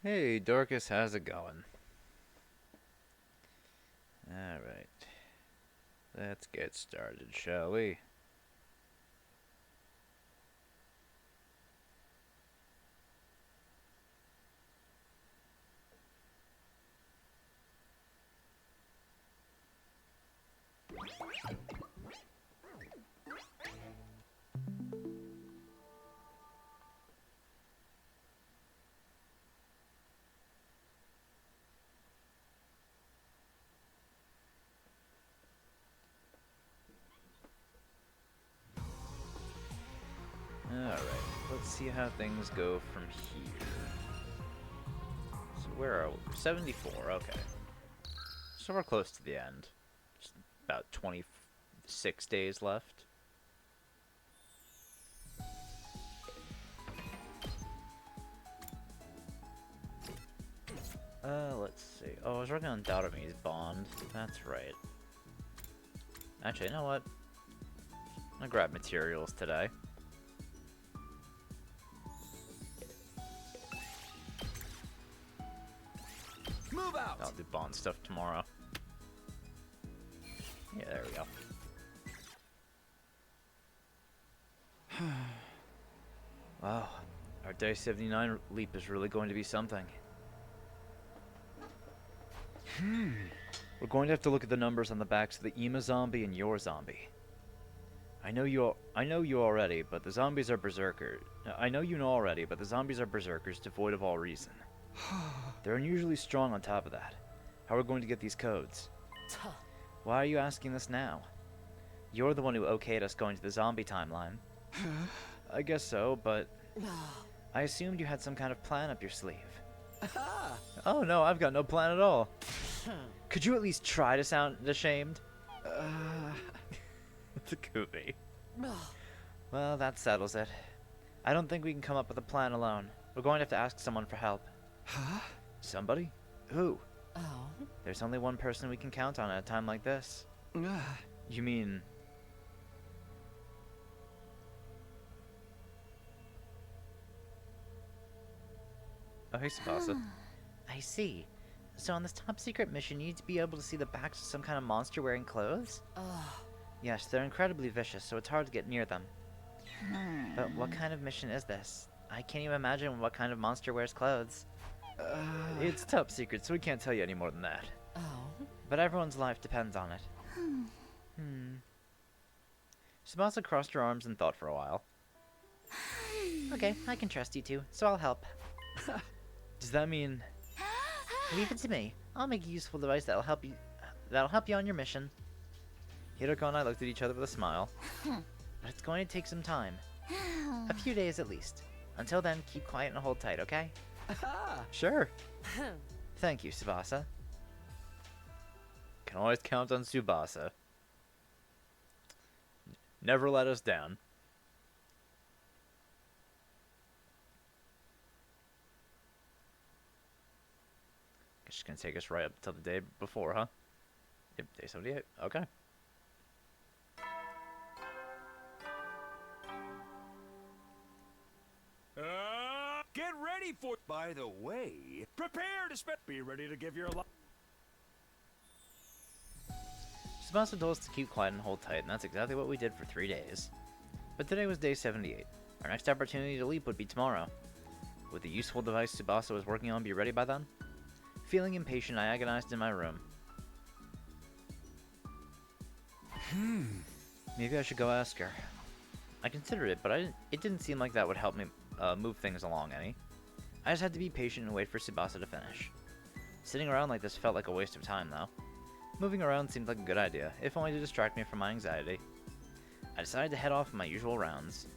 Hey, Dorcas, how's it going? Alright, let's get started, shall we? Alright, let's see how things go from here. So where are we? 74, okay. So we're close to the end. Just about 26 days left. Let's see. Oh, I was working on Darumi's bond. That's right. Actually, you know what? I'm gonna grab materials today. Move out! I'll do bond stuff tomorrow. Yeah, there we go. Wow, our day 79 leap is really going to be something. We're going to have to look at the numbers on the backs of the Ema zombie and your zombie. I know you already, but the zombies are berserkers. I know you know already, but the zombies are berserkers devoid of all reason. They're unusually strong on top of that. How are we going to get these codes? Why are you asking this now? You're the one who okayed us going to the zombie timeline. I guess so, but I assumed you had some kind of plan up your sleeve. Oh no, I've got no plan at all. Could you at least try to sound ashamed? Takumi. Well, that settles it. I don't think we can come up with a plan alone. We're going to have to ask someone for help. Huh? Somebody? Who? Oh. There's only one person we can count on at a time like this. You mean... Oh, hey, Tsubasa. I see. So on this top secret mission, you need to be able to see the backs of some kind of monster wearing clothes? Yes, they're incredibly vicious, so it's hard to get near them. But what kind of mission is this? I can't even imagine what kind of monster wears clothes. It's top secret, so we can't tell you any more than that. Oh. But everyone's life depends on it. Tsubasa crossed her arms and thought for a while. Okay, I can trust you two, so I'll help. Does that mean... Leave it to me. I'll make a useful device that'll help you on your mission. Hiroko and I looked at each other with a smile. But it's going to take some time. A few days at least. Until then, keep quiet and hold tight, okay? Sure. Thank you, Tsubasa. Can always count on Tsubasa. Never let us down. Guess she's gonna take us right up till the day before, huh? Yep, day 78. Okay. Get ready for... By the way, prepare to spend... Be ready to give your life... Tsubasa told us to keep quiet and hold tight, and that's exactly what we did for 3 days. But today was day 78. Our next opportunity to leap would be tomorrow. Would the useful device Tsubasa was working on be ready by then? Feeling impatient, I agonized in my room. Maybe I should go ask her. I considered it, but it didn't seem like that would help me move things along any. I just had to be patient and wait for Tsubasa to finish. Sitting around like this felt like a waste of time, though. Moving around seemed like a good idea, if only to distract me from my anxiety. I decided to head off on my usual rounds.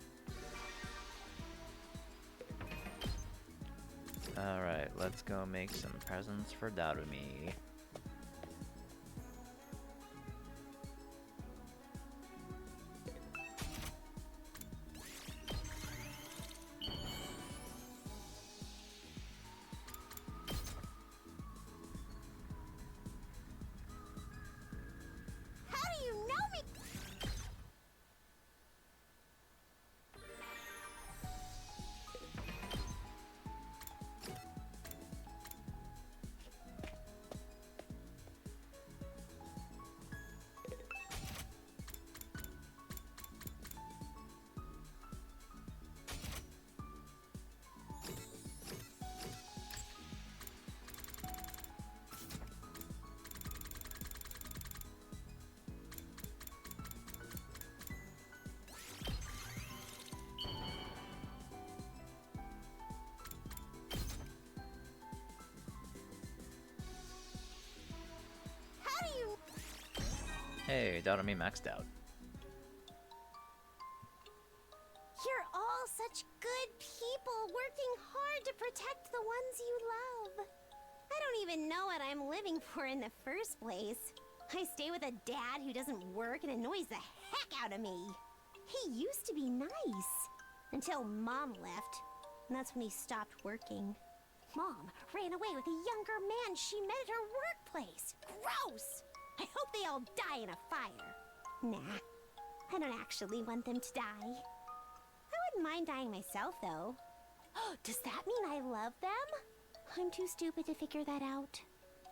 Alright, let's go make some presents for Darumi. How do you know me? Hey, doubt on me maxed out. You're all such good people working hard to protect the ones you love. I don't even know what I'm living for in the first place. I stay with a dad who doesn't work and annoys the heck out of me. He used to be nice until Mom left, and that's when he stopped working. Mom ran away with a younger man she met at her workplace. Gross! I hope they all die in a fire. Nah, I don't actually want them to die. I wouldn't mind dying myself, though. Does that mean I love them? I'm too stupid to figure that out.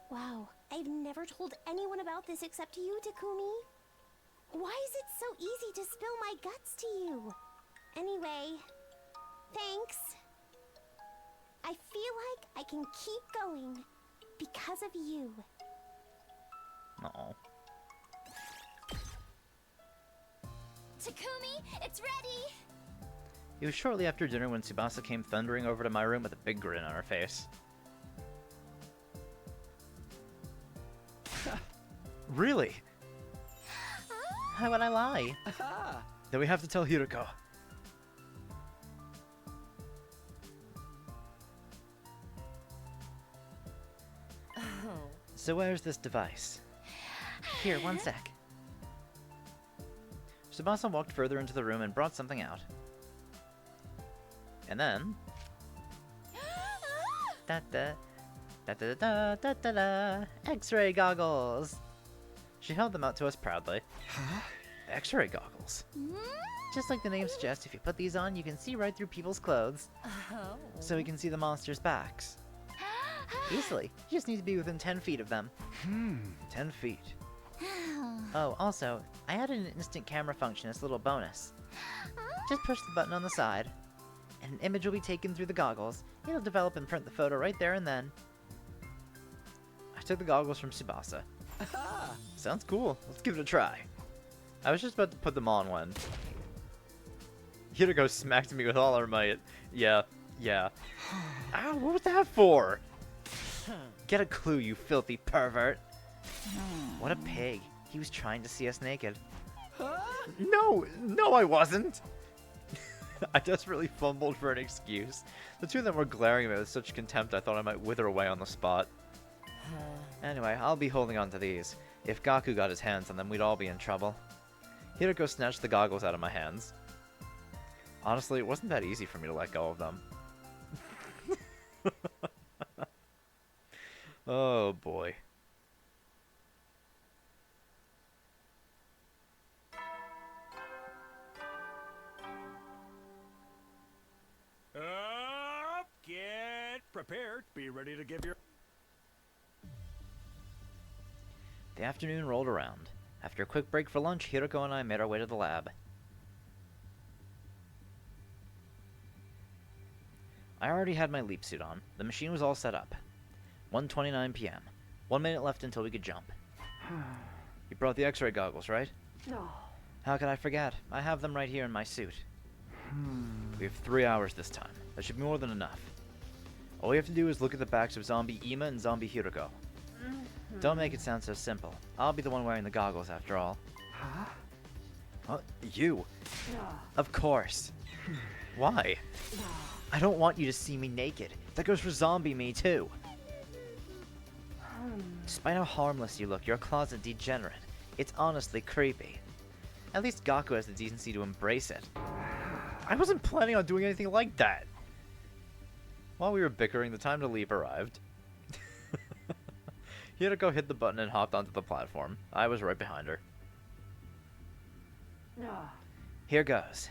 Wow, I've never told anyone about this except you, Takumi. Why is it so easy to spill my guts to you? Anyway, thanks. I feel like I can keep going because of you. Aw. Takumi, it's ready! It was shortly after dinner when Tsubasa came thundering over to my room with a big grin on her face. Really? How would I lie? Then we have to tell Hiroko. So where's this device? Here, one sec. Tsubasa walked further into the room and brought something out. And then... Da-da-da-da-da-da-da-da! X-ray goggles! She held them out to us proudly. Huh? X-ray goggles? Just like the name suggests, if you put these on, you can see right through people's clothes. Oh. So we can see the monsters' backs. Easily. You just need to be within 10 feet of them. 10 feet. Oh, also, I added an instant camera function as a little bonus. Just push the button on the side, and an image will be taken through the goggles. It'll develop and print the photo right there and then. I took the goggles from Tsubasa. Sounds cool. Let's give it a try. I was just about to put them on when Hiroko smacked me with all her might. Yeah. Ow, what was that for? Get a clue, you filthy pervert. What a pig. He was trying to see us naked. No, I wasn't. I desperately fumbled for an excuse. The two of them were glaring at me with such contempt I thought I might wither away on the spot. Anyway, I'll be holding on to these. If Gaku got his hands on them, we'd all be in trouble. Hiroko snatched the goggles out of my hands. Honestly, it wasn't that easy for me to let go of them. Oh boy. Up, get prepared, be ready to give your... The afternoon rolled around. After a quick break for lunch, Hiroko and I made our way to the lab. I already had my leap suit on. The machine was all set up. 1:29 p.m. 1 minute left until we could jump. You brought the X-ray goggles, right? No. How could I forget? I have them right here in my suit. We have 3 hours this time. That should be more than enough. All we have to do is look at the backs of Zombie Ima and Zombie Hiroko. Don't make it sound so simple. I'll be the one wearing the goggles after all. Huh? You? Of course. Why? I don't want you to see me naked. That goes for Zombie Me, too. Despite how harmless you look, you're a closet degenerate. It's honestly creepy. At least Gaku has the decency to embrace it. I wasn't planning on doing anything like that. While we were bickering, the time to leave arrived. Hiroko hit the button and hopped onto the platform. I was right behind her. No. Here goes.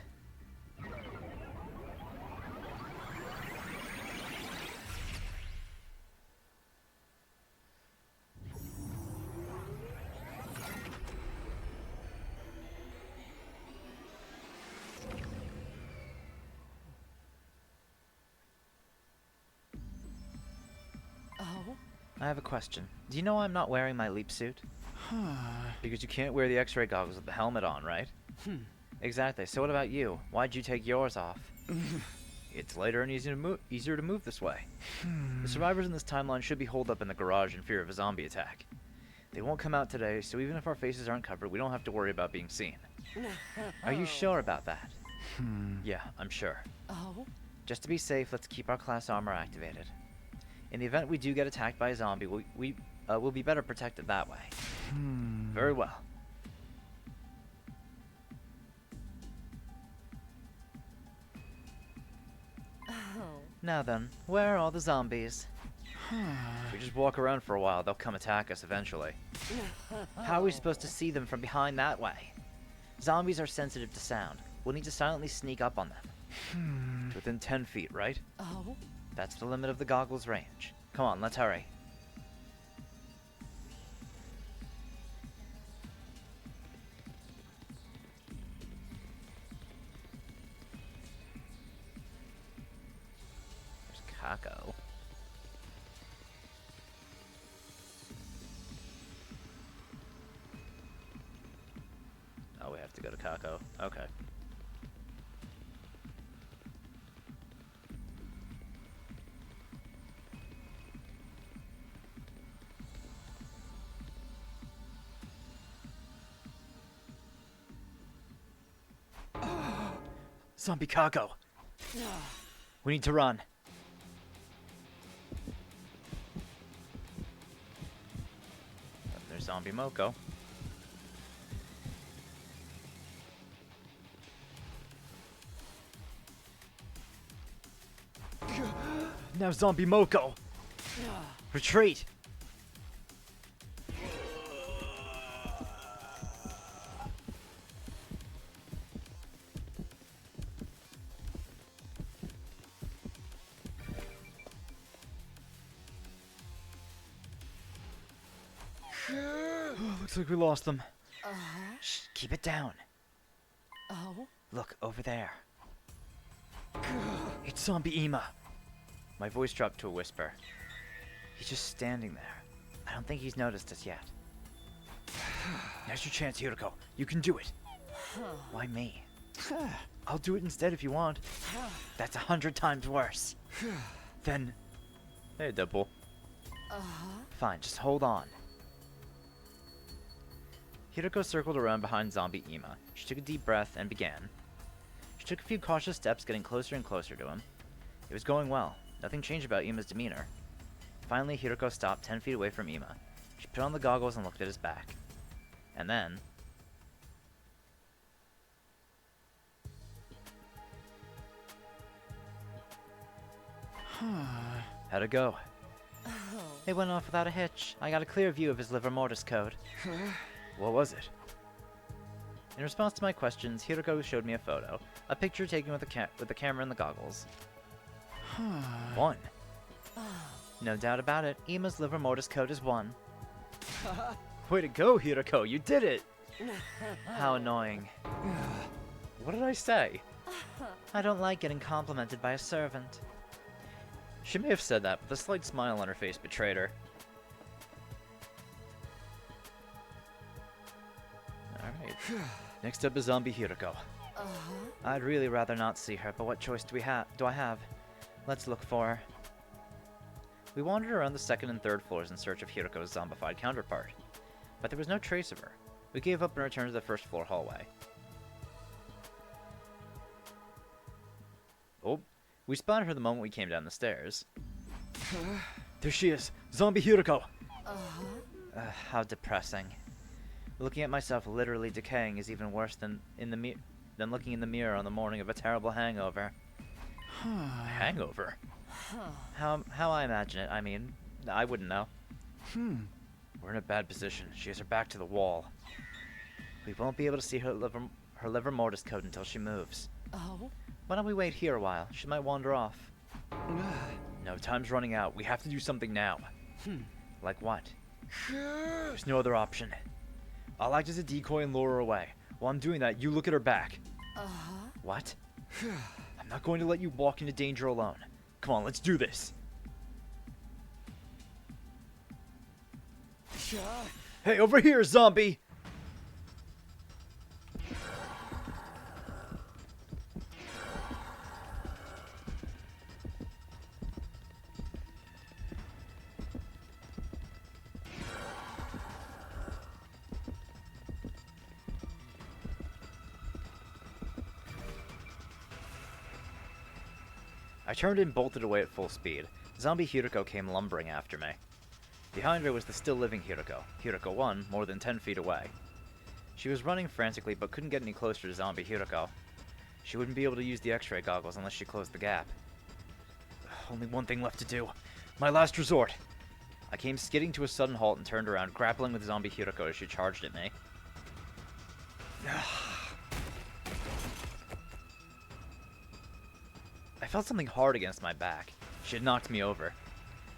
Oh? I have a question. Do you know I'm not wearing my leap suit? Because you can't wear the X-ray goggles with the helmet on, right? Exactly. So what about you? Why'd you take yours off? It's lighter and easier to move this way. The survivors in this timeline should be holed up in the garage in fear of a zombie attack. They won't come out today, so even if our faces aren't covered, we don't have to worry about being seen. Are you sure about that? Yeah, I'm sure. Oh? Just to be safe, let's keep our class armor activated. In the event we do get attacked by a zombie, we'll be better protected that way. Very well. Oh. Now then, where are all the zombies? If we just walk around for a while, they'll come attack us eventually. How are we supposed to see them from behind that way? Zombies are sensitive to sound. We'll need to silently sneak up on them. To within 10 feet, right? Oh? That's the limit of the goggles' range. Come on, let's hurry. There's Kako. Oh, we have to go to Kako. Okay. Zombie Kako! We need to run. There's Zombie Moko. Now Zombie Moko! Retreat! Looks like we lost them. Shh, keep it down. Oh? Look, over there. It's Zombie Ima. My voice dropped to a whisper. He's just standing there. I don't think he's noticed us yet. Now's your chance, Hiroko. You can do it. Why me? I'll do it instead if you want. That's 100 times worse. Then... Hey, Deadpool. Fine, just hold on. Hiroko circled around behind Zombie Ima. She took a deep breath and began. She took a few cautious steps, getting closer and closer to him. It was going well. Nothing changed about Ima's demeanor. Finally, Hiroko stopped 10 feet away from Ima. She put on the goggles and looked at his back. And then... How'd it go? It went off without a hitch. I got a clear view of his liver mortis code. What was it? In response to my questions, Hiroko showed me a photo. A picture taken with the camera and the goggles. One. No doubt about it, Ima's liver mortis code is 1. Way to go, Hiroko, you did it! How annoying. What did I say? I don't like getting complimented by a servant. She may have said that, but the slight smile on her face betrayed her. Alright. Next up is Zombie Hiroko. I'd really rather not see her, but what choice do I have? Let's look for her. We wandered around the second and third floors in search of Hiroko's zombified counterpart, but there was no trace of her. We gave up and returned to the first floor hallway. Oh, we spotted her the moment we came down the stairs. There she is! Zombie Hiroko! How depressing. Looking at myself literally decaying is even worse than looking in the mirror on the morning of a terrible hangover. Hangover? How I imagine it, I mean, I wouldn't know. We're in a bad position. She has her back to the wall. We won't be able to see her liver mortis code until she moves. Oh? Why don't we wait here a while? She might wander off. No, time's running out. We have to do something now. Like what? There's no other option. I'll act as a decoy and lure her away. While I'm doing that, you look at her back. What? I'm not going to let you walk into danger alone. Come on, let's do this. Hey, over here, zombie! I turned and bolted away at full speed. Zombie Hiroko came lumbering after me. Behind her was the still-living Hiroko, Hiroko 1, more than 10 feet away. She was running frantically, but couldn't get any closer to Zombie Hiroko. She wouldn't be able to use the X-ray goggles unless she closed the gap. Only one thing left to do. My last resort! I came skidding to a sudden halt and turned around, grappling with Zombie Hiroko as she charged at me. I felt something hard against my back. She had knocked me over.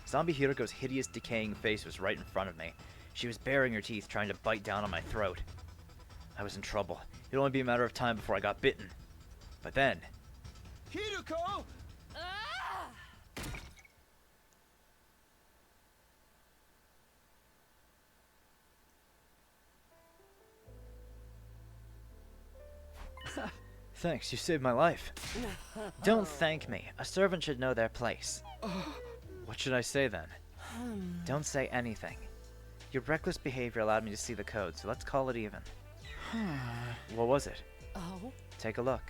Zombie Hiroko's hideous, decaying face was right in front of me. She was baring her teeth, trying to bite down on my throat. I was in trouble. It'd only be a matter of time before I got bitten. But then... Hiroko! Ah! Thanks, you saved my life. Don't thank me. A servant should know their place. What should I say then? Don't say anything. Your reckless behavior allowed me to see the code, so let's call it even. What was it? Oh? Take a look.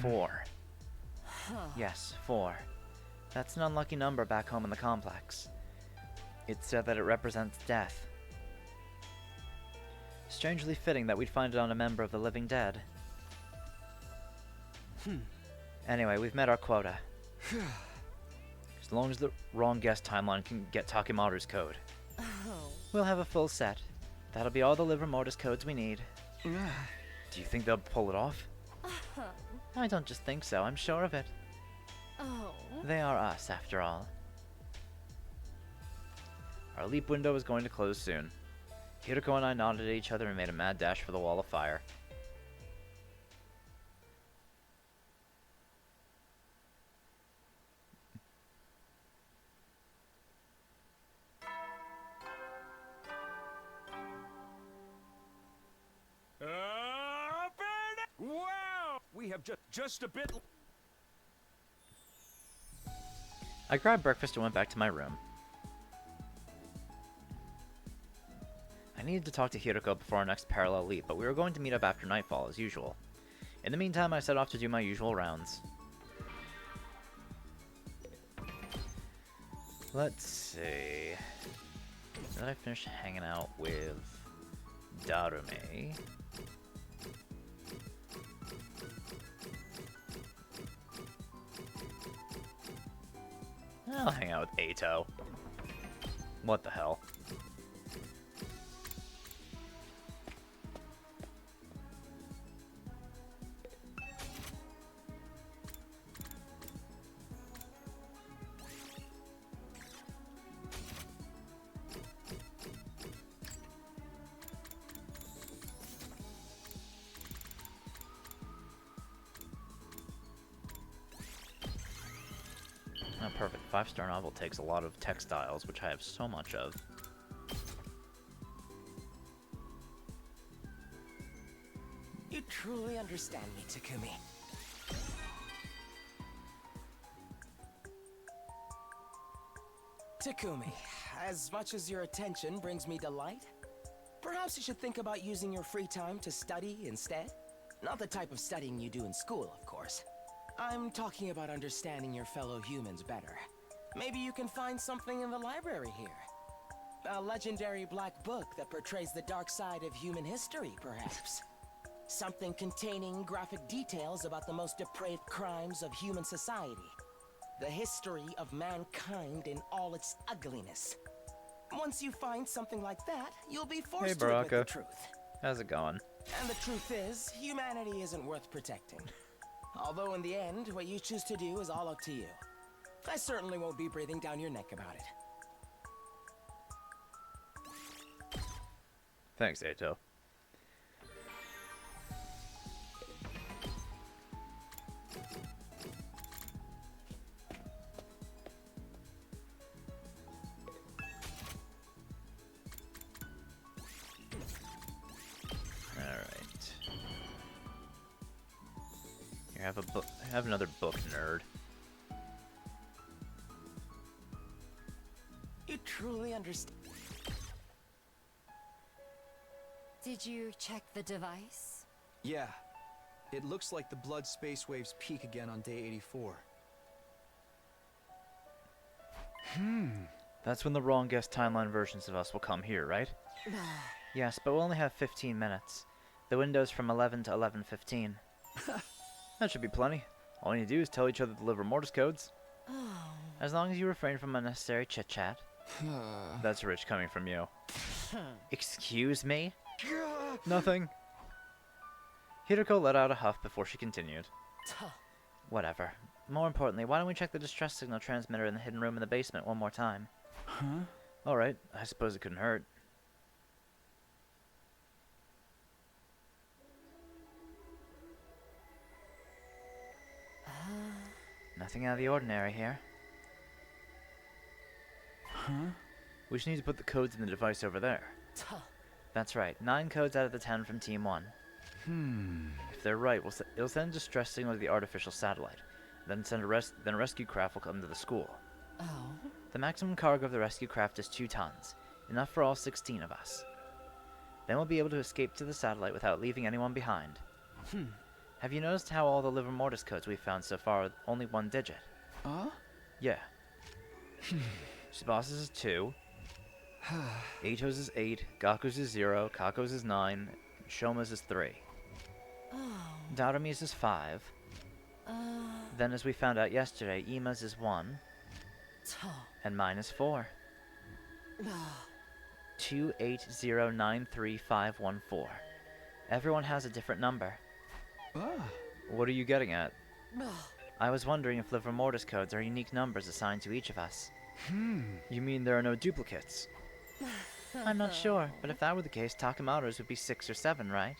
4. Yes, 4. That's an unlucky number back home in the complex. It said that it represents death. Strangely fitting that we'd find it on a member of the living dead. Anyway, we've met our quota. As long as the wrong guest timeline can get Takimaru's code. Oh. We'll have a full set. That'll be all the Livor Mortis codes we need. Do you think they'll pull it off? I don't just think so, I'm sure of it. Oh. They are us, after all. Our leap window is going to close soon. Hiroko and I nodded at each other and made a mad dash for the wall of fire. Wow! We have just a bit... I grabbed breakfast and went back to my room. I needed to talk to Hiroko before our next parallel leap, but we were going to meet up after nightfall, as usual. In the meantime, I set off to do my usual rounds. Let's see... Did I finish hanging out with Darume? I'll hang out with Eito. What the hell? Oh, perfect. 5-star novel takes a lot of textiles, which I have so much of. You truly understand me, Takumi. Takumi, as much as your attention brings me delight, perhaps you should think about using your free time to study instead? Not the type of studying you do in school, of course. I'm talking about understanding your fellow humans better. Maybe you can find something in the library here. A legendary black book that portrays the dark side of human history, perhaps. Something containing graphic details about the most depraved crimes of human society. The history of mankind in all its ugliness. Once you find something like that, you'll be forced to admit the Baraka. truth. How's it going? And the truth is, humanity isn't worth protecting. Although in the end, what you choose to do is all up to you. I certainly won't be breathing down your neck about it. Thanks, Eito. I have another book, nerd. You truly understand. Did you check the device? Yeah. It looks like the blood space waves peak again on day 84. That's when the wrong guess timeline versions of us will come here, right? Yes, but we'll only have 15 minutes. The window's from 11 to 11:15. That should be plenty. All you need to do is tell each other the liver mortis codes. As long as you refrain from unnecessary chit-chat. That's rich coming from you. Excuse me? Nothing. Hiroko let out a huff before she continued. Whatever. More importantly, why don't we check the distress signal transmitter in the hidden room in the basement one more time? Huh? Alright, I suppose it couldn't hurt. Nothing out of the ordinary here. Huh? We just need to put the codes in the device over there. That's right, 9 codes out of the 10 from Team 1. If they're right, it'll send a distress signal to the artificial satellite. Then a rescue craft will come to the school. Oh. The maximum cargo of the rescue craft is 2 tons, enough for all 16 of us. Then we'll be able to escape to the satellite without leaving anyone behind. Have you noticed how all the liver mortis codes we've found so far are only 1 digit? Yeah. Tsubasi's is 2, Ito's is 8, Gaku's is 0, Kako's is 9, and Shoma's is 3. Darumi's is 5. Then, as we found out yesterday, Ima's is 1, and mine is 4. 280935514. Everyone has a different number. What are you getting at? I was wondering if liver mortis codes are unique numbers assigned to each of us. You mean there are no duplicates? I'm not sure, but if that were the case, Takemaru's would be 6 or 7, right?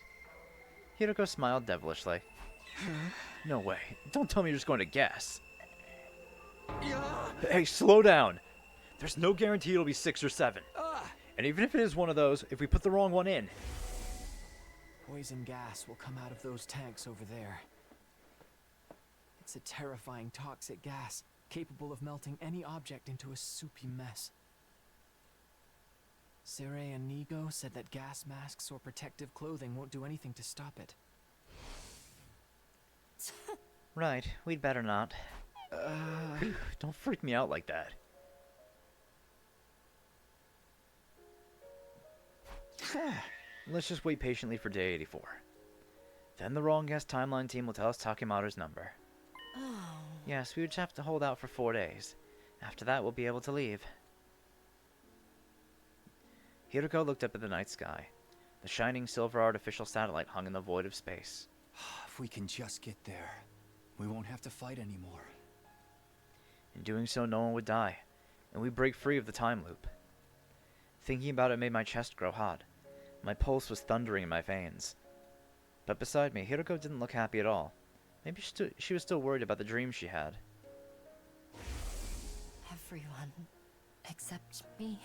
Hiroko smiled devilishly. No way. Don't tell me you're just going to guess. Hey, slow down. There's no guarantee it'll be 6 or 7. And even if it is one of those, if we put the wrong one in... Poison gas will come out of those tanks over there. It's a terrifying toxic gas, capable of melting any object into a soupy mess. Sere and Nigo said that gas masks or protective clothing won't do anything to stop it. Right, we'd better not. Don't freak me out like that. Let's just wait patiently for day 84. Then the wrong guess timeline team will tell us Takemaru's number. Yes, we would just have to hold out for 4 days. After that, we'll be able to leave. Hiroko looked up at the night sky. The shining silver artificial satellite hung in the void of space. If we can just get there, we won't have to fight anymore. In doing so, no one would die, and we'd break free of the time loop. Thinking about it made my chest grow hot. My pulse was thundering in my veins. But beside me, Hiroko didn't look happy at all. Maybe she was still worried about the dream she had. Everyone except me.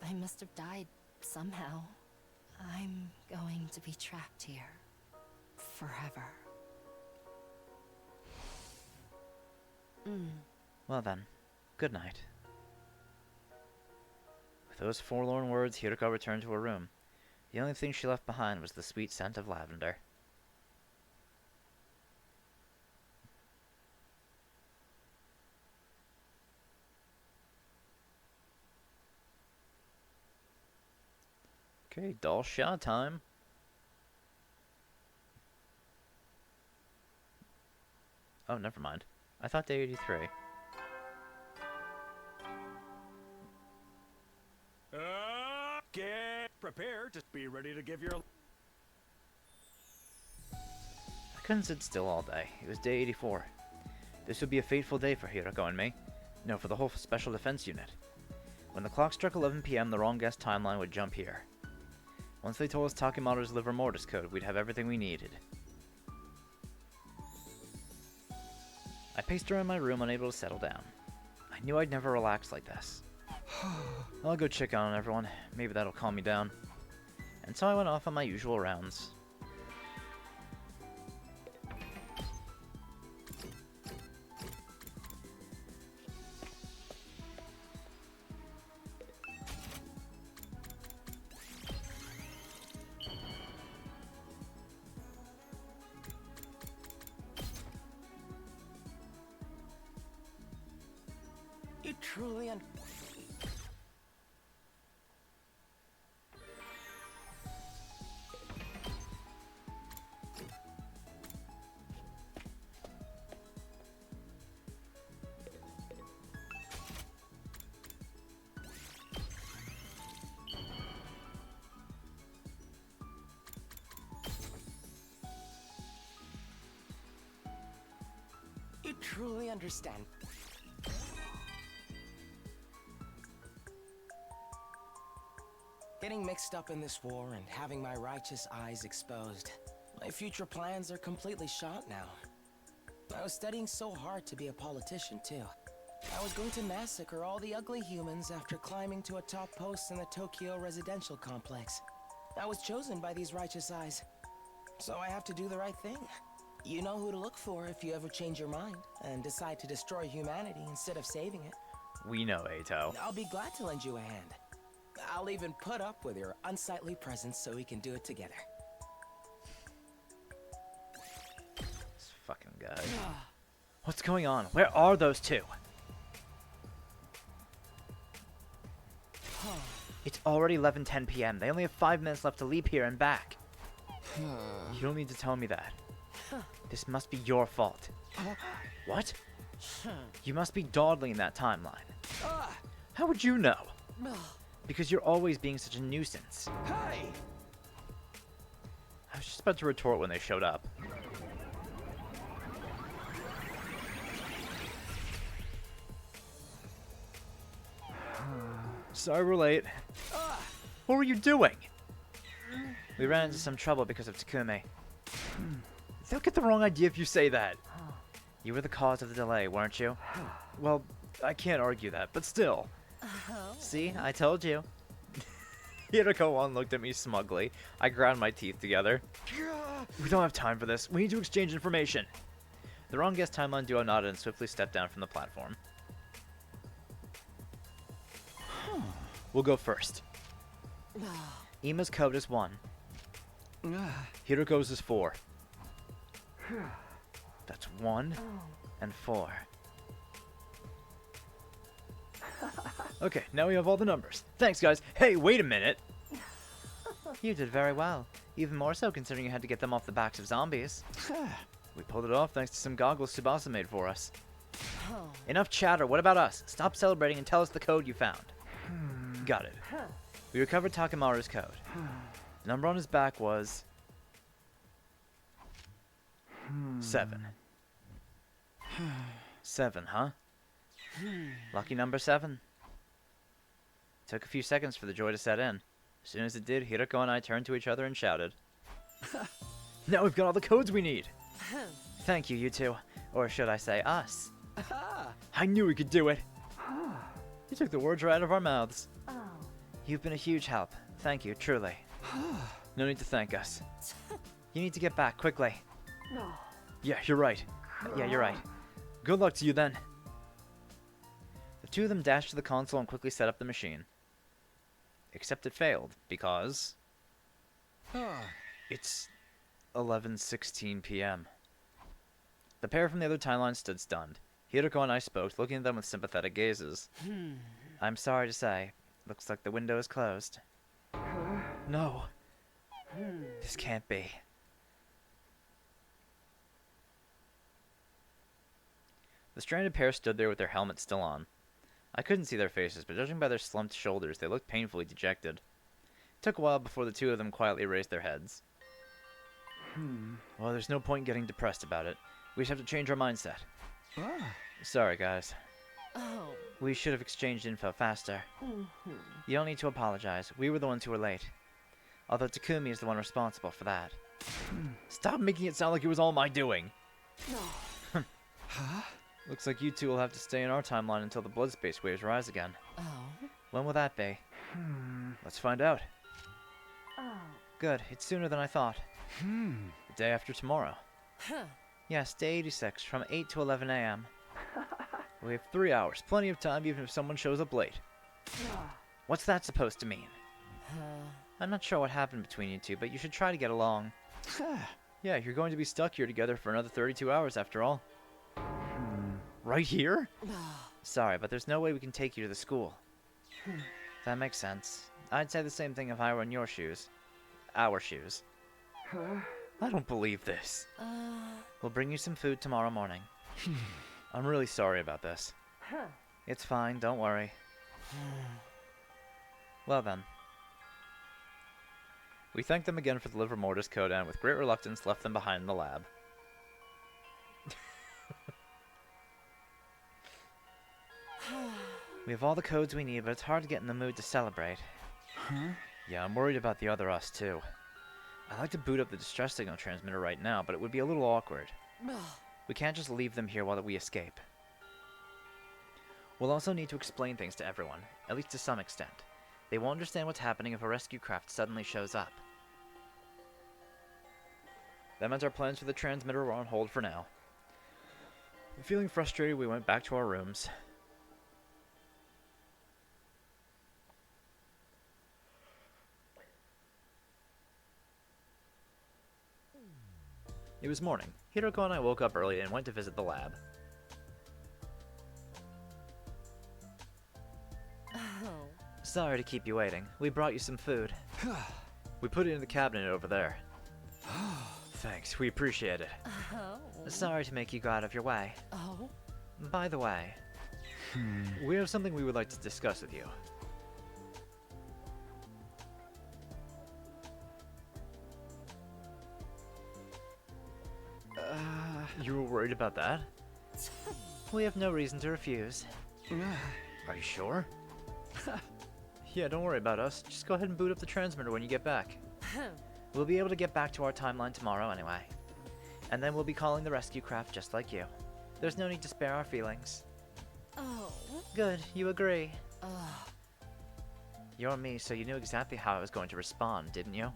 I must have died somehow. I'm going to be trapped here forever. Well then, good night. With those forlorn words, Hiroko returned to her room. The only thing she left behind was the sweet scent of lavender. Okay, doll shot time. Oh, never mind. I thought day 83. Get prepared to be ready to give your... I couldn't sit still all day. It was day 84. This would be a fateful day for Hiroko and me. No, for the whole Special Defense Unit. When the clock struck 11 p.m., the wrong guess timeline would jump here. Once they told us Takemaru's liver mortis code, we'd have everything we needed. I paced around my room, unable to settle down. I knew I'd never relax like this. I'll go check on everyone. Maybe that'll calm me down. And so I went off on my usual rounds. You truly You truly understand. Getting mixed up in this war and having my righteous eyes exposed. My future plans are completely shot now. I was studying so hard to be a politician, too. I was going to massacre all the ugly humans after climbing to a top post in the Tokyo residential complex. I was chosen by these righteous eyes. So I have to do the right thing. You know who to look for if you ever change your mind and decide to destroy humanity instead of saving it. We know, Ato. I'll be glad to lend you a hand. I'll even put up with your unsightly presence so we can do it together. This fucking guy. What's going on? Where are those two? It's already 11:10 p.m. They only have 5 minutes left to leap here and back. You don't need to tell me that. This must be your fault. What? You must be dawdling in that timeline. How would you know? Because you're always being such a nuisance. Hey! I was just about to retort when they showed up. Sorry we're late. What were you doing? We ran into some trouble because of Takumi. They'll get the wrong idea if you say that. You were the cause of the delay, weren't you? Well, I can't argue that, but still. See, I told you. Hiroko-wan looked at me smugly. I ground my teeth together. We don't have time for this. We need to exchange information. The wrong guest timeline duo nodded and swiftly stepped down from the platform. We'll go first. Ima's code is 1. Hiroko's is 4. That's 1 and 4. Okay, now we have all the numbers. Thanks, guys. Hey, wait a minute. You did very well. Even more so considering you had to get them off the backs of zombies. We pulled it off thanks to some goggles Tsubasa made for us. Enough chatter. What about us? Stop celebrating and tell us the code you found. Got it. We recovered Takemaru's code. The number on his back was 7. 7, huh? Lucky number 7. Took a few seconds for the joy to set in. As soon as it did, Hiroko and I turned to each other and shouted. Now we've got all the codes we need! Thank you, you two. Or should I say, us. I knew we could do it! You took the words right out of our mouths. You've been a huge help. Thank you, truly. No need to thank us. You need to get back, quickly. Yeah, you're right. Yeah, you're right. Good luck to you then. The two of them dashed to the console and quickly set up the machine. Except it failed, because... it's 11:16 p.m. The pair from the other timeline stood stunned. Hiroko and I spoke, looking at them with sympathetic gazes. I'm sorry to say, looks like the window is closed. No. This can't be. The stranded pair stood there with their helmets still on. I couldn't see their faces, but judging by their slumped shoulders, they looked painfully dejected. It took a while before the two of them quietly raised their heads. Well, there's no point getting depressed about it. We just have to change our mindset. Sorry, guys. We should have exchanged info faster. You don't need to apologize. We were the ones who were late. Although Takumi is the one responsible for that. Stop making it sound like it was all my doing. Looks like you two will have to stay in our timeline until the blood space waves rise again. When will that be? Let's find out. Good, it's sooner than I thought. The day after tomorrow. Yes, day 86, from 8 to 11 a.m. We have 3 hours, plenty of time even if someone shows up late. What's that supposed to mean? I'm not sure what happened between you two, but you should try to get along. Yeah, you're going to be stuck here together for another 32 hours after all. Right here? Sorry, but there's no way we can take you to the school. That makes sense. I'd say the same thing if I were in your shoes. Our shoes. I don't believe this. We'll bring you some food tomorrow morning. I'm really sorry about this. It's fine, don't worry. Well then. We thanked them again for the liver mortis code and with great reluctance left them behind in the lab. We have all the codes we need, but it's hard to get in the mood to celebrate. Yeah, I'm worried about the other us too. I'd like to boot up the distress signal transmitter right now, but it would be a little awkward. We can't just leave them here while we escape. We'll also need to explain things to everyone, at least to some extent. They won't understand what's happening if a rescue craft suddenly shows up. That meant our plans for the transmitter were on hold for now. Feeling frustrated, we went back to our rooms. It was morning. Hiroko and I woke up early and went to visit the lab. Sorry to keep you waiting. We brought you some food. We put it in the cabinet over there. Thanks, we appreciate it. Sorry to make you go out of your way. By the way, we have something we would like to discuss with you. You were worried about that? We have no reason to refuse. Are you sure? Yeah, don't worry about us. Just go ahead and boot up the transmitter when you get back. We'll be able to get back to our timeline tomorrow anyway. And then we'll be calling the rescue craft just like you. There's no need to spare our feelings. Good, you agree. You're me, so you knew exactly how I was going to respond, didn't you?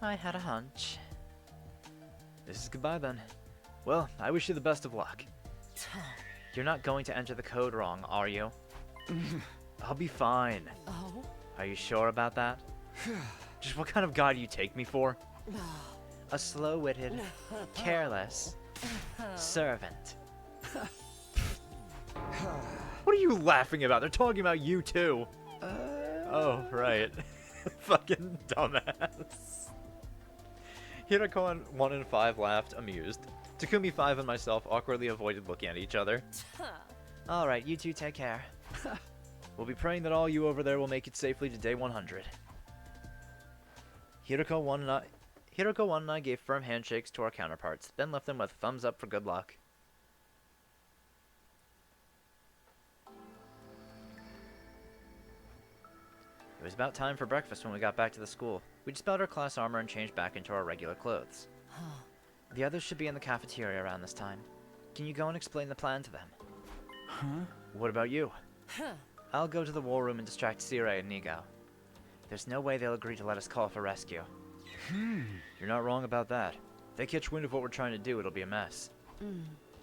I had a hunch. This is goodbye then. Well, I wish you the best of luck. You're not going to enter the code wrong, are you? I'll be fine. Are you sure about that? Just what kind of guy do you take me for? A slow-witted, careless servant. What are you laughing about? They're talking about you too. Oh, right. Fucking dumbass. Hiroko 1 and 5 laughed, amused. Takumi 5 and myself awkwardly avoided looking at each other. Alright, you two take care. We'll be praying that all you over there will make it safely to day 100. Hiroko 1 and I gave firm handshakes to our counterparts, then left them with thumbs up for good luck. It was about time for breakfast when we got back to the school. We dispelled our class armor and changed back into our regular clothes. The others should be in the cafeteria around this time. Can you go and explain the plan to them? What about you? I'll go to the war room and distract Sirei and Nigo. There's no way they'll agree to let us call for rescue. You're not wrong about that. If they catch wind of what we're trying to do, it'll be a mess.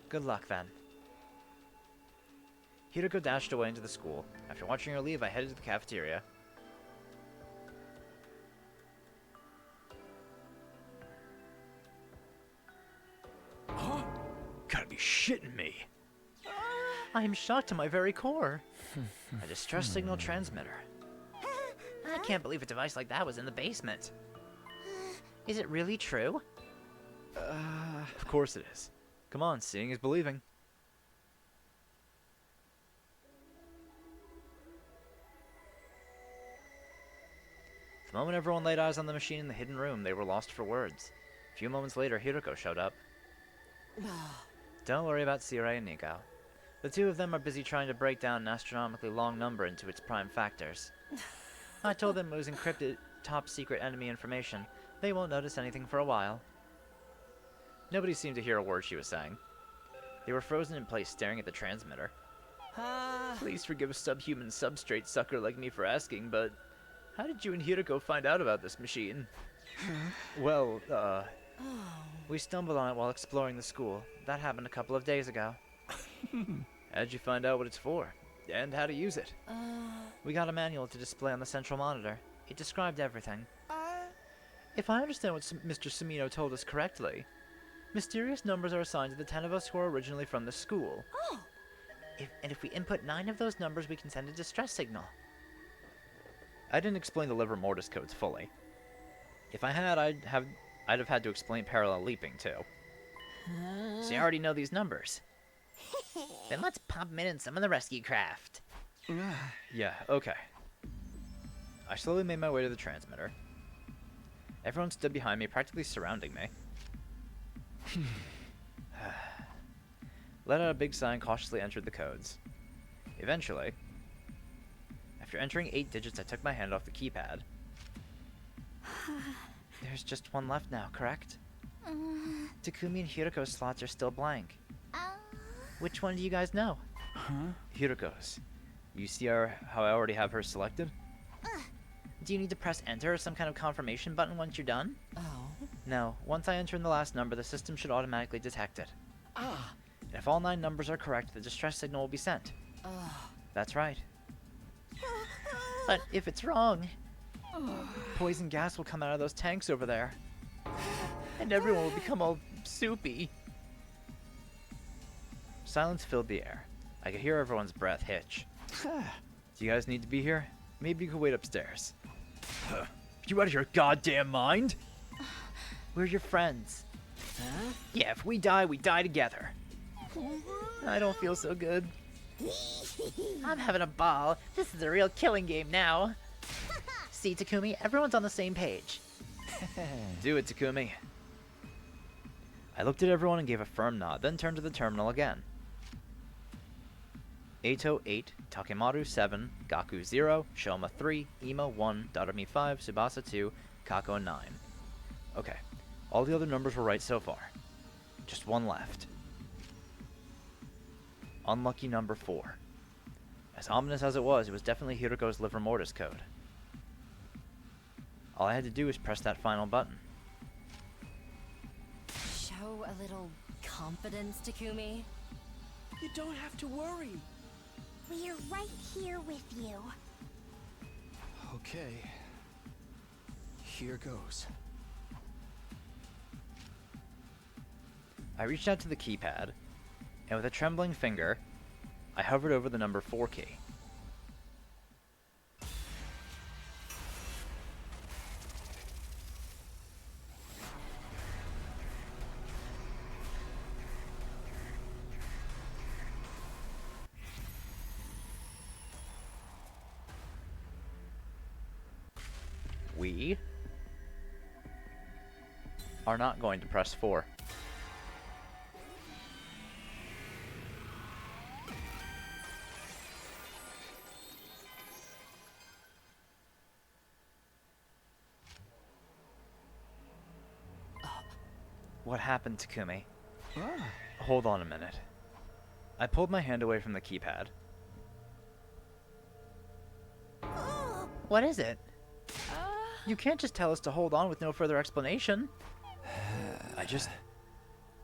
Good luck, then. Hiroko dashed away into the school. After watching her leave, I headed to the cafeteria. Gotta be shitting me. I am shocked to my very core. A distress signal transmitter. I can't believe a device like that was in the basement. Is it really true? Of course it is. Come on, seeing is believing. The moment everyone laid eyes on the machine in the hidden room, they were lost for words. A few moments later, Hiroko showed up. Don't worry about Sirei and Nigo. The two of them are busy trying to break down an astronomically long number into its prime factors. I told them it was encrypted, top-secret enemy information. They won't notice anything for a while. Nobody seemed to hear a word she was saying. They were frozen in place, staring at the transmitter. Please forgive a subhuman substrate sucker like me for asking, but how did you and Hiroko find out about this machine? Well, we stumbled on it while exploring the school. That happened a couple of days ago. How'd you find out what it's for? And how to use it? We got a manual to display on the central monitor. It described everything. If I understand what Mr. Sumino told us correctly, mysterious numbers are assigned to the 10 of us who are originally from the school. And if we input 9 of those numbers, we can send a distress signal. I didn't explain the livor mortis codes fully. If I had, I'd have had to explain parallel leaping too. So you already know these numbers. Then let's pop them in some of the rescue craft. Yeah, okay. I slowly made my way to the transmitter. Everyone stood behind me, practically surrounding me. Let out a big sigh and cautiously entered the codes. Eventually, after entering 8 digits, I took my hand off the keypad. There's just one left now, correct? Takumi and Hiroko's slots are still blank. Which one do you guys know? Hiroko's. You see how I already have her selected? Do you need to press enter or some kind of confirmation button once you're done? Oh. No. Once I enter in the last number, the system should automatically detect it. Ah. And if all 9 numbers are correct, the distress signal will be sent. That's right. But if it's wrong, poison gas will come out of those tanks over there. And everyone will become all soupy. Silence filled the air. I could hear everyone's breath hitch. Do you guys need to be here? Maybe you could wait upstairs. You out of your goddamn mind? We're your friends. Yeah, if we die together. I don't feel so good. I'm having a ball. This is a real killing game now. See, Takumi, everyone's on the same page. Do it, Takumi. I looked at everyone and gave a firm nod, then turned to the terminal again. Eito 8, Takemaru 7, Gaku 0, Shoma 3, Ima 1, Darumi 5, Tsubasa 2, Kako 9. Okay, all the other numbers were right so far. Just one left. Unlucky number 4. As ominous as it was definitely Hiroko's livor mortis code. All I had to do was press that final button. Show a little confidence, Takumi. You don't have to worry. We're right here with you. Okay. Here goes. I reached out to the keypad, and with a trembling finger, I hovered over the number 4 key. We are not going to press 4. What happened, Takumi? Hold on a minute. I pulled my hand away from the keypad. What is it? You can't just tell us to hold on with no further explanation. I just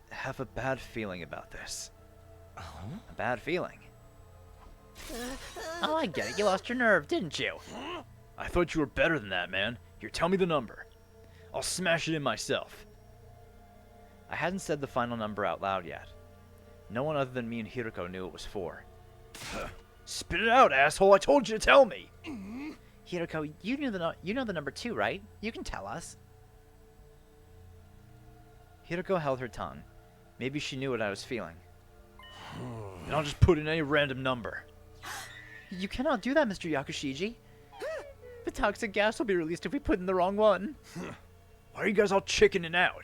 have a bad feeling about this. A bad feeling. Oh, I get it. You lost your nerve, didn't you? I thought you were better than that, man. Here, tell me the number. I'll smash it in myself. I hadn't said the final number out loud yet. No one other than me and Hiroko knew it was 4. Spit it out, asshole! I told you to tell me! Hiroko, you know the number 2, right? You can tell us. Hiroko held her tongue. Maybe she knew what I was feeling. And I'll just put in any random number. You cannot do that, Mr. Yakushiji. The toxic gas will be released if we put in the wrong one. Why are you guys all chickening out?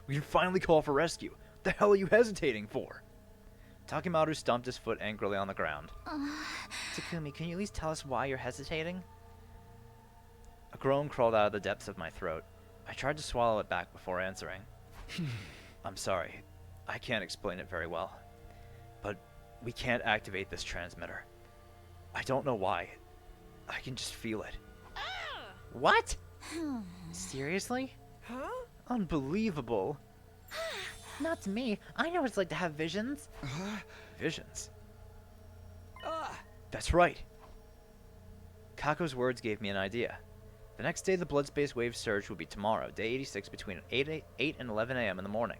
We can finally call for rescue. What the hell are you hesitating for? Takemaru stomped his foot angrily on the ground. Takumi, can you at least tell us why you're hesitating? A groan crawled out of the depths of my throat. I tried to swallow it back before answering. I'm sorry. I can't explain it very well. But we can't activate this transmitter. I don't know why. I can just feel it. What? Seriously? Huh? Unbelievable. Not to me. I know what it's like to have visions. Visions? That's right. Kako's words gave me an idea. The next day the blood space wave surge would be tomorrow, day 86, between 8 and 11 a.m. in the morning.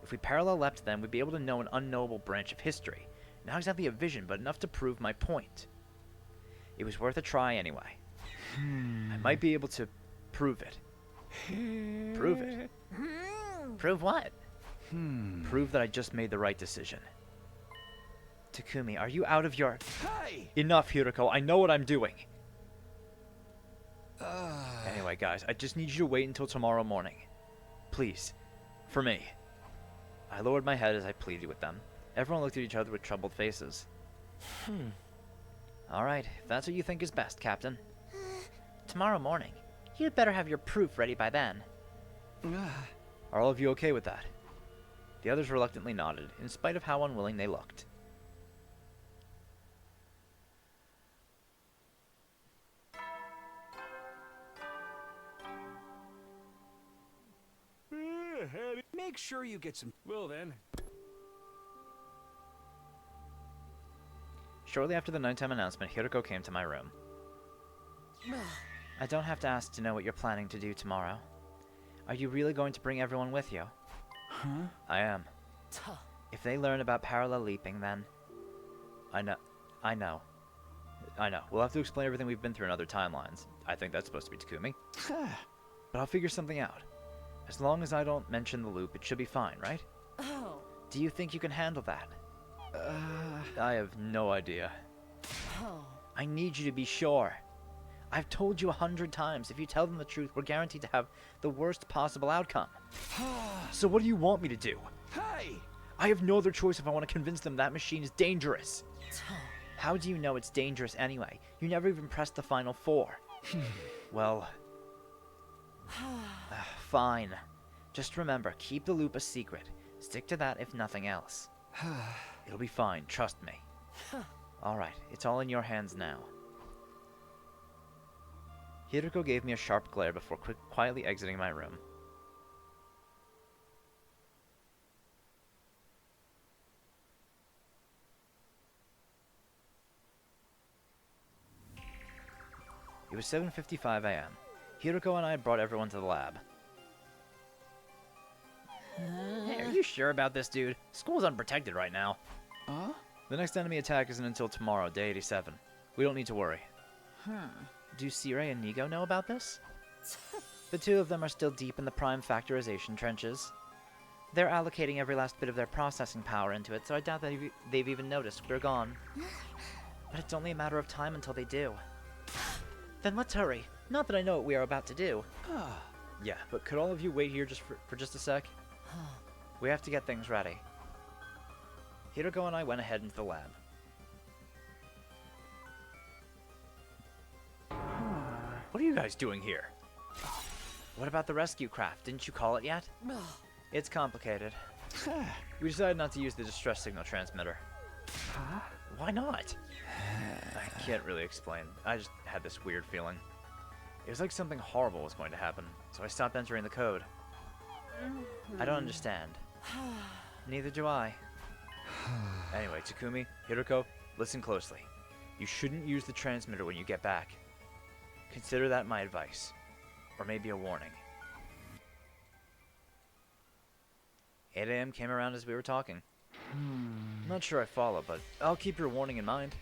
If we parallel leapt then, we'd be able to know an unknowable branch of history, Not exactly a vision, but enough to prove my point. It was worth a try anyway. I might be able to prove it. Prove it? Prove what? Prove that I just made the right decision. Takumi, are you out of your... Hey! Enough, Hiroko. I know what I'm doing. Anyway, guys, I just need you to wait until tomorrow morning. Please. For me. I lowered my head as I pleaded with them. Everyone looked at each other with troubled faces. Alright, if that's what you think is best, Captain. Tomorrow morning. You'd better have your proof ready by then. Are all of you okay with that? The others reluctantly nodded, in spite of how unwilling they looked. Make sure you get some. Well then. Shortly after the nighttime announcement, Hiroko came to my room. I don't have to ask to know what you're planning to do tomorrow. Are you really going to bring everyone with you? Huh? I am. If they learn about parallel leaping, then... I know. We'll have to explain everything we've been through in other timelines. I think that's supposed to be Takumi. But I'll figure something out. As long as I don't mention the loop, it should be fine, right? Oh. Do you think you can handle that? I have no idea. Oh. I need you to be sure. I've told you 100 times, if you tell them the truth, we're guaranteed to have the worst possible outcome. So what do you want me to do? Hey! I have no other choice if I want to convince them that machine is dangerous. How do you know it's dangerous anyway? You never even pressed the final 4. Well... fine. Just remember, keep the loop a secret. Stick to that if nothing else. It'll be fine, trust me. Alright, it's all in your hands now. Hiroko gave me a sharp glare before quietly exiting my room. It was 7:55 a.m. Hiroko and I brought everyone to the lab. Hey, are you sure about this, dude? School's unprotected right now. The next enemy attack isn't until tomorrow, day 87. We don't need to worry. Do Sirei and Nigo know about this? The two of them are still deep in the prime factorization trenches. They're allocating every last bit of their processing power into it, so I doubt that they've even noticed we're gone. But it's only a matter of time until they do. Then let's hurry. Not that I know what we are about to do. Yeah, but could all of you wait here just for just a sec? We have to get things ready. Hiroko and I went ahead into the lab. What are you guys doing here? What about the rescue craft? Didn't you call it yet? It's complicated. We decided not to use the distress signal transmitter. Why not? I can't really explain. I just had this weird feeling. It was like something horrible was going to happen, so I stopped entering the code. I don't understand. Neither do I. Anyway, Takumi, Hiroko, listen closely. You shouldn't use the transmitter when you get back. Consider that my advice. Or maybe a warning. 8 a.m. came around as we were talking. Not sure I follow, but I'll keep your warning in mind.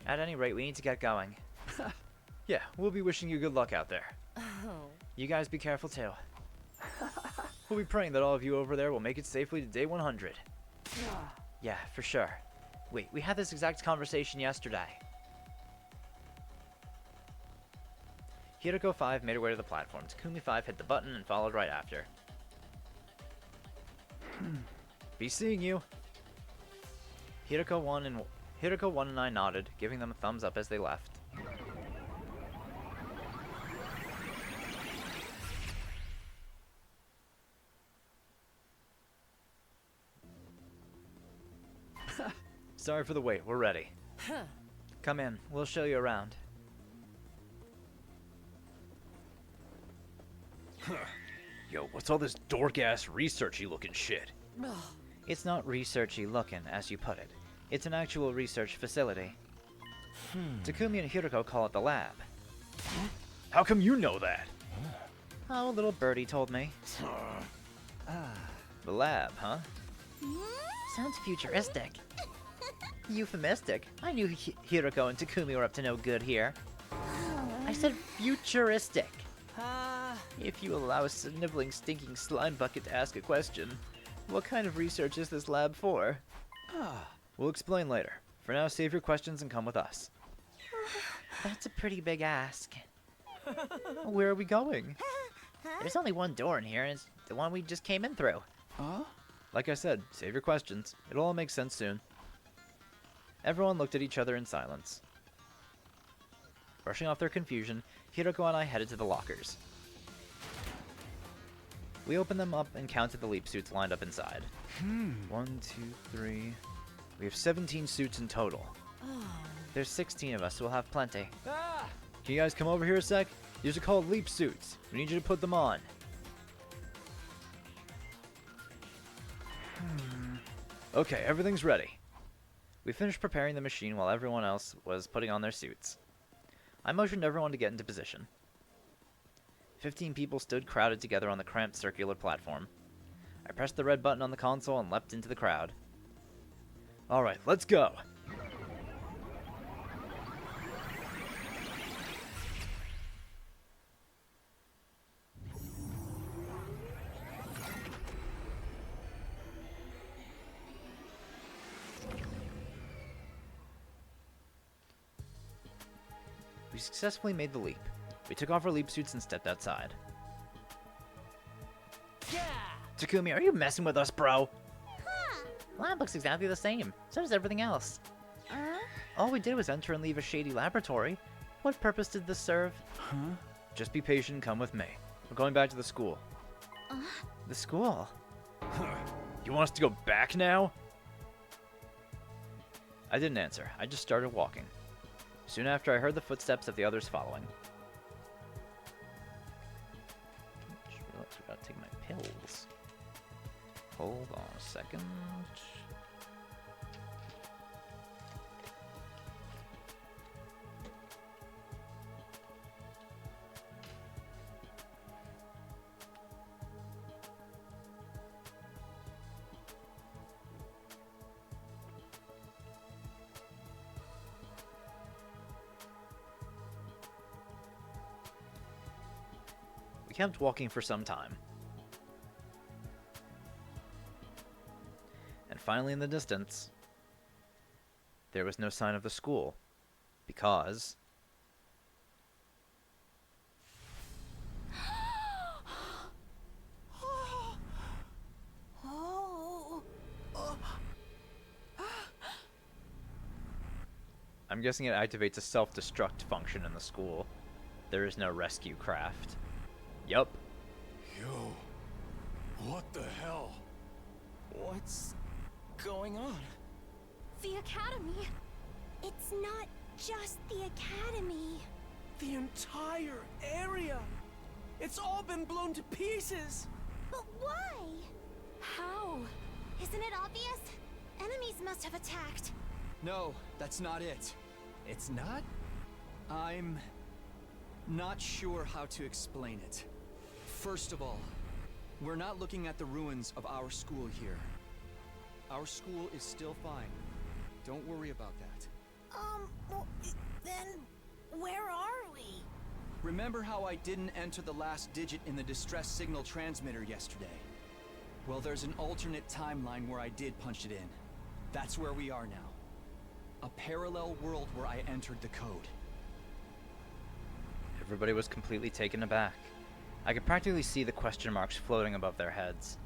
At any rate, we need to get going. Yeah, we'll be wishing you good luck out there. You guys be careful too. We'll be praying that all of you over there will make it safely to day 100. Yeah, for sure. Wait, we had this exact conversation yesterday. Hiroko 5 made her way to the platform. Takumi 5 hit the button and followed right after. Be seeing you. Hiroko 1 and I nodded, giving them a thumbs up as they left. Sorry for the wait, we're ready. Come in, we'll show you around. Yo, what's all this dork-ass researchy looking shit? It's not researchy looking, as you put it. It's an actual research facility. Takumi and Hiroko call it the lab. How come you know that? Oh, a little birdie told me. The lab, huh? Sounds futuristic. euphemistic. I knew Hiroko and Takumi were up to no good here. I said futuristic. If you allow a sniveling, stinking slime bucket to ask a question, what kind of research is this lab for? We'll explain later. For now, save your questions and come with us. That's a pretty big ask. Where are we going? There's only one door in here, and it's the one we just came in through. Huh? Like I said, save your questions. It'll all make sense soon. Everyone looked at each other in silence. Brushing off their confusion, Hiroko and I headed to the lockers. We opened them up and counted the leap suits lined up inside. 1, 2, 3. We have 17 suits in total. There's 16 of us, so we'll have plenty. Can you guys come over here a sec? These are called leap suits. We need you to put them on. Okay, everything's ready. We finished preparing the machine while everyone else was putting on their suits. I motioned everyone to get into position. 15 people stood crowded together on the cramped circular platform. I pressed the red button on the console and leapt into the crowd. Alright, let's go! We successfully made the leap. We took off our leap suits and stepped outside. Takumi, are you messing with us, bro? Lab looks exactly the same. So does everything else. All we did was enter and leave a shady laboratory. What purpose did this serve? Just be patient and come with me. We're going back to the school. The school. You want us to go back now? I didn't answer. I just started walking. Soon after, I heard the footsteps of the others following. Just realized we gotta take my pills. Hold on a second. We kept walking for some time. And finally in the distance, there was no sign of the school. Because... I'm guessing it activates a self-destruct function in the school. There is no rescue craft. Yup. Yo, what the hell? What's going on? The Academy. It's not just the Academy. The entire area! It's all been blown to pieces! But why? How? Isn't it obvious? Enemies must have attacked. No, that's not it. It's not? I'm not sure how to explain it. First of all, we're not looking at the ruins of our school here. Our school is still fine. Don't worry about that. Well, then where are we? Remember how I didn't enter the last digit in the distress signal transmitter yesterday? Well, there's an alternate timeline where I did punch it in. That's where we are now. A parallel world where I entered the code. Everybody was completely taken aback. I could practically see the question marks floating above their heads.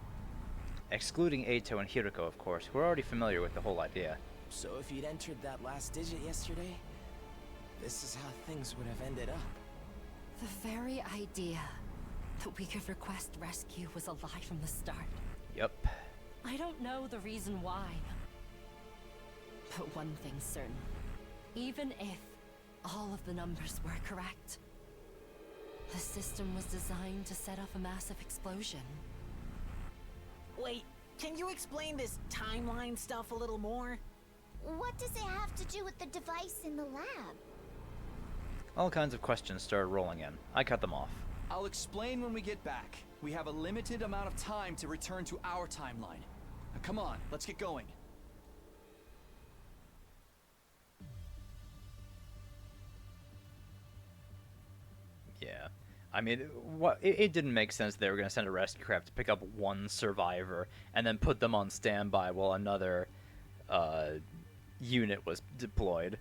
Excluding Eito and Hiroko, of course, who are already familiar with the whole idea. So if you'd entered that last digit yesterday, this is how things would have ended up. The very idea that we could request rescue was a lie from the start. Yup. I don't know the reason why. But one thing's certain. Even if all of the numbers were correct, the system was designed to set off a massive explosion. Wait, can you explain this timeline stuff a little more? What does it have to do with the device in the lab? All kinds of questions started rolling in. I cut them off. I'll explain when we get back. We have a limited amount of time to return to our timeline. Now, come on, let's get going. I mean, what? It didn't make sense they were going to send a rescue craft to pick up one survivor and then put them on standby while another unit was deployed.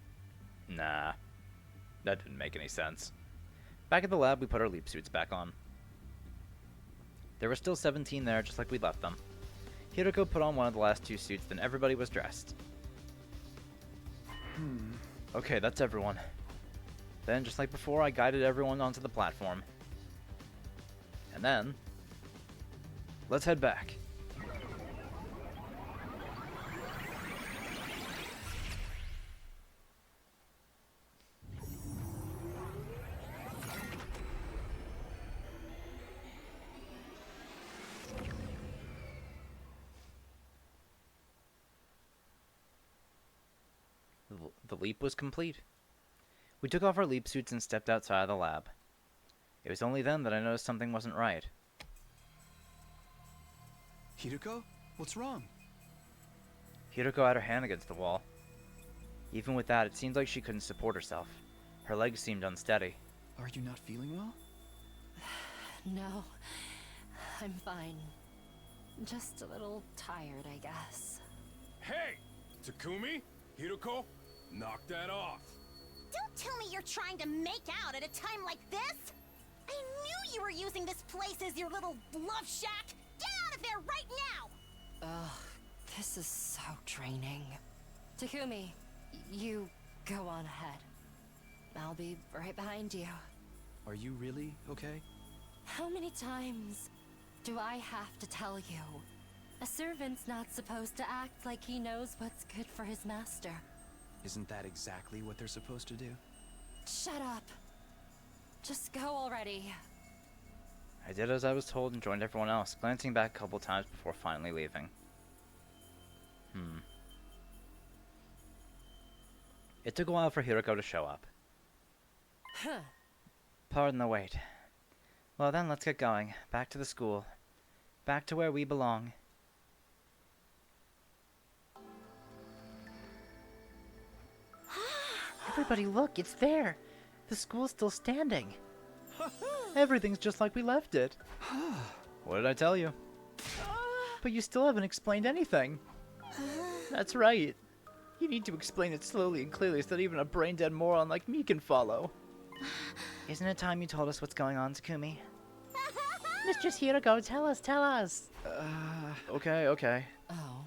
Nah, that didn't make any sense. Back at the lab, we put our leap suits back on. There were still 17 there, just like we left them. Hiroko put on one of the last 2 suits, then everybody was dressed. Okay, that's everyone. Then, just like before, I guided everyone onto the platform. And then, let's head back. The leap was complete. We took off our leap suits and stepped outside of the lab. It was only then that I noticed something wasn't right. Hiroko? What's wrong? Hiroko had her hand against the wall. Even with that, it seemed like she couldn't support herself. Her legs seemed unsteady. Are you not feeling well? No, I'm fine. Just a little tired, I guess. Hey! Takumi? Hiroko? Knock that off. Don't tell me you're trying to make out at a time like this! I knew you were using this place as your little love shack! Get out of there right now! Ugh, this is so draining. Takumi, you go on ahead. I'll be right behind you. Are you really okay? How many times do I have to tell you? A servant's not supposed to act like he knows what's good for his master. Isn't that exactly what they're supposed to do? Shut up. Just go already. I did as I was told and joined everyone else, glancing back a couple times before finally leaving. It took a while for Hiroko to show up. Huh. Pardon the wait. Well then, let's get going. Back to the school. Back to where we belong. Everybody look, it's there. The school's still standing. Everything's just like we left it. What did I tell you? But you still haven't explained anything. That's right. You need to explain it slowly and clearly so that even a brain-dead moron like me can follow. Isn't it time you told us what's going on, Takumi? Mistress Hiroko, tell us, tell us. Okay. Oh.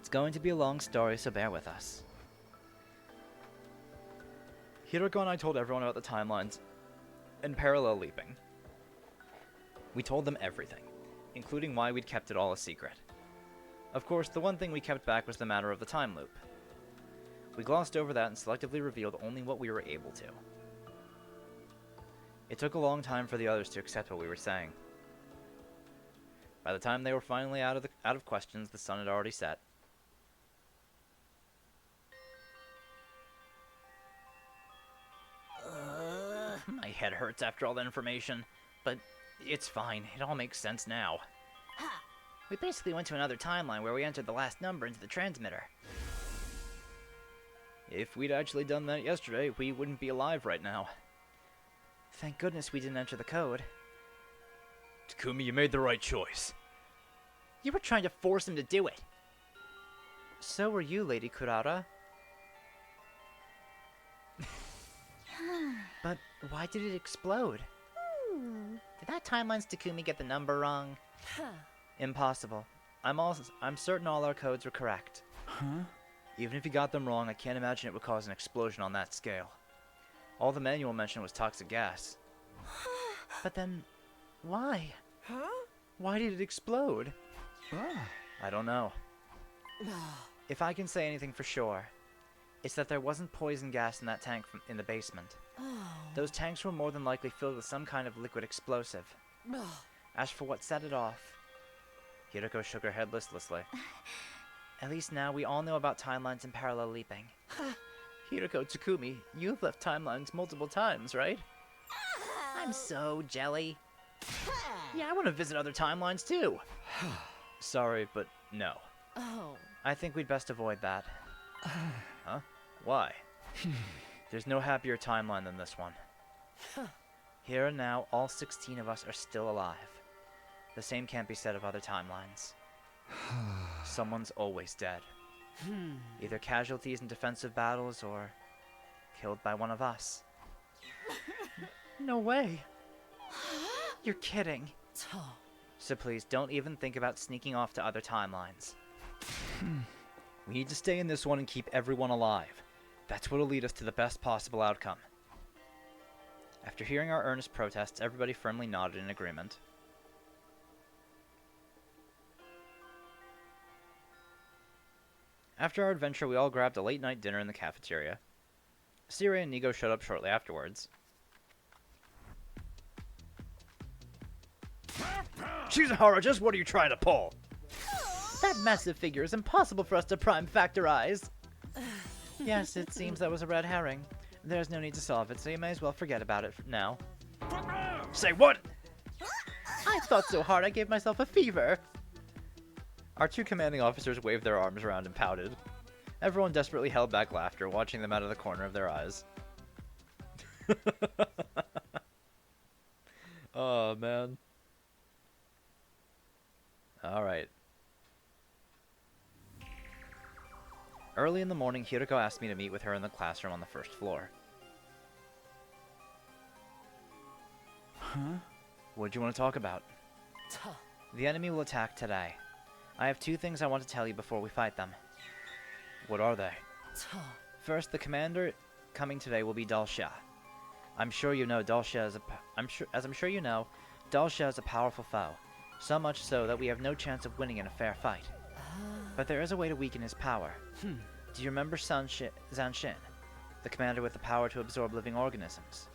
It's going to be a long story, so bear with us. Hiroko and I told everyone about the timelines and parallel leaping. We told them everything, including why we'd kept it all a secret. Of course, the one thing we kept back was the matter of the time loop. We glossed over that and selectively revealed only what we were able to. It took a long time for the others to accept what we were saying. By the time they were finally out of questions, the sun had already set. My head hurts after all that information, but it's fine. It all makes sense now. We basically went to another timeline where we entered the last number into the transmitter. If we'd actually done that yesterday, we wouldn't be alive right now. Thank goodness we didn't enter the code. Takumi, you made the right choice. You were trying to force him to do it. So were you, Lady Kurara. But why did it explode? Did that timeline's Takumi get the number wrong? Huh. Impossible. I'm certain all our codes were correct. Huh? Even if he got them wrong, I can't imagine it would cause an explosion on that scale. All the manual mentioned was toxic gas. But then, why? Huh? Why did it explode? Ah. I don't know. If I can say anything for sure, it's that there wasn't poison gas in that tank in the basement. Those tanks were more than likely filled with some kind of liquid explosive. As for what set it off, Hiroko shook her head listlessly. At least now we all know about timelines and parallel leaping. Hiroko, Takumi, you've left timelines multiple times, right? I'm so jelly. Yeah, I want to visit other timelines too. Sorry, but no. Oh. I think we'd best avoid that. Huh? Why? There's no happier timeline than this one. Here and now, all 16 of us are still alive. The same can't be said of other timelines. Someone's always dead. Either casualties in defensive battles or killed by one of us. No way. You're kidding. So please, don't even think about sneaking off to other timelines. We need to stay in this one and keep everyone alive. That's what'll lead us to the best possible outcome. After hearing our earnest protests, everybody firmly nodded in agreement. After our adventure, we all grabbed a late-night dinner in the cafeteria. Siri and Nigo showed up shortly afterwards. Shizahara, just what are you trying to pull? That massive figure is impossible for us to prime factorize. Yes, it seems that was a red herring. There's no need to solve it, so you may as well forget about it now. Say what? I thought so hard I gave myself a fever. Our two commanding officers waved their arms around and pouted. Everyone desperately held back laughter, watching them out of the corner of their eyes. Oh, man. Alright. Early in the morning, Hiroko asked me to meet with her in the classroom on the first floor. Huh? What do you want to talk about? The enemy will attack today. I have two things I want to tell you before we fight them. What are they? First, the commander coming today will be Dalsha. I'm sure you know Dalsha is I'm sure you know, Dalsha is a powerful foe. So much so that we have no chance of winning in a fair fight. But there is a way to weaken his power. Do you remember Zanshin, the commander with the power to absorb living organisms?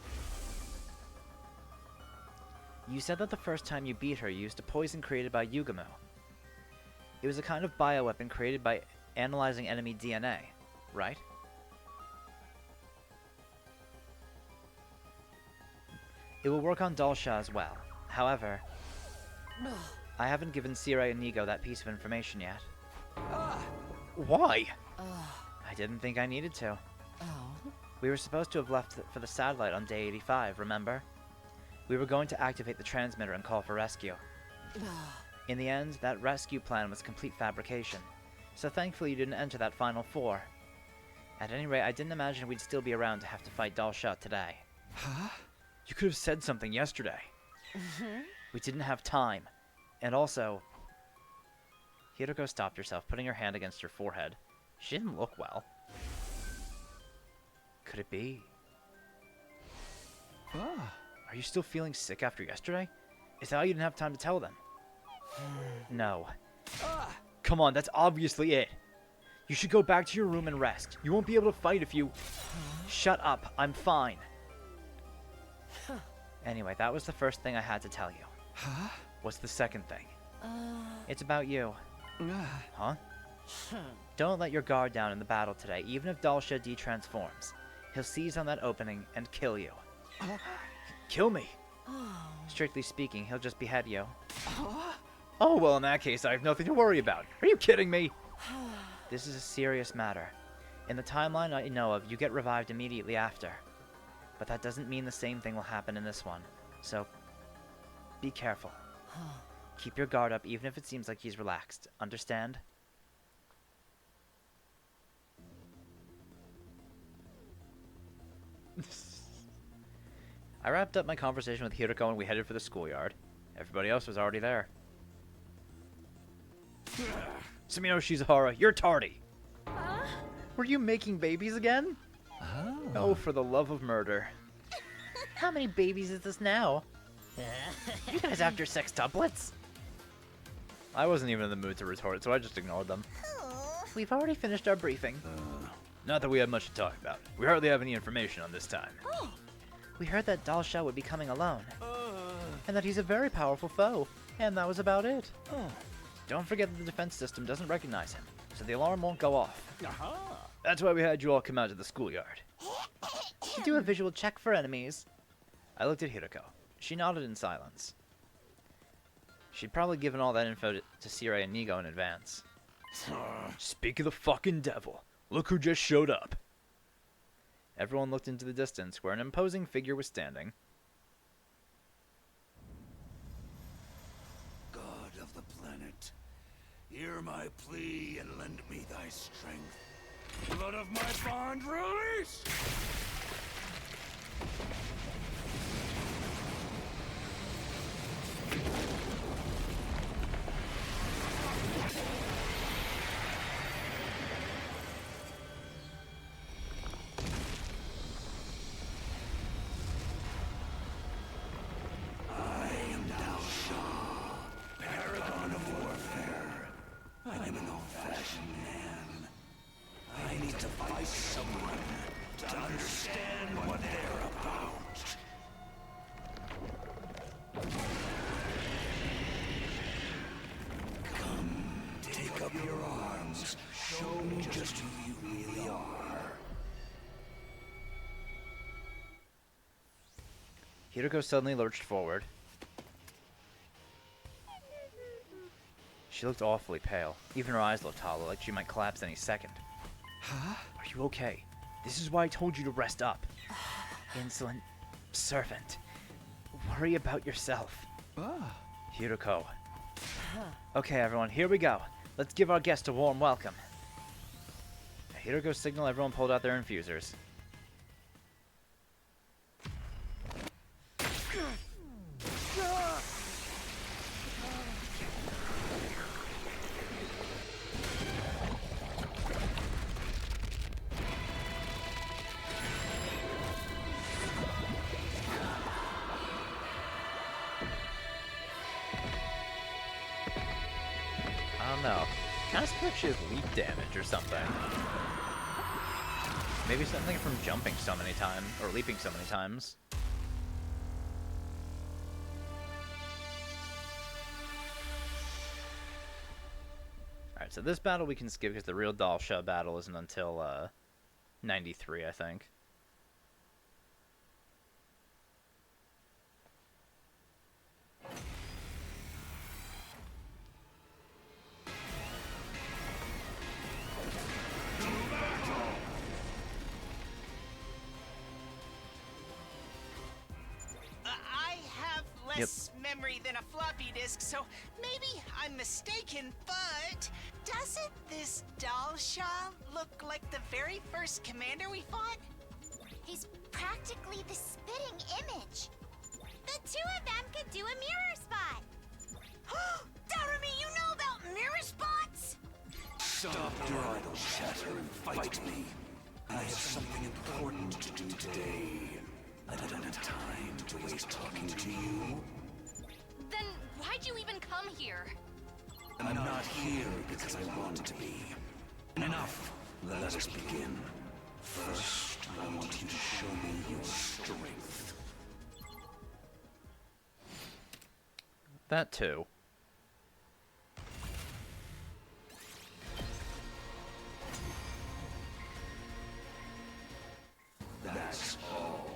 You said that the first time you beat her, you used a poison created by Yugamu. It was a kind of bioweapon created by analyzing enemy DNA, right? It will work on Dalsha as well. However, I haven't given Sirei and Nigo that piece of information yet. Why? I didn't think I needed to. We were supposed to have left for the satellite on day 85, remember? We were going to activate the transmitter and call for rescue. In the end, that rescue plan was complete fabrication, so thankfully you didn't enter that final four. At any rate, I didn't imagine we'd still be around to have to fight Dalsha today. Huh? You could have said something yesterday. We didn't have time. And also... Hiroko stopped herself, putting her hand against her forehead. She didn't look well. Could it be? Are you still feeling sick after yesterday? Is that why you didn't have time to tell them? No. Come on, that's obviously it. You should go back to your room and rest. You won't be able to fight if you... Shut up, I'm fine. Anyway, that was the first thing I had to tell you. Huh? What's the second thing? It's about you. Huh? Don't let your guard down in the battle today, even if Dalsha detransforms. He'll seize on that opening and kill you. Kill me? Strictly speaking, he'll just behead you. Oh, well, in that case, I have nothing to worry about. Are you kidding me? This is a serious matter. In the timeline I know of, you get revived immediately after. But that doesn't mean the same thing will happen in this one. So, be careful. Keep your guard up even if it seems like he's relaxed. Understand? I wrapped up my conversation with Hiroko and we headed for the schoolyard. Everybody else was already there. Sumino Shizahara, you're tardy! Were you making babies again? Oh, for the love of murder. How many babies is this now? You guys after sextuplets? I wasn't even in the mood to retort, so I just ignored them. We've already finished our briefing. Not that we had much to talk about. We hardly have any information on this time. We heard that Dalsha would be coming alone. And that he's a very powerful foe. And that was about it. Don't forget that the defense system doesn't recognize him, so the alarm won't go off. That's why we had you all come out to the schoolyard. To do a visual check for enemies. I looked at Hiroko. She nodded in silence. She'd probably given all that info to Sirei and Nigo in advance. Speak of the fucking devil. Look who just showed up. Everyone looked into the distance where an imposing figure was standing. Hear my plea and lend me thy strength. Blood of my bond release! Hiroko suddenly lurched forward. She looked awfully pale. Even her eyes looked hollow, like she might collapse any second. Huh? Are you okay? This is why I told you to rest up. Insolent servant. Worry about yourself. Hiroko. Okay, everyone, here we go. Let's give our guest a warm welcome. At Hiroko's signal, everyone pulled out their infusers. I don't know. Kind of suspect she has leap damage or something. Maybe something from jumping so many times, or leaping so many times. Alright, so this battle we can skip because the real Dalsha battle isn't until 93, I think. I have less memory than a floppy disk, so maybe I'm mistaken, but doesn't this Dalsha look like the very first commander we fought? He's practically the spitting image. The two of them could do a mirror spot. Darami, you know about mirror spots? Stop your idle chatter and fight me. I have something important to do today. I don't have time to waste talking to you. Then why'd you even come here? I'm not here because I want to be. Enough. Let us begin. First, I want you to show me your strength. That too. That's all.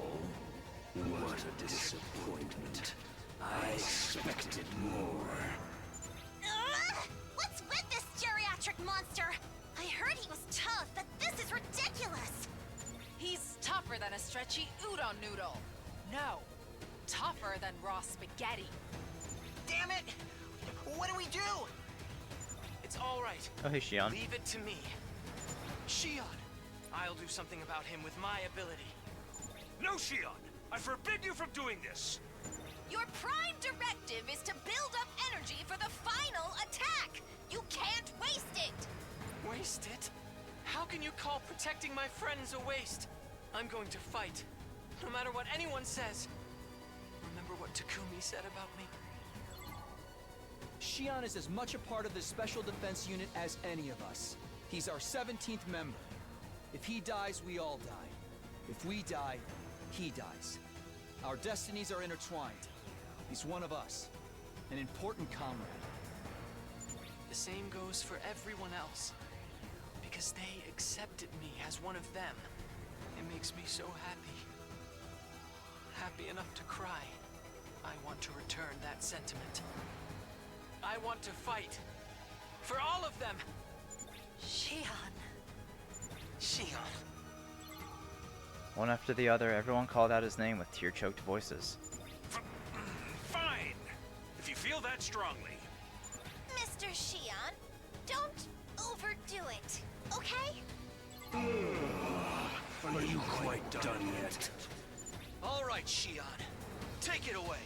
What a disappointment. I expected more. What's with this geriatric monster? I heard he was tough, but this is ridiculous. He's tougher than a stretchy udon noodle. No, tougher than raw spaghetti. Damn it! What do we do? It's all right. Oh, hey, Shion. Leave it to me. Shion, I'll do something about him with my ability. No, Shion! I forbid you from doing this! Your prime directive is to build up energy for the final attack. You can't waste it. Waste it? How can you call protecting my friends a waste? I'm going to fight, no matter what anyone says. Remember what Takumi said about me? Shion is as much a part of the Special Defense Unit as any of us. He's our 17th member. If he dies, we all die. If we die, he dies. Our destinies are intertwined. He's one of us, an important comrade. The same goes for everyone else. Because they accepted me as one of them. It makes me so happy. Happy enough to cry. I want to return that sentiment. I want to fight. For all of them! Shion. Shion. One after the other, everyone called out his name with tear-choked voices. Fine! If you feel that strongly. Mr. Shion, Don't overdo it, okay? Are you quite done yet? All right, Shion. Take it away.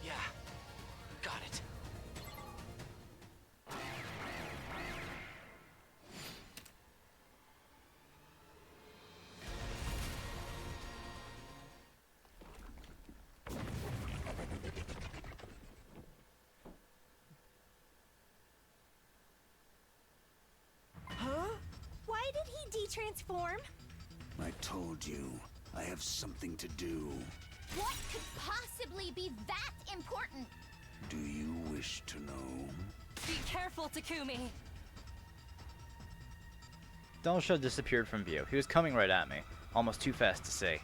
Yeah, got it. Why did he de-transform? I told you, I have something to do. What could possibly be that important? Do you wish to know? Be careful, Takumi. Dulcia disappeared from view. He was coming right at me, almost too fast to see.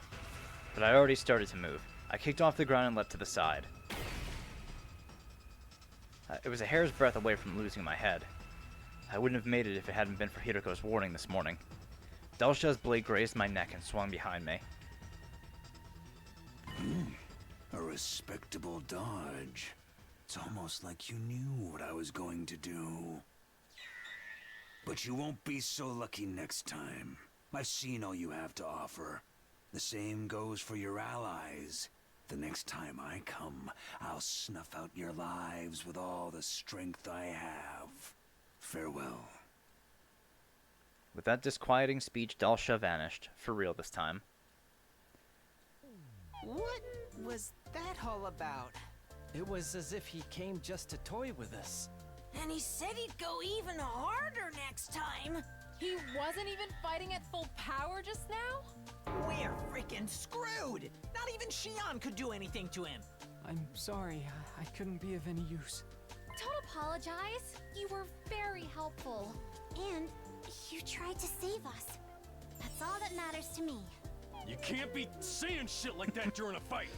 But I already started to move. I kicked off the ground and leapt to the side. It was a hair's breadth away from losing my head. I wouldn't have made it if it hadn't been for Hiroko's warning this morning. Dulcia's blade grazed my neck and swung behind me. A respectable dodge. It's almost like you knew what I was going to do. But you won't be so lucky next time. I've seen all you have to offer. The same goes for your allies. The next time I come, I'll snuff out your lives with all the strength I have. Farewell. With that disquieting speech, Dulcia vanished. For real this time. What was that all about? It was as if he came just to toy with us. And he said he'd go even harder next time. He wasn't even fighting at full power just now? We're freaking screwed. Not even Shion could do anything to him. I'm sorry, I couldn't be of any use. Don't apologize. You were very helpful. And you tried to save us. That's all that matters to me. You can't be saying shit like that during a fight.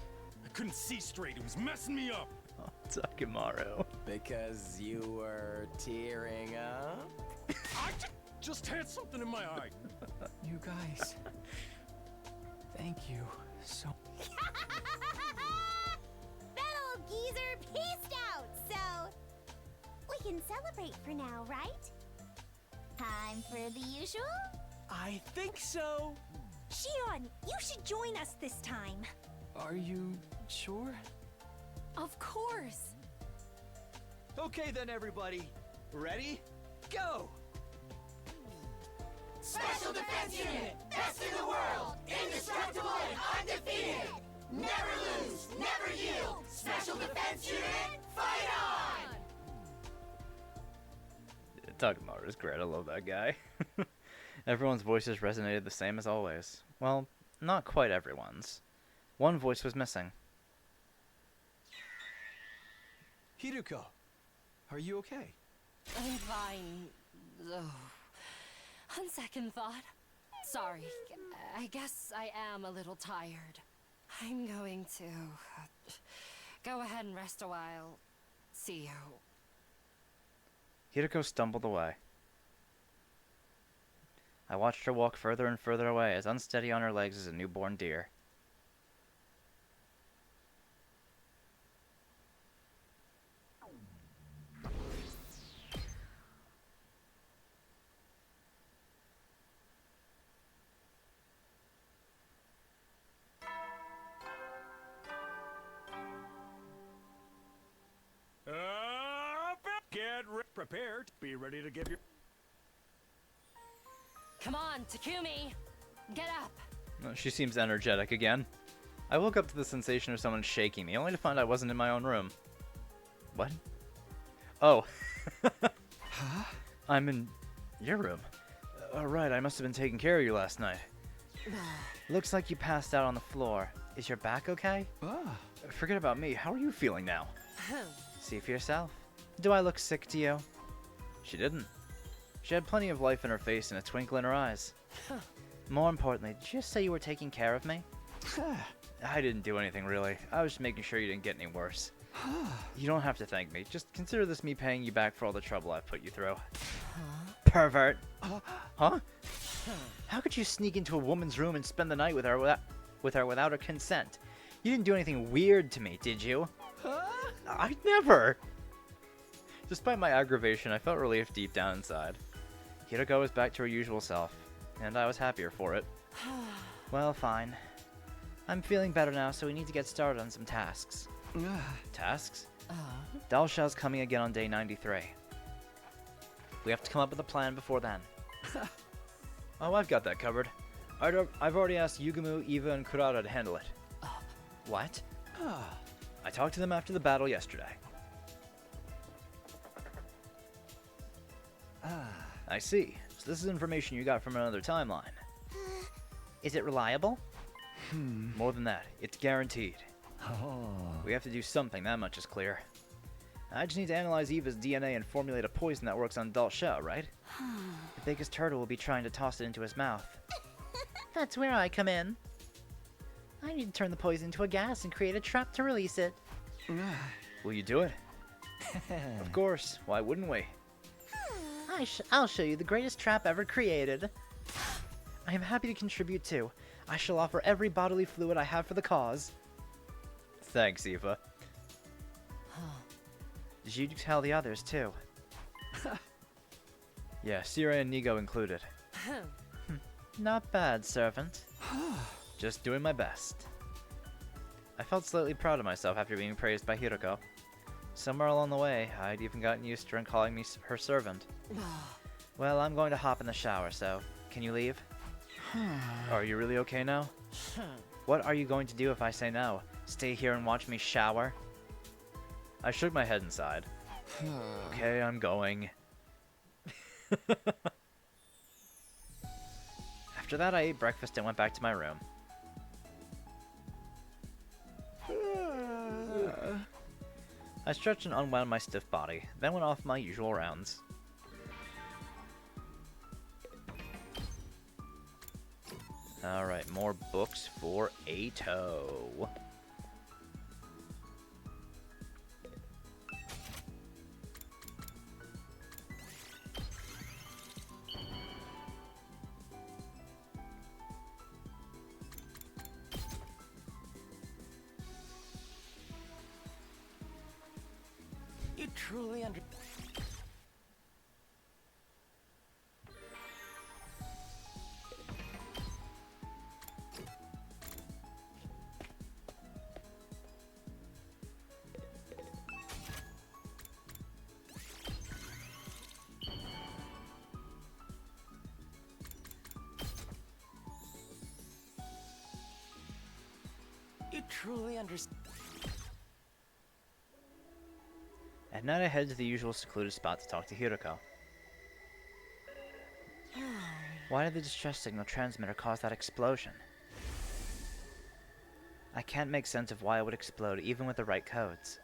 I couldn't see straight. It was messing me up. Oh, Takemaru. Because you were tearing up? I just had something in my eye. You guys, thank you so. That old geezer peaced out, so we can celebrate for now, right? Time for the usual? I think so. Shion, you should join us this time. Are you sure? Of course. Okay then, everybody. Ready? Go! Special Defense Unit, best in the world, indestructible and undefeated. Never lose, never yield. Special Defense Unit, fight on! Takemaru is great. I love that guy. Everyone's voices resonated the same as always. Well, not quite everyone's. One voice was missing. Hiruko, are you okay? I'm fine. Oh. On second thought. Sorry. I guess I am a little tired. I'm going to go ahead and rest a while. See you. Hiroko stumbled away. I watched her walk further and further away, as unsteady on her legs as a newborn deer. Get prepared. Be ready to give your... Come on, Takumi! Get up! She seems energetic again. I woke up to the sensation of someone shaking me, only to find I wasn't in my own room. What? Oh. Huh? I'm in your room. Oh, right, I must have been taking care of you last night. Looks like you passed out on the floor. Is your back okay? Ah. Forget about me. How are you feeling now? See for yourself. Do I look sick to you? She didn't. She had plenty of life in her face and a twinkle in her eyes. More importantly, did you just say you were taking care of me? I didn't do anything really. I was just making sure you didn't get any worse. You don't have to thank me. Just consider this me paying you back for all the trouble I've put you through. Pervert. Huh? How could you sneak into a woman's room and spend the night with her without her consent? You didn't do anything weird to me, did you? I never. Despite my aggravation, I felt relief deep down inside. Hiroko was back to her usual self, and I was happier for it. Well, fine. I'm feeling better now, so we need to get started on some tasks. Tasks? Dalsha's coming again on day 93. We have to come up with a plan before then. Oh, I've got that covered. I've already asked Yugumu, Eva, and Kurata to handle it. What? I talked to them after the battle yesterday. I see. So this is information you got from another timeline. Is it reliable? More than that, it's guaranteed. We have to do something, that much is clear. I just need to analyze Eva's DNA and formulate a poison that works on Dalsha, right? The biggest turtle will be trying to toss it into his mouth. That's where I come in. I need to turn the poison into a gas and create a trap to release it. Will you do it? Of course, why wouldn't we? I'll show you the greatest trap ever created. I am happy to contribute too. I shall offer every bodily fluid I have for the cause. Thanks, Eva. Did you tell the others too? Yeah, Sira and Nigo included. Not bad, servant. Just doing my best. I felt slightly proud of myself after being praised by Hiroko. Somewhere along the way, I'd even gotten used to her calling me her servant. Well, I'm going to hop in the shower, so can you leave? Are you really okay now? What are you going to do if I say no? Stay here and watch me shower? I shook my head and sighed. Okay, I'm going. After that, I ate breakfast and went back to my room. I stretched and unwound my stiff body, then went off my usual rounds. Alright, more books for Ato. You truly under... You truly understand. At night, I headed to the usual secluded spot to talk to Hiroko. Why did the distress signal transmitter cause that explosion? I can't make sense of why it would explode even with the right codes.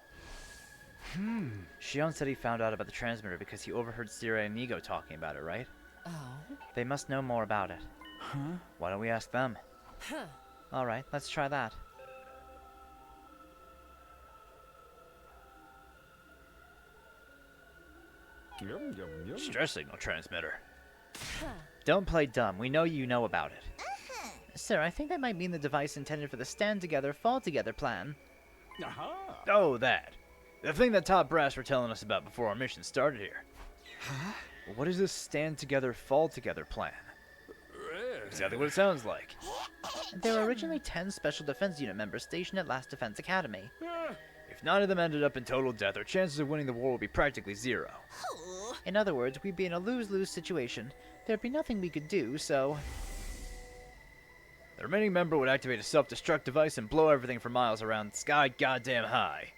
Shion said he found out about the transmitter because he overheard Sira and Nigo talking about it, right? They must know more about it. Why don't we ask them? Alright, let's try that. Stress signal transmitter. Don't play dumb. We know you know about it. Sir, I think that might mean the device intended for the stand together, fall together plan. Oh, that. The thing that top brass were telling us about before our mission started here. What is this stand together, fall together plan? Exactly what it sounds like. There were originally 10 Special Defense Unit members stationed at Last Defense Academy. If 9 of them ended up in total death, our chances of winning the war would be practically zero. In other words, we'd be in a lose-lose situation. There'd be nothing we could do, so... The remaining member would activate a self-destruct device and blow everything for miles around sky goddamn high.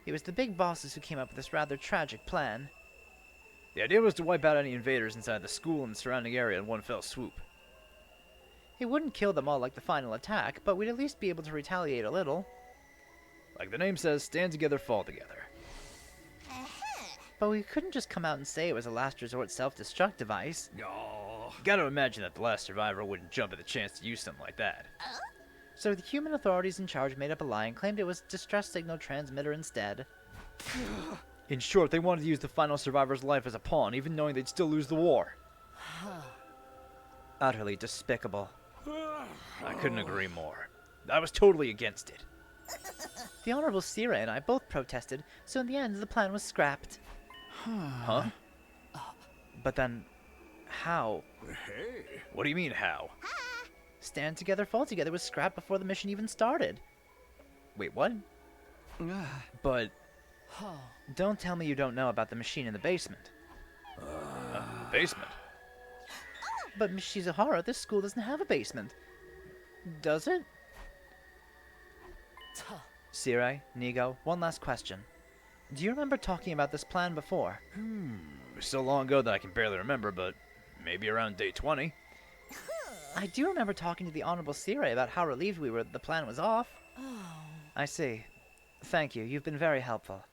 It was the big bosses who came up with this rather tragic plan. The idea was to wipe out any invaders inside the school and the surrounding area in one fell swoop. It wouldn't kill them all like the final attack, but we'd at least be able to retaliate a little. Like the name says, stand together, fall together. But we couldn't just come out and say it was a last resort self-destruct device. Gotta imagine that the last survivor wouldn't jump at the chance to use something like that. So the human authorities in charge made up a lie and claimed it was distress signal transmitter instead. In short, they wanted to use the final survivor's life as a pawn, even knowing they'd still lose the war. Utterly despicable. I couldn't agree more. I was totally against it. The Honorable Sira and I both protested, so in the end the plan was scrapped. Huh? But then, how? Hey. What do you mean, how? Stand Together, Fall Together was scrapped before the mission even started. Wait, what? But don't tell me you don't know about the machine in the basement. Basement? But Miss Shizuhara, this school doesn't have a basement. Does it? Sirai, Nigo, one last question. Do you remember talking about this plan before? It was so long ago that I can barely remember, but maybe around day 20. I do remember talking to the Honorable Sirai about how relieved we were that the plan was off. I see. Thank you. You've been very helpful.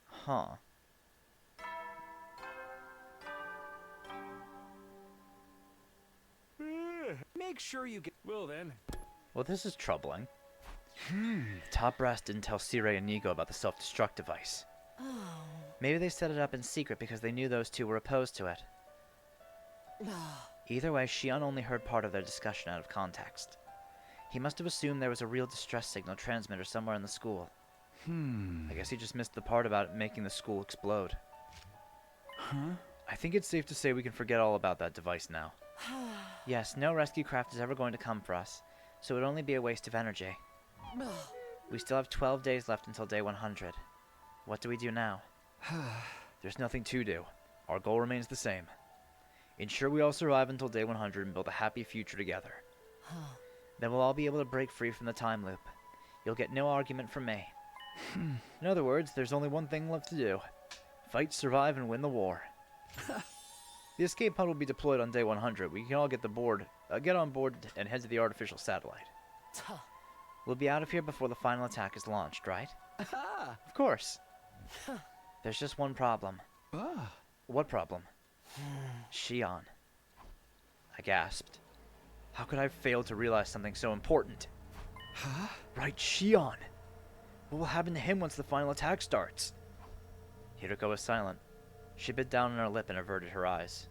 Huh. Make sure you get. Well then. Well, this is troubling. Top Brass didn't tell Sirai and Nigo about the self-destruct device. Maybe they set it up in secret because they knew those two were opposed to it. Either way, Shion only heard part of their discussion out of context. He must have assumed there was a real distress signal transmitter somewhere in the school. I guess he just missed the part about it making the school explode. I think it's safe to say we can forget all about that device now. Yes, no rescue craft is ever going to come for us, so it would only be a waste of energy. We still have 12 days left until day 100. What do we do now? There's nothing to do. Our goal remains the same. Ensure we all survive until day 100 and build a happy future together. Then we'll all be able to break free from the time loop. You'll get no argument from me. In other words, there's only one thing left to do. Fight, survive, and win the war. The escape pod will be deployed on day 100. We can all get on board and head to the artificial satellite. We'll be out of here before the final attack is launched, right? Of course. There's just one problem. What problem? Shion. I gasped. How could I have failed to realize something so important? Right, Shion. What will happen to him once the final attack starts? Hiroko was silent. She bit down on her lip and averted her eyes.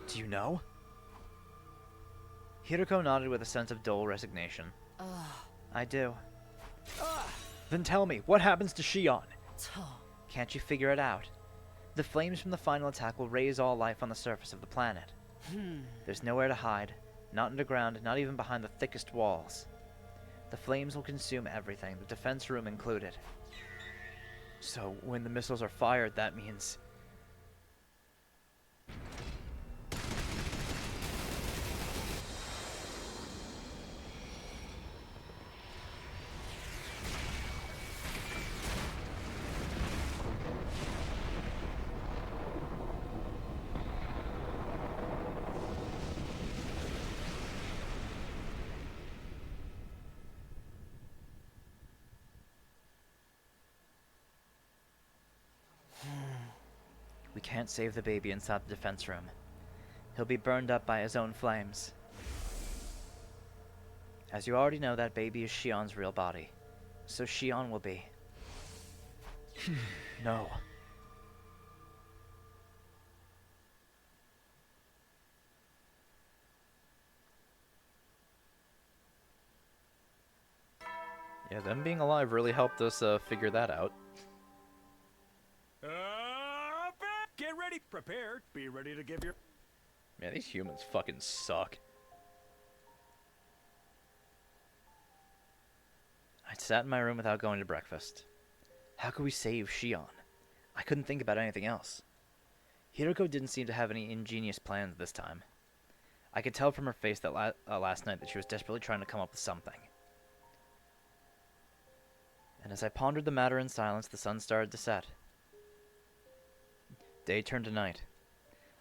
Do you know? Hiroko nodded with a sense of dull resignation. I do. Then tell me, what happens to Shion? Can't you figure it out? The flames from the final attack will raise all life on the surface of the planet. There's nowhere to hide, not underground, not even behind the thickest walls. The flames will consume everything, the defense room included. So, when the missiles are fired, that means... We can't save the baby inside the defense room. He'll be burned up by his own flames. As you already know, that baby is Shion's real body. So Shion will be. No. Yeah, them being alive really helped us figure that out. Get ready, prepared, be ready to give your... Man, these humans fucking suck. I sat in my room without going to breakfast. How could we save Shion? I couldn't think about anything else. Hiroko didn't seem to have any ingenious plans this time. I could tell from her face that last night that she was desperately trying to come up with something. And as I pondered the matter in silence, the sun started to set. Day turned to night.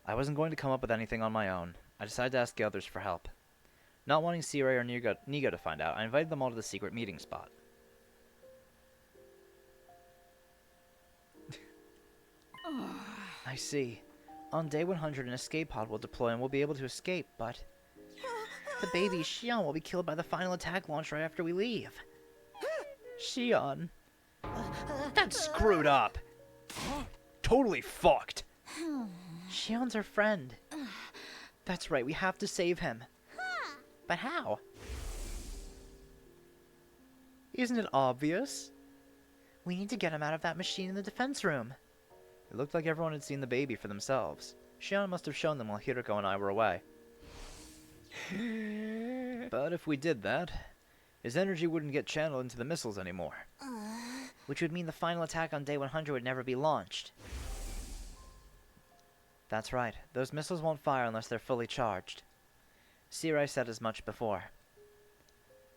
I wasn't going to come up with anything on my own. I decided to ask the others for help. Not wanting Sirai or Nigo to find out, I invited them all to the secret meeting spot. I see. On day 100, an escape pod will deploy and we'll be able to escape, but... the baby, Shion, will be killed by the final attack launch right after we leave. Shion. That's screwed up. Totally fucked. Shion's our friend. That's right, we have to save him. But how? Isn't it obvious? We need to get him out of that machine in the defense room. It looked like everyone had seen the baby for themselves. Shion must have shown them while Hiroko and I were away. But if we did that, his energy wouldn't get channeled into the missiles anymore. Which would mean the final attack on Day 100 would never be launched. That's right. Those missiles won't fire unless they're fully charged. Sirai said as much before.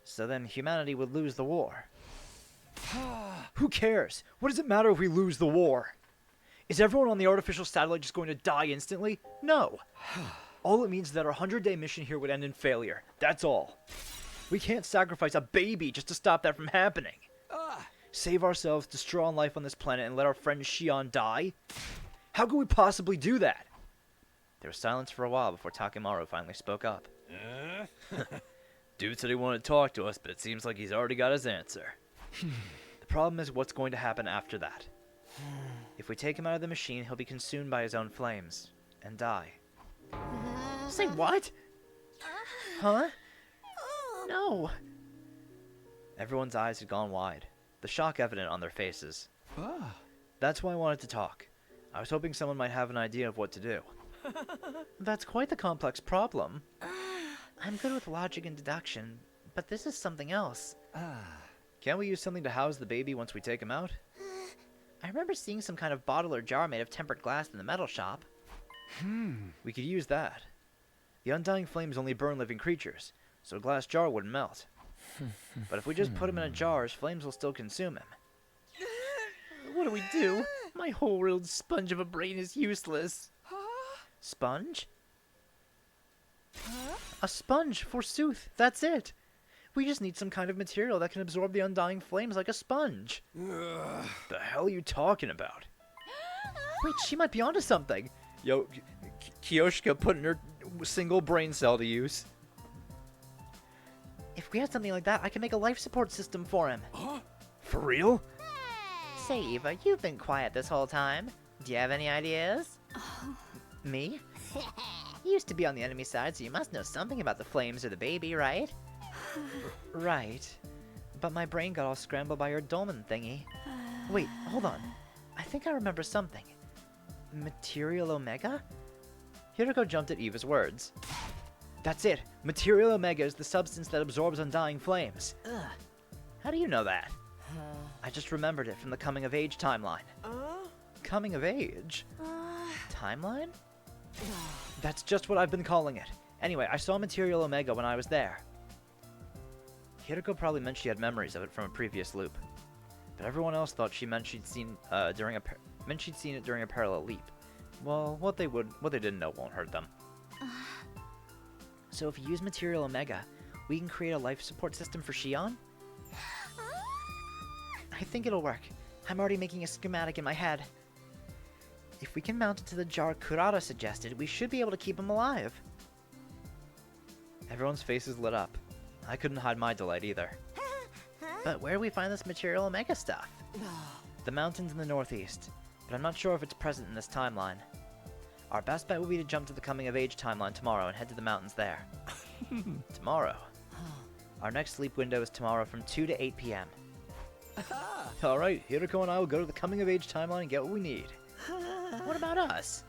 So then humanity would lose the war. Who cares? What does it matter if we lose the war? Is everyone on the artificial satellite just going to die instantly? No. All it means is that our 100-day mission here would end in failure. That's all. We can't sacrifice a baby just to stop that from happening. Save ourselves, destroy all life on this planet, and let our friend Shion die? How could we possibly do that? There was silence for a while before Takemaru finally spoke up. Dude said he wanted to talk to us, but it seems like he's already got his answer. The problem is what's going to happen after that. If we take him out of the machine, he'll be consumed by his own flames and die. Say what? Huh? No. Everyone's eyes had gone wide, the shock evident on their faces. That's why I wanted to talk. I was hoping someone might have an idea of what to do. That's quite the complex problem. I'm good with logic and deduction, but this is something else. Can't we use something to house the baby once we take him out? I remember seeing some kind of bottle or jar made of tempered glass in the metal shop. We could use that. The undying flames only burn living creatures, so a glass jar wouldn't melt. But if we just put him in a jar, his flames will still consume him. What do we do? My whole real sponge of a brain is useless. Sponge? A sponge, forsooth, that's it. We just need some kind of material that can absorb the undying flames like a sponge. The hell are you talking about? Wait, she might be onto something. Yo, Kiyoshika putting her single brain cell to use. If we had something like that, I can make a life support system for him. For real? Say, Eva, you've been quiet this whole time. Do you have any ideas? Me? You used to be on the enemy side, so you must know something about the flames or the baby, right? Right. But my brain got all scrambled by your dolmen thingy. Wait, hold on. I think I remember something. Material Omega? Hiroko jumped at Eva's words. That's it! Material Omega is the substance that absorbs undying flames. How do you know that? I just remembered it from the Coming of Age timeline. Coming of Age? Timeline? That's just what I've been calling it. Anyway, I saw Material Omega when I was there. Hiroko probably meant she had memories of it from a previous loop, but everyone else thought she meant she'd seen it during a parallel leap. Well, what they didn't know won't hurt them. So if you use Material Omega, we can create a life support system for Shion? I think it'll work. I'm already making a schematic in my head. If we can mount it to the jar Kurata suggested, we should be able to keep him alive. Everyone's faces lit up. I couldn't hide my delight either. But where do we find this Material Omega stuff? The mountains in the northeast, but I'm not sure if it's present in this timeline. Our best bet would be to jump to the Coming of Age timeline tomorrow and head to the mountains there. Tomorrow? Our next sleep window is tomorrow from 2 to 8 p.m. Alright, Hiroko and I will go to the Coming of Age timeline and get what we need. What about us?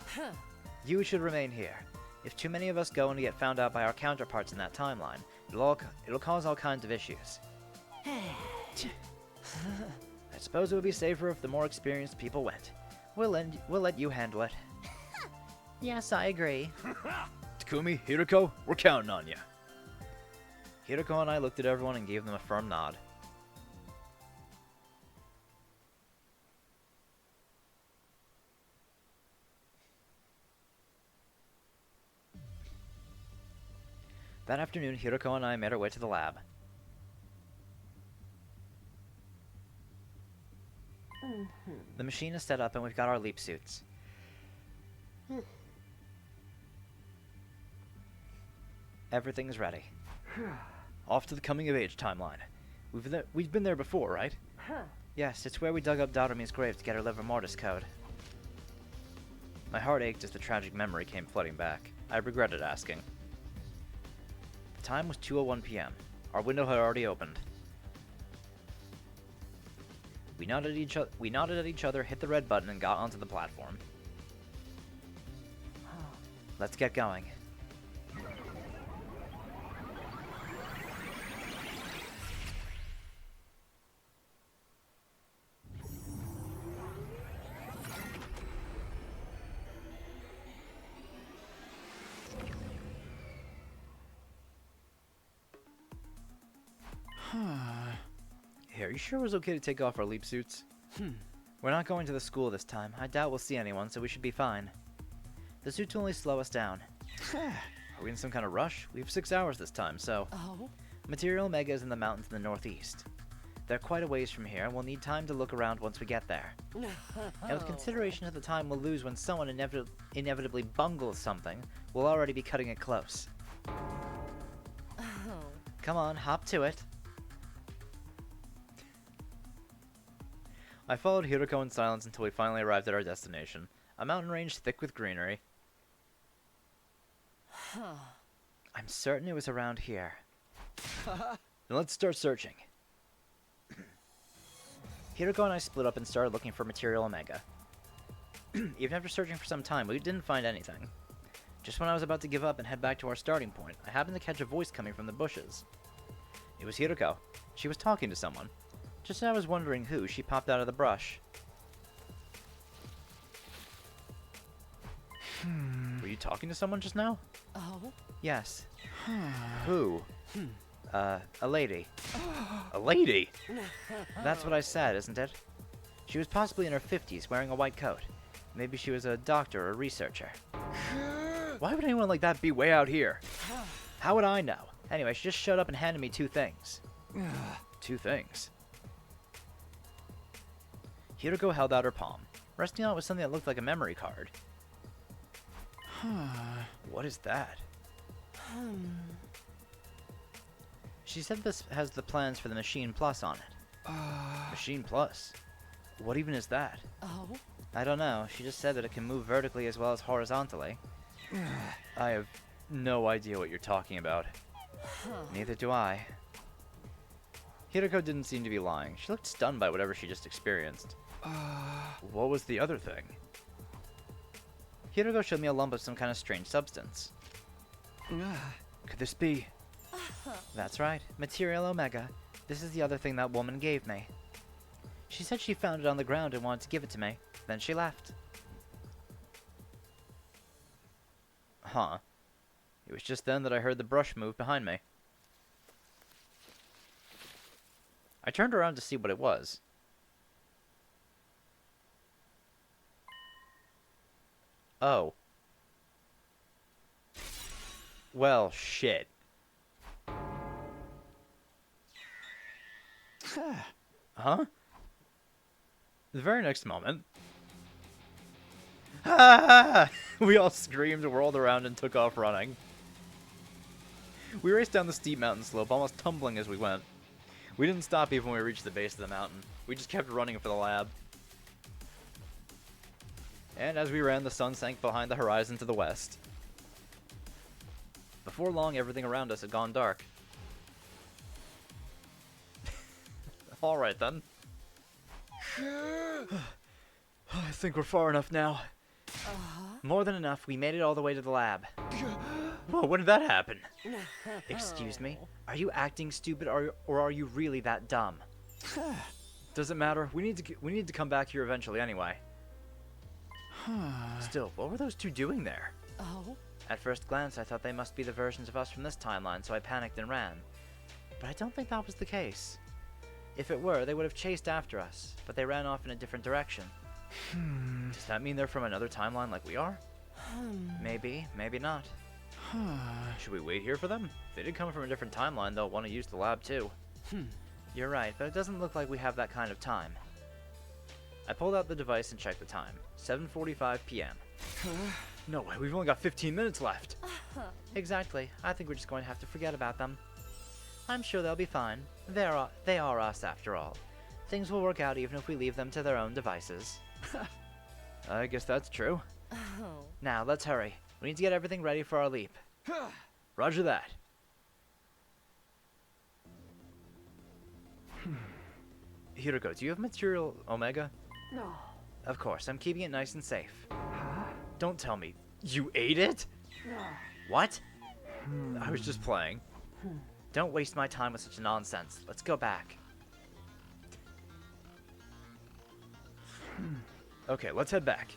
You should remain here. If too many of us go and get found out by our counterparts in that timeline, it'll cause all kinds of issues. I suppose it would be safer if the more experienced people went. We'll let you handle it. Yes, I agree. Takumi, Hiroko, we're counting on you. Hiroko and I looked at everyone and gave them a firm nod. That afternoon, Hiroko and I made our way to the lab. The machine is set up and we've got our leap suits. Everything's ready. Off to the Coming of Age timeline. We've been there before, right? Yes, it's where we dug up Darumi's grave to get her Liver Mortis code. My heart ached as the tragic memory came flooding back. I regretted asking. The time was 2:01 p.m. Our window had already opened. We nodded at each other, hit the red button, and got onto the platform. Let's get going. Hey, are you sure it was okay to take off our leap suits? We're not going to the school this time. I doubt we'll see anyone, so we should be fine. The suits will only slow us down. Are we in some kind of rush? We have 6 hours this time, so... Oh? Material Omega is in the mountains in the northeast. They're quite a ways from here, and we'll need time to look around once we get there. And with consideration of the time we'll lose when someone inevitably bungles something, we'll already be cutting it close. Come on, hop to it. I followed Hiroko in silence until we finally arrived at our destination, a mountain range thick with greenery. I'm certain it was around here. Then let's start searching. Hiroko and I split up and started looking for Material Omega. Even after searching for some time, we didn't find anything. Just when I was about to give up and head back to our starting point, I happened to catch a voice coming from the bushes. It was Hiroko. She was talking to someone. Just as I was wondering who, she popped out of the brush. Were you talking to someone just now? Oh? Yes. Who? A lady. A lady? That's what I said, isn't it? She was possibly in her 50s, wearing a white coat. Maybe she was a doctor or a researcher. Why would anyone like that be way out here? How would I know? Anyway, she just showed up and handed me 2 things. 2 things. Hiroko held out her palm. Resting on it was something that looked like a memory card. What is that? She said this has the plans for the Machine Plus on it. Machine Plus? What even is that? Oh? I don't know. She just said that it can move vertically as well as horizontally. I have no idea what you're talking about. Neither do I. Hiroko didn't seem to be lying. She looked stunned by whatever she just experienced. What was the other thing? Hiroko showed me a lump of some kind of strange substance. Could this be? That's right. Material Omega. This is the other thing that woman gave me. She said she found it on the ground and wanted to give it to me. Then she left. Huh. It was just then that I heard the brush move behind me. I turned around to see what it was. Oh. Well, shit. Huh? The very next moment... Ah! We all screamed, whirled around, and took off running. We raced down the steep mountain slope, almost tumbling as we went. We didn't stop even when we reached the base of the mountain. We just kept running for the lab. And as we ran, the sun sank behind the horizon to the west. Before long, everything around us had gone dark. Alright then. I think we're far enough now. More than enough. We made it all the way to the lab. Whoa, when did that happen? Excuse me? Are you acting stupid or are you really that dumb? Doesn't matter. We need to come back here eventually anyway. Still, what were those 2 doing there? Oh? At first glance, I thought they must be the versions of us from this timeline, so I panicked and ran. But I don't think that was the case. If it were, they would have chased after us, but they ran off in a different direction. Does that mean they're from another timeline like we are? Maybe, maybe not. Should we wait here for them? If they did come from a different timeline, they'll want to use the lab too. You're right, but it doesn't look like we have that kind of time. I pulled out the device and checked the time. 7:45 p.m. No way, we've only got 15 minutes left. Exactly. I think we're just going to have to forget about them. I'm sure they'll be fine. They are us, after all. Things will work out even if we leave them to their own devices. I guess that's true. Now, let's hurry. We need to get everything ready for our leap. Roger that. Hiroko, do you have material Omega? No. Of course, I'm keeping it nice and safe. Don't tell me. You ate it? No. What? I was just playing. Don't waste my time with such nonsense. Let's go back. Okay, let's head back.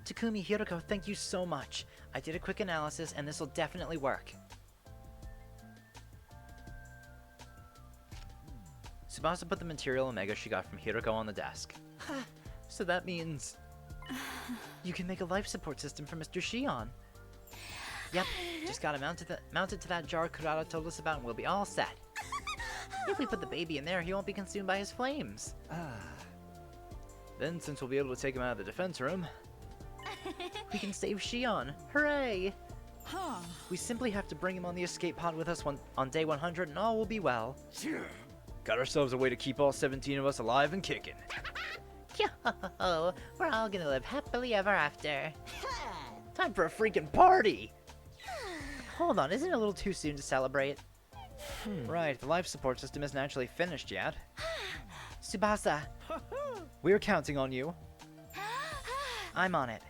Takumi, Hiroko, thank you so much. I did a quick analysis, and this will definitely work. Tsubasa put the material Omega she got from Hiroko on the desk. So that means you can make a life support system for Mr. Shion. Yep, just gotta mount it to that jar Kurata told us about and we'll be all set. If we put the baby in there, he won't be consumed by his flames. Then, since we'll be able to take him out of the defense room, we can save Shion. Hooray! Huh. We simply have to bring him on the escape pod with us on day 100 and all will be well. got ourselves a way to keep all 17 of us alive and kicking. Yo, we're all gonna live happily ever after. Time for a freaking party! Hold on, isn't it a little too soon to celebrate? Right, the life support system isn't actually finished yet. Tsubasa, We're counting on you. I'm on it.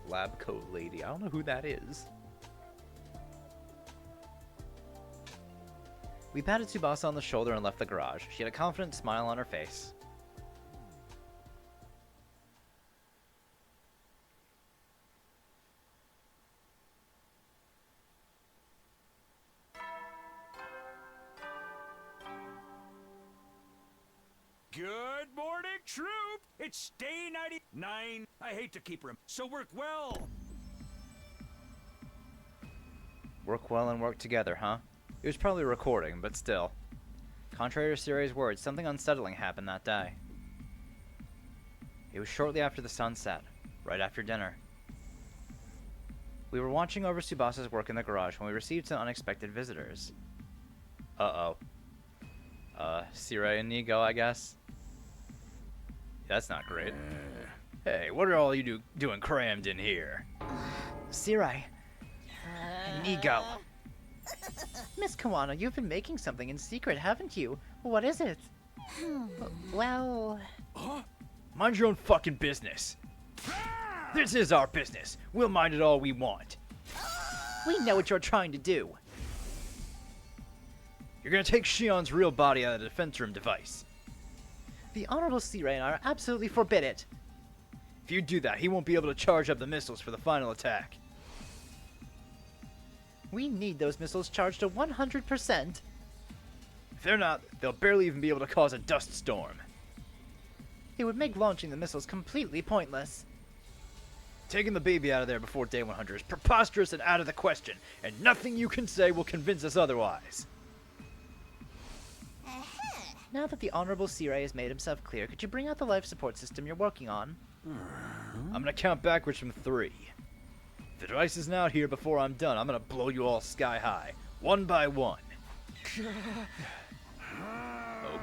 Lab coat lady, I don't know who that is. We patted Tsubasa on the shoulder and left the garage. She had a confident smile on her face. Good morning, troop! It's day 99. I hate to keep her, so work well. Work well and work together, huh? It was probably recording, but still. Contrary to Sirai's words, something unsettling happened that day. It was shortly after the sun set, right after dinner. We were watching over Tsubasa's work in the garage when we received some unexpected visitors. Uh-oh. Sirai and Nigo, I guess? That's not great. Hey, what are all you doing crammed in here? Sirai. Nigo. Miss Kawano, you've been making something in secret, haven't you? What is it? Well... Mind your own fucking business. This is our business. We'll mind it all we want. We know what you're trying to do. You're gonna take Shion's real body out of the defense room device. The Honorable Sirai and I absolutely forbid it. If you do that, he won't be able to charge up the missiles for the final attack. We need those missiles charged to 100%. If they're not, they'll barely even be able to cause a dust storm. It would make launching the missiles completely pointless. Taking the baby out of there before day 100 is preposterous and out of the question, and nothing you can say will convince us otherwise. Now that the Honorable Sirai has made himself clear, could you bring out the life support system you're working on? I'm gonna count backwards from 3. If the device isn't out here before I'm done, I'm gonna blow you all sky high, one by one.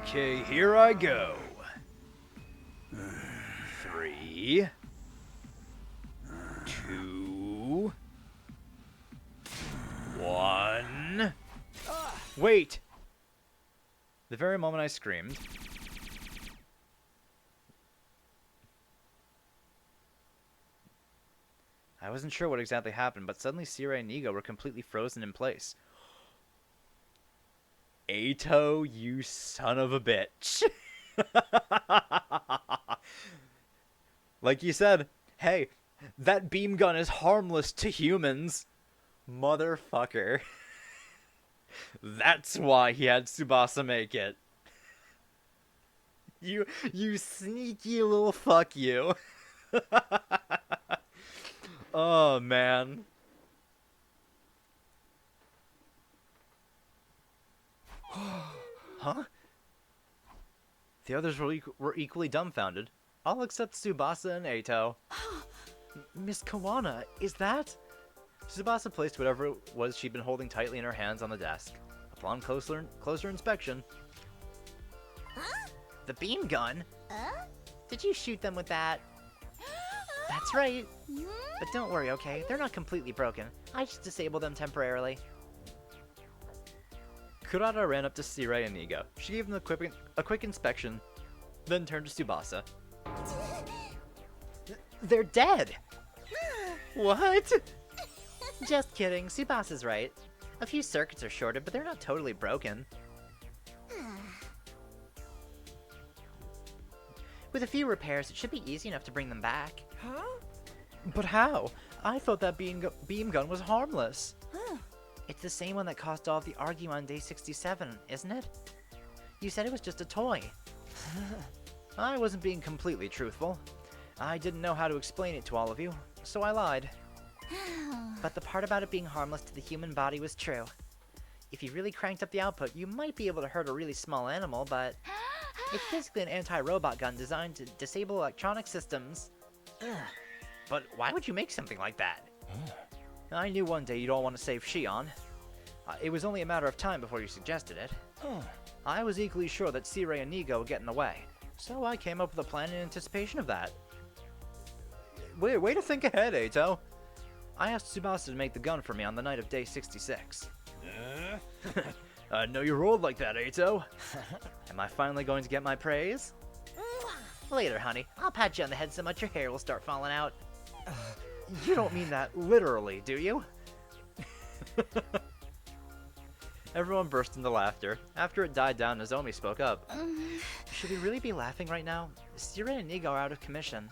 Okay, here I go. 3, 2, 1. Wait! The very moment I screamed, I wasn't sure what exactly happened, but suddenly Sirai and Nigo were completely frozen in place. Ato, you son of a bitch. Like you said, hey, that beam gun is harmless to humans. Motherfucker. That's why he had Tsubasa make it. You sneaky little fuck you. Oh, man. Huh? The others were equally dumbfounded. all except Tsubasa and Eito. Miss Kawana, is that? Tsubasa placed whatever it was she'd been holding tightly in her hands on the desk. Upon closer inspection... Huh? The beam gun? Huh? Did you shoot them with that? That's right. But don't worry, okay? They're not completely broken. I just disabled them temporarily. Kurata ran up to Sirei and Nigo. She gave them a quick inspection, then turned to Tsubasa. They're dead! What? Just kidding, Tsubasa's right. A few circuits are shorted, but they're not totally broken. With a few repairs, it should be easy enough to bring them back. Huh? But how? I thought that beam gun was harmless. It's the same one that caused all of the arguing on day 67, isn't it? You said it was just a toy. I wasn't being completely truthful. I didn't know how to explain it to all of you, so I lied. But the part about it being harmless to the human body was true. If you really cranked up the output, you might be able to hurt a really small animal, but it's basically an anti-robot gun designed to disable electronic systems. But why would you make something like that? I knew one day you'd all want to save Shion. It was only a matter of time before you suggested it. I was equally sure that Sirei and Nigo would get in the way, so I came up with a plan in anticipation of that. Way to think ahead, Eito. I asked Tsubasa to make the gun for me on the night of day 66. I know you rolled like that, Eito. Am I finally going to get my praise? Later, honey. I'll pat you on the head so much your hair will start falling out. You don't mean that literally, do you? Everyone burst into laughter. After it died down, Nozomi spoke up. Should we really be laughing right now? Sirei and Nigo are out of commission.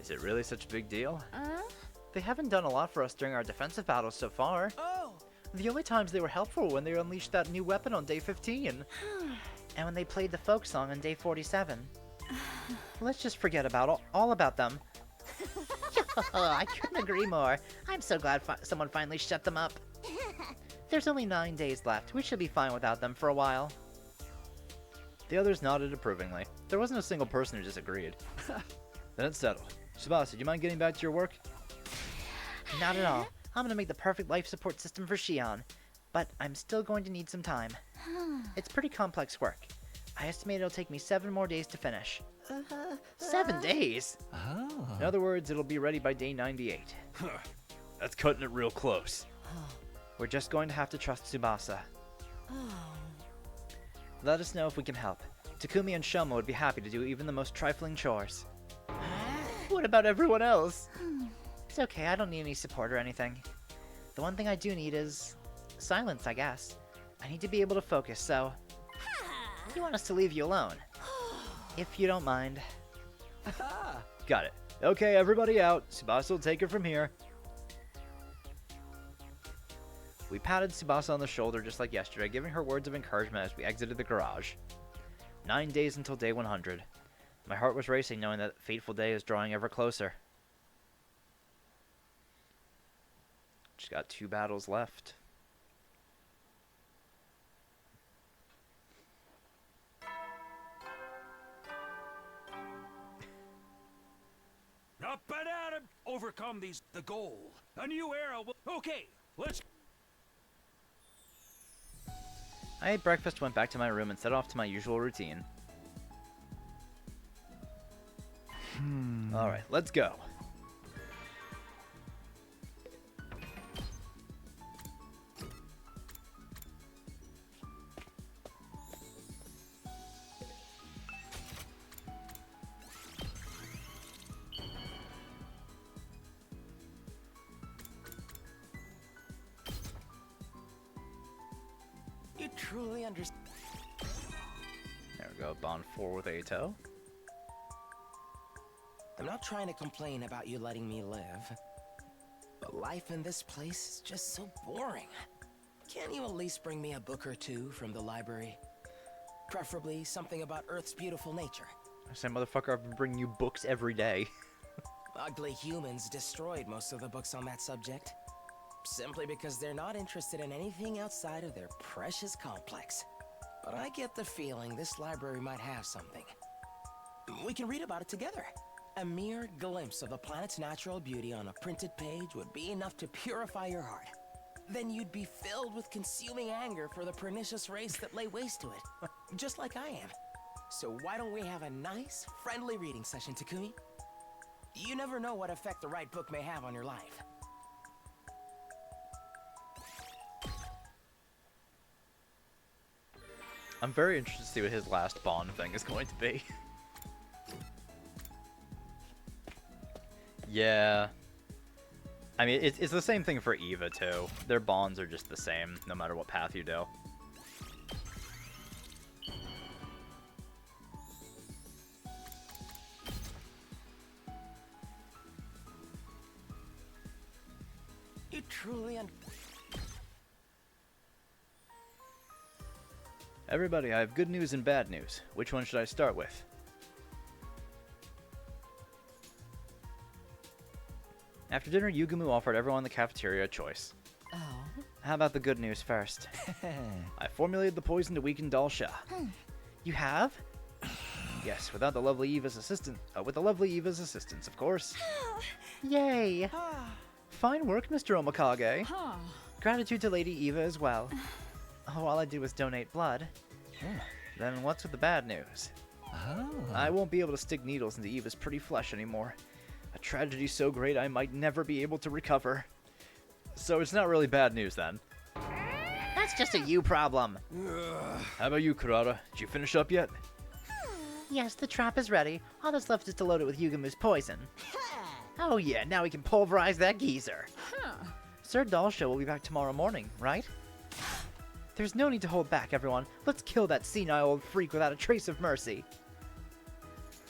Is it really such a big deal? They haven't done a lot for us during our defensive battles so far. The only times they were helpful were when they unleashed that new weapon on day 15. And when they played the folk song on day 47. Let's just forget about all about them. I couldn't agree more. I'm so glad someone finally shut them up. There's only 9 days left. We should be fine without them for a while. The others nodded approvingly. There wasn't a single person who disagreed. Then it's settled. Tsubasa, do you mind getting back to your work? Not at all. I'm gonna make the perfect life support system for Shion. But I'm still going to need some time. It's pretty complex work. I estimate it'll take me 7 more days to finish. 7 days? In other words, it'll be ready by day 98. That's cutting it real close. We're just going to have to trust Tsubasa. Let us know if we can help. Takumi and Shoma would be happy to do even the most trifling chores. What about everyone else? It's okay, I don't need any support or anything. The one thing I do need is... silence, I guess. I need to be able to focus, so... You want us to leave you alone? If you don't mind. Got it. Okay, everybody out. Tsubasa will take it from here. We patted Tsubasa on the shoulder just like yesterday, giving her words of encouragement as we exited the garage. 9 days until day 100. My heart was racing knowing that fateful day is drawing ever closer. Just got 2 battles left. Up and at 'em! Overcome the goal. A new era will... Okay, let's... I ate breakfast, went back to my room, and set off to my usual routine. Alright, let's go. You truly understand. There we go, bond 4 with Eito. I'm not trying to complain about you letting me live, but life in this place is just so boring. Can't you at least bring me a book or 2 from the library? Preferably something about Earth's beautiful nature. I say, motherfucker, I've been bringing you books every day. Ugly humans destroyed most of the books on that subject, simply because they're not interested in anything outside of their precious complex. But I get the feeling this library might have something. We can read about it together. A mere glimpse of the planet's natural beauty on a printed page would be enough to purify your heart. Then you'd be filled with consuming anger for the pernicious race that lay waste to it. Just like I am. So why don't we have a nice, friendly reading session, Takumi? You never know what effect the right book may have on your life. I'm very interested to see what his last Bond thing is going to be. Yeah. I mean, it's the same thing for Eva, too. Their bonds are just the same, no matter what path you do. You truly Everybody, I have good news and bad news. Which one should I start with? After dinner, Yugumu offered everyone in the cafeteria a choice. Oh. How about the good news first? I formulated the poison to weaken Dalsha. You have? Yes, without the lovely Eva's assistance. With the lovely Eva's assistance, of course. Yay! Fine work, Mr. Omikage. Huh. Gratitude to Lady Eva as well. Oh, all I did was donate blood. Then what's with the bad news? I won't be able to stick needles into Eva's pretty flesh anymore. A tragedy so great I might never be able to recover. So it's not really bad news then. That's just a you problem. How about you, Kurata? Did you finish up yet? Yes, the trap is ready. All that's left is to load it with Yugumu's poison. Oh yeah, now we can pulverize that geezer. Sir Dalsha will be back tomorrow morning, right? There's no need to hold back, everyone. Let's kill that senile old freak without a trace of mercy.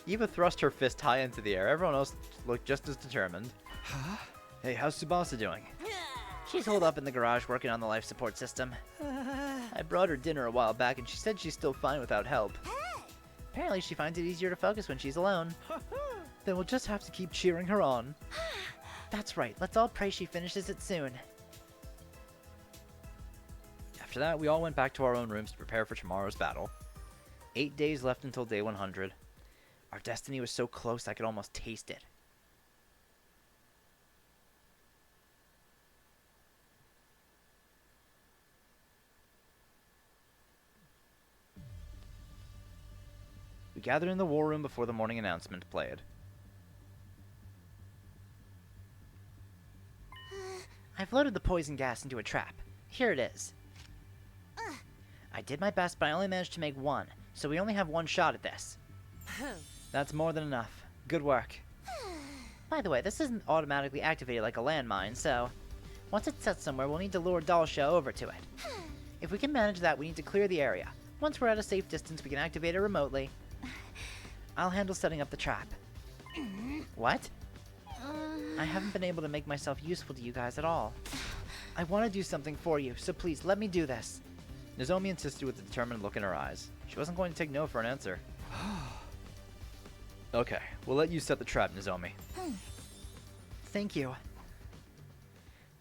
Eva thrust her fist high into the air. Everyone else looked just as determined. Hey, how's Tsubasa doing? She's holed up in the garage working on the life support system. I brought her dinner a while back and she said she's still fine without help. Apparently she finds it easier to focus when she's alone. Then we'll just have to keep cheering her on. That's right, let's all pray she finishes it soon. After that, we all went back to our own rooms to prepare for tomorrow's battle. 8 days left until day 100. Our destiny was so close I could almost taste it. We gathered in the war room before the morning announcement played. I've loaded the poison gas into a trap. Here it is. I did my best, but I only managed to make one, so we only have one shot at this. That's more than enough. Good work. By the way, this isn't automatically activated like a landmine, so once it's set somewhere, we'll need to lure Dalsha over to it. If we can manage that, we need to clear the area. Once we're at a safe distance, we can activate it remotely. I'll handle setting up the trap. What? I haven't been able to make myself useful to you guys at all. I want to do something for you, so please let me do this. Nozomi insisted with a determined look in her eyes. She wasn't going to take no for an answer. Okay, we'll let you set the trap, Nozomi. Thank you.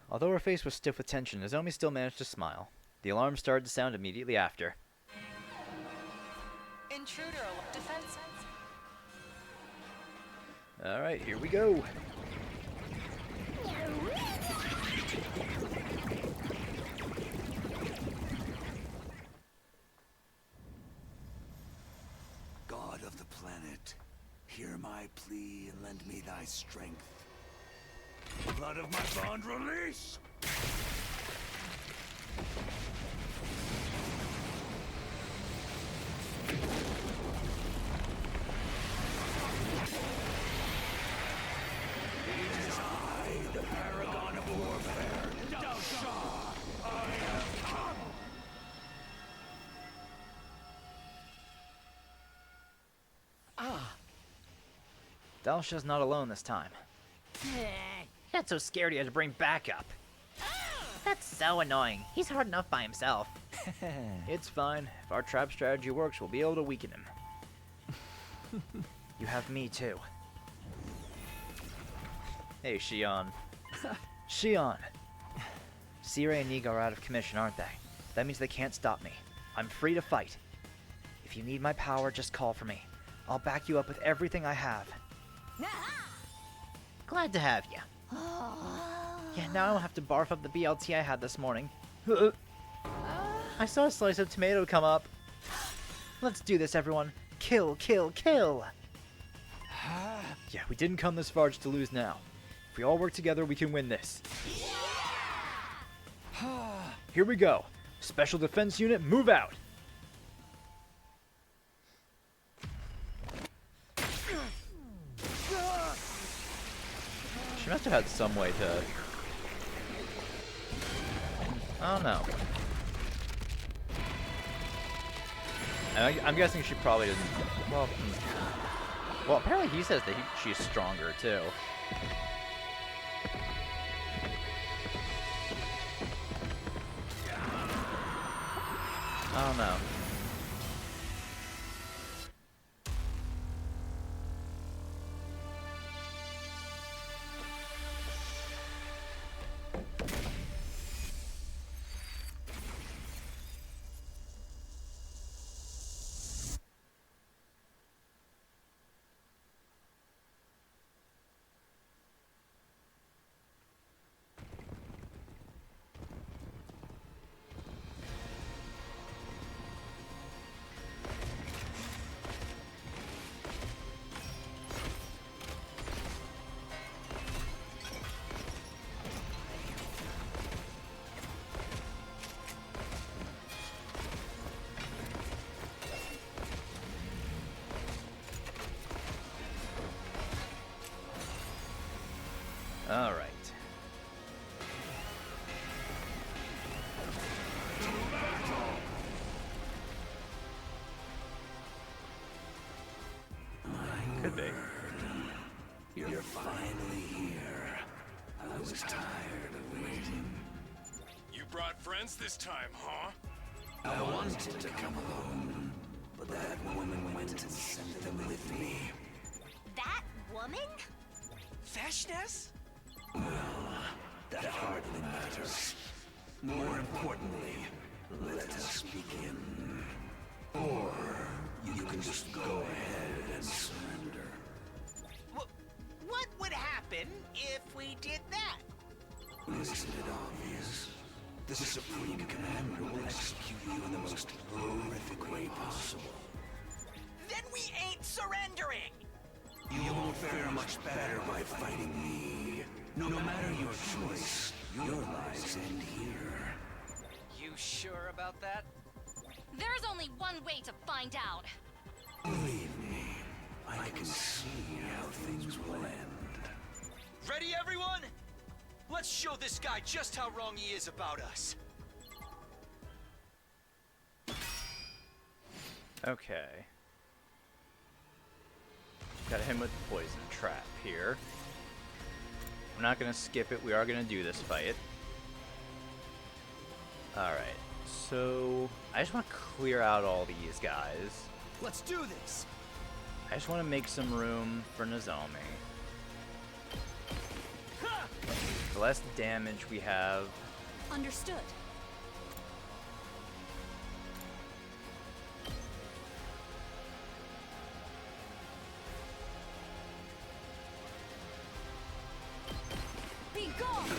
Although her face was stiff with tension, Nozomi still managed to smile. The alarm started to sound immediately after. Intruder defense. Alright, here we go. God of the planet, hear my plea and lend me thy strength. Blood of my bond release! It is I, the paragon of warfare, Dalsha! I have come! Dalsha's not alone this time. Got so scared he had to bring backup. That's so annoying. He's hard enough by himself. It's fine. If our trap strategy works, we'll be able to weaken him. You have me, too. Hey, Shion. Shion! Sire and Niga are out of commission, aren't they? That means they can't stop me. I'm free to fight. If you need my power, just call for me. I'll back you up with everything I have. Glad to have you. Yeah, now I don't have to barf up the BLT I had this morning. I saw a slice of tomato come up. Let's do this, everyone. Kill, kill, kill! Yeah, we didn't come this far just to lose now. If we all work together, we can win this. Here we go. Special Defense Unit, move out! She must have had some way to... I don't know. I'm guessing she probably didn't... Well, apparently he says that she's stronger, too. I don't know. All right. Could be. You're finally here. I was tired of waiting. You brought friends this time, huh? I wanted to come alone, but that woman went and sent them with me. That woman? Vashnes? Well, that hardly matters. More importantly, let us begin. Or you can just go ahead and surrender. What would happen if we did that? Isn't it obvious? The Supreme Commander will execute you in the most horrific way possible. Then we ain't surrendering! You won't fare much better by fighting me. No matter your choice, your lives end here. You sure about that? There's only one way to find out. Believe me, I can see how things will end. Ready, everyone? Let's show this guy just how wrong he is about us. Okay. Got him with the poison trap here. I'm not gonna skip it. We are gonna do this fight. Alright. So, I just want to clear out all these guys. Let's do this! I just want to make some room for Nozomi. The less damage we have... Understood. Be gone!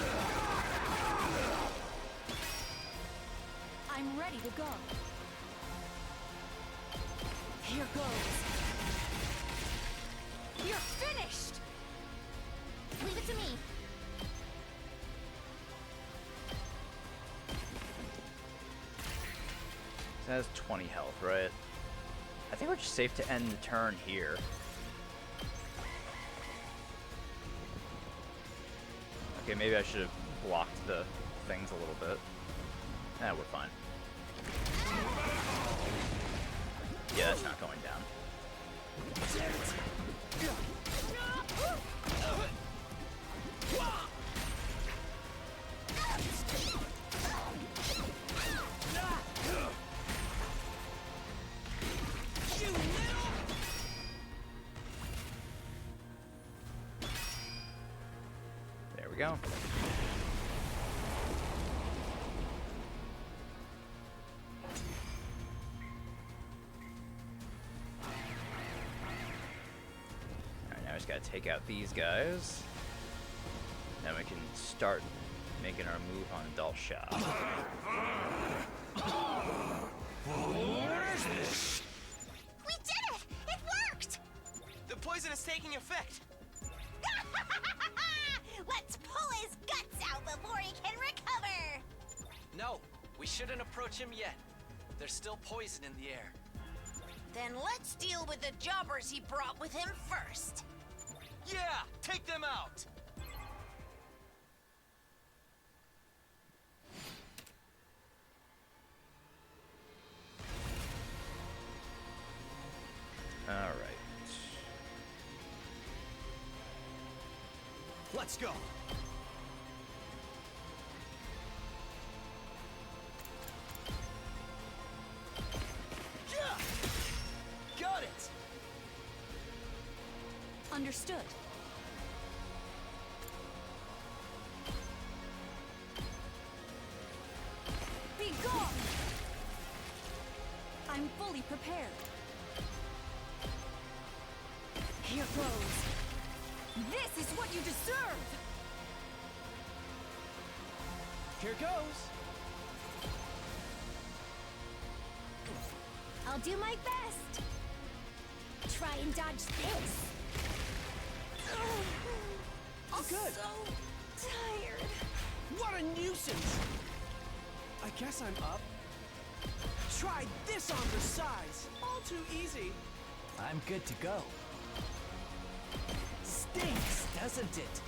I'm ready to go. Here goes. You're finished! Leave it to me. That has 20 health, right? I think we're just safe to end the turn here. Okay, maybe I should have blocked the things a little bit. Nah, we're fine. Yeah, that's not going down. There we go. gotta take out these guys. Then we can start making our move on Dalsha. We did it! It worked! The poison is taking effect. Let's pull his guts out before he can recover! No, we shouldn't approach him yet. There's still poison in the air. Then let's deal with the jobbers he brought with him first. Yeah, take them out. All right. Let's go. Yeah! Got it! Understood. Be gone! I'm fully prepared. Here goes. This is what you deserve! Here goes. I'll do my best. Try and dodge this. All good. So tired. What a nuisance! I guess I'm up. Try this on the size. All too easy. I'm good to go. Stinks, doesn't it?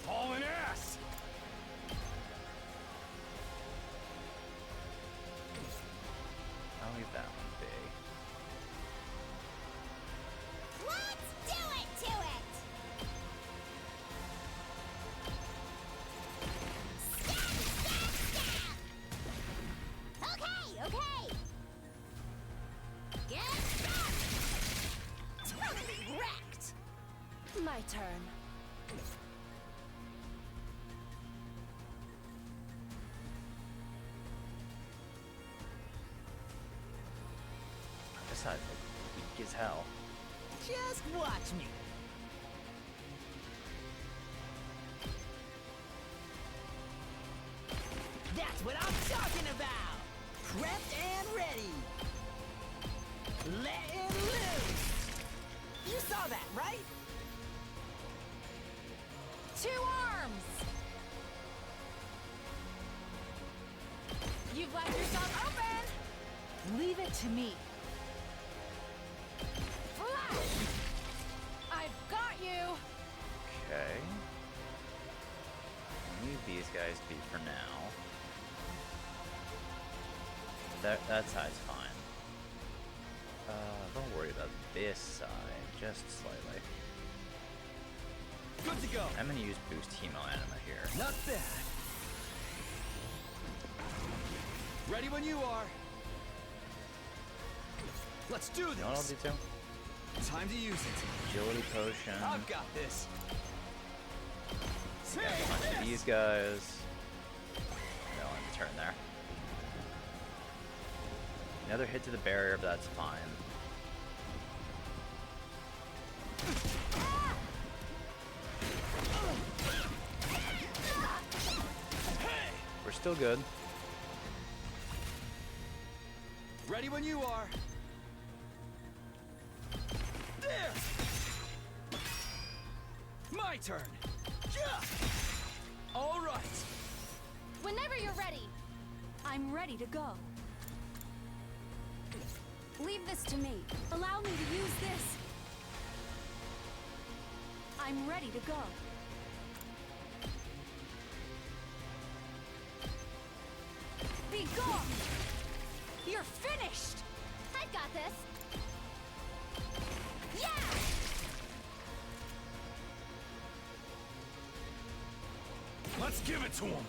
Hauling ass! I'll leave that one be. Let's do it to it! Stab! Okay, okay! Get stuck! Totally wrecked! My turn. This side's like weak as hell. Just watch me. That's what I'm talking about! Prepped and ready! Letting loose! You saw that, right? 2 arms! You've left yourself open! Leave it to me. Flash! I've got you! Okay. Leave these guys be for now. That side's fine. Don't worry about this side, just slightly. Good to go. I'm gonna use boost hemo anima here. Not bad. Ready when you are. Let's do this. You know what I'll do too? Time to use it. Agility potion. I've got this. Got a bunch of these guys. No, on the turn there. Another hit to the barrier, but that's fine. We're still good. Ready when you are. There! My turn. Yeah! All right. Whenever you're ready, I'm ready to go. Leave this to me. Allow me to use this. I'm ready to go. Be gone! You're finished! I've got this. Yeah! Let's give it to him.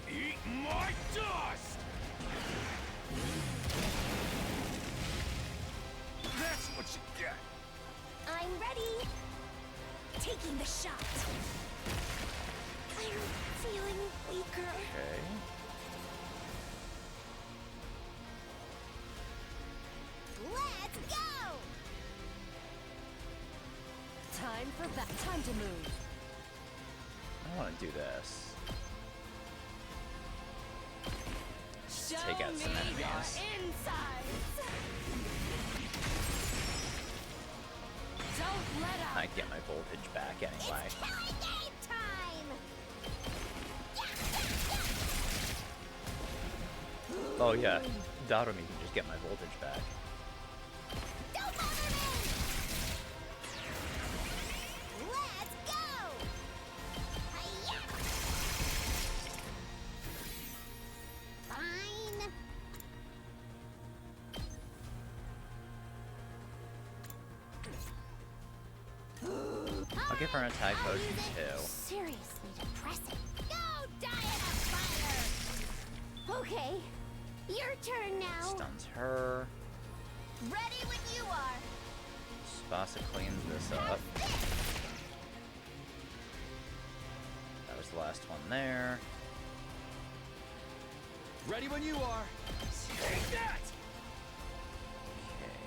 Eat my dust! That's what you get. I'm ready. Taking the shot. I'm feeling weaker. Okay. time to move. I want to do this. Show Take out some me enemies. your insides. Don't let up. I get my voltage back anyway. It's killing game time! Oh yeah, Darumi can just get my voltage back. Don't bother me! Let's go! Hi-ya! Fine. I'll give her an attack potion too. Seriously depressing. Go die in a fire! Okay, your turn now. Stuns her. Ready when you are. Spasa cleans this up. That was the last one there. Ready when you are. Take that! Okay.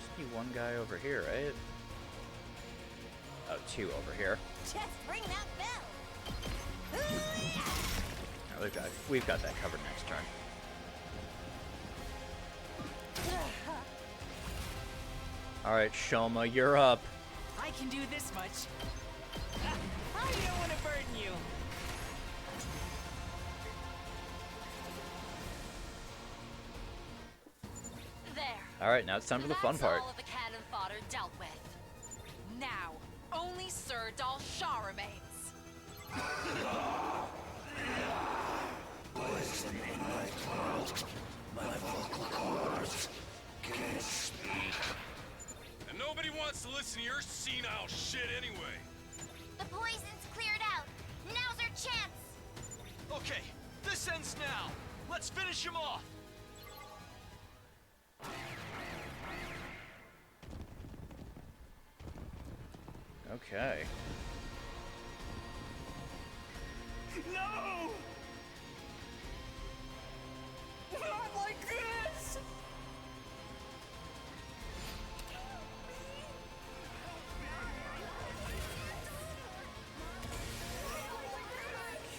Just need one guy over here, right? Oh, two over here. Just ring that bell. Oh, we've got that covered next turn. Alright, Shoma, you're up. I can do this much. I don't want to burden you. There. Alright, now it's time for the fun That's part. all of the cannon fodder dealt with. Now, only Sir Dalshah remains. And nobody wants to listen to your senile shit anyway. The poison's cleared out. Now's our chance. Okay, this ends now. Let's finish him off. Okay. No! Not like this!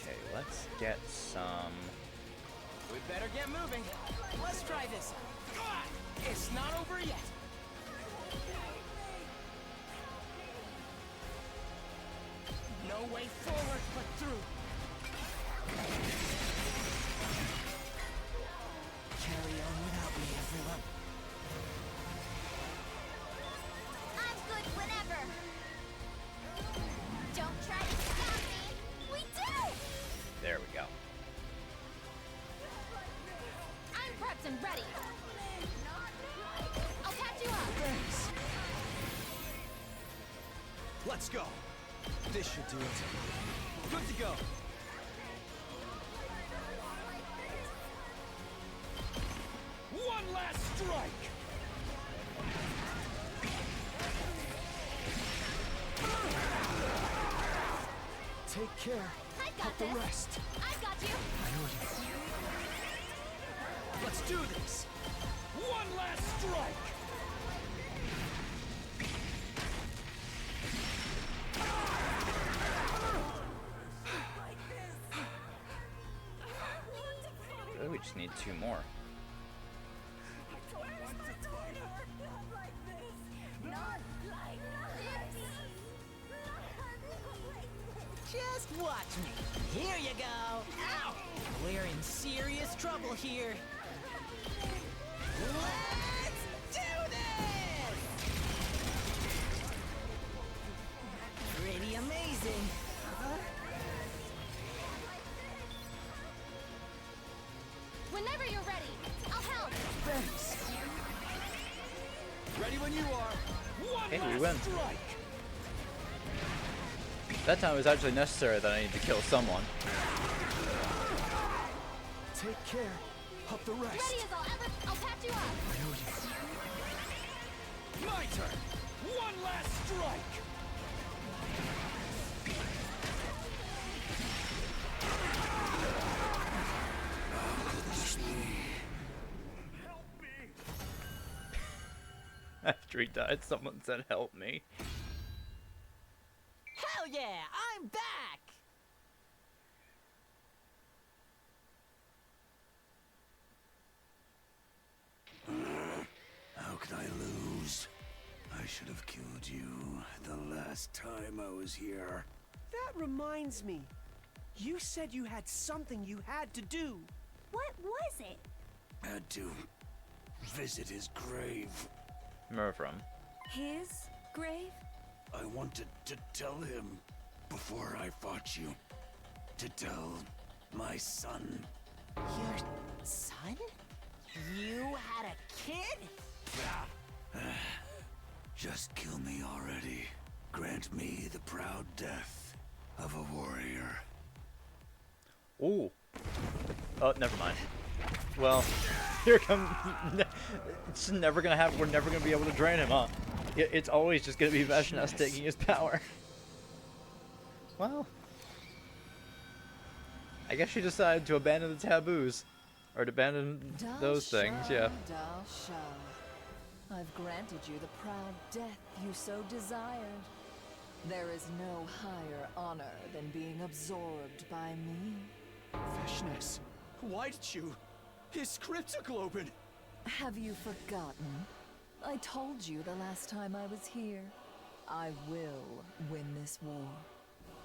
Okay, let's get some... We better get moving. Let's try this. It's not over yet. No way forward but through. Carry on without me, everyone. I'm good whenever. Don't try to stop me. We do! There we go. I'm prepped and ready. I'll catch you up. Let's go. This should do it. Good to go. One last strike! Take care. I've got Help the this. rest. I've got you. Let's do this. One last strike! Oh, we just need two more. Just watch me. Here you go. Ow! We're in serious trouble here. Let's do this! Pretty amazing. Whenever you're ready, I'll help. Thanks. Ready when you are. One Hey, we last win. strike! That time it was actually necessary that I need to kill someone. Take care. Help the rest. Ready as I'll catch you up. My turn! One last strike! after he died, someone said, "Help me." Hell yeah, I'm back! How could I lose? I should have killed you the last time I was here. That reminds me. You said you had something you had to do. What was it? Had to visit his grave. Murfram. His grave? I wanted to tell him before I fought you. To tell my son. Your son? You had a kid? Just kill me already. Grant me the proud death of a warrior. Ooh. Oh, never mind. Well, here comes. It's never gonna happen. We're never gonna be able to drain him, huh? It's always just gonna be Veshnas taking his power. Well, I guess she decided to abandon the taboos, or to abandon those things. Yeah. Dalsha, I've granted you the proud death you so desired. There is no higher honor than being absorbed by me. Veshnas, why did you? His cryptoglobin! Have you forgotten? I told you the last time I was here. I will win this war,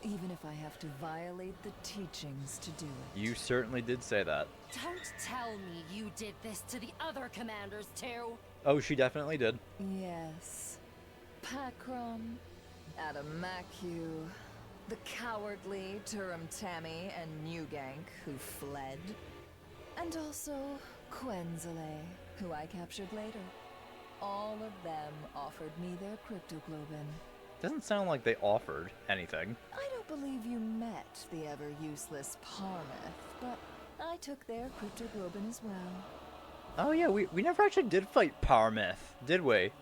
even if I have to violate the teachings to do it. You certainly did say that. Don't tell me you did this to the other commanders too. Oh, she definitely did. Yes. Pakram, Adamaku, the cowardly Turum Tammy and Newgank who fled, and also Quenzele, who I captured later. All of them offered me their cryptoglobin. Doesn't sound like they offered anything. I don't believe you met the ever-useless Parmeth, but I took their cryptoglobin as well. Oh yeah, we never actually did fight Parmeth, did we?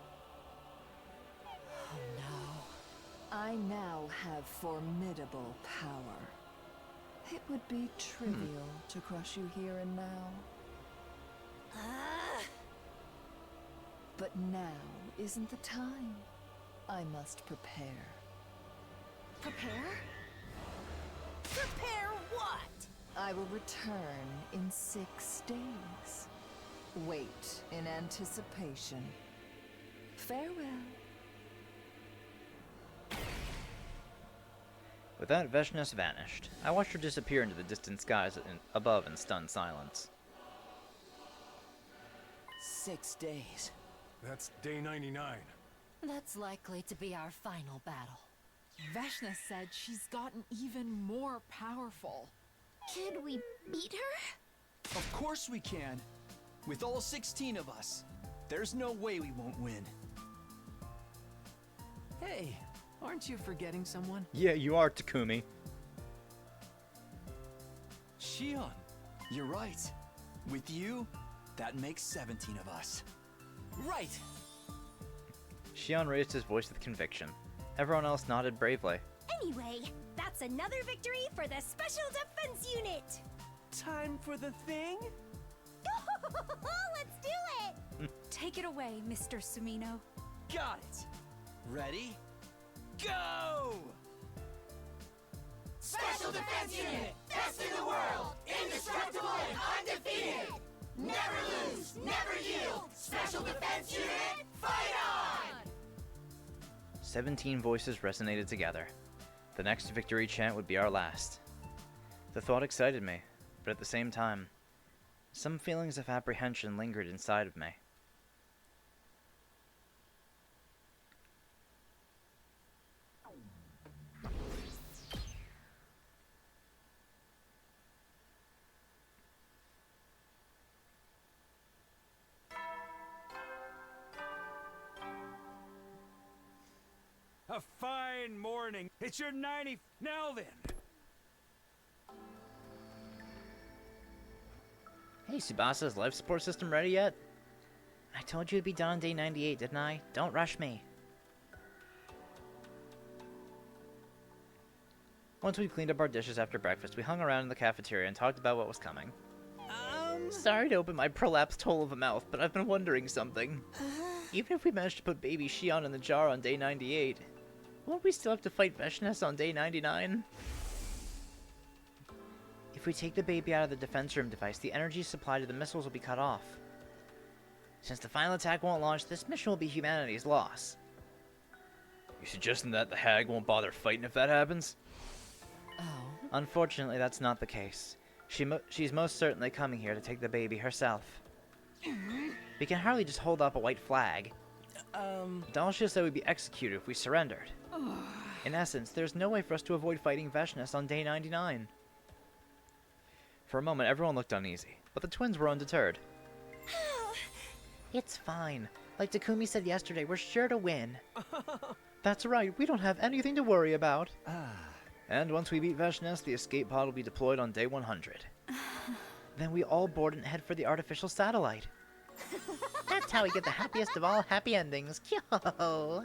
Oh no. I now have formidable power. It would be trivial to crush you here and now. But now isn't the time. I must prepare. Prepare? Prepare what? I will return in 6 days. Wait in anticipation. Farewell. With that, Veshnas vanished. I watched her disappear into the distant skies above in stunned silence. 6 days. That's day 99. That's likely to be our final battle. Veshna said she's gotten even more powerful. Could we beat her? Of course we can. With all 16 of us. There's no way we won't win. Hey, aren't you forgetting someone? Yeah, you are, Takumi. Shion, you're right. With you, that makes 17 of us. Right! Shion raised his voice with conviction. Everyone else nodded bravely. Anyway, that's another victory for the Special Defense Unit! Time for the thing? Let's do it! Take it away, Mr. Sumino. Got it! Ready? Go! Special Defense Unit, best in the world, indestructible and undefeated. Never lose, never yield. Special Defense Unit, fight on! 17 voices resonated together. The next victory chant would be our last. The thought excited me, but at the same time, some feelings of apprehension lingered inside of me. A fine morning. It's your 90. Now then. Hey, Tsubasa's life support system ready yet? I told you it'd be done on day 98, didn't I? Don't rush me. Once we cleaned up our dishes after breakfast, we hung around in the cafeteria and talked about what was coming. Sorry to open my prolapsed hole of a mouth, but I've been wondering something. Even if we manage to put baby Shion in the jar on day 98, won't we still have to fight Veshness on day 99? If we take the baby out of the defense room device, the energy supply to the missiles will be cut off. Since the final attack won't launch, this mission will be humanity's loss. You suggesting that the hag won't bother fighting if that happens? Oh. Unfortunately, that's not the case. She's most certainly coming here to take the baby herself. We can hardly just hold up a white flag. Dalshia said we'd be executed if we surrendered. In essence, there's no way for us to avoid fighting Veshness on day 99. For a moment, everyone looked uneasy, but the twins were undeterred. It's fine. Like Takumi said yesterday, we're sure to win. That's right, we don't have anything to worry about. And once we beat Veshness, the escape pod will be deployed on day 100. Then we all board and head for the artificial satellite. That's how we get the happiest of all happy endings. Yo!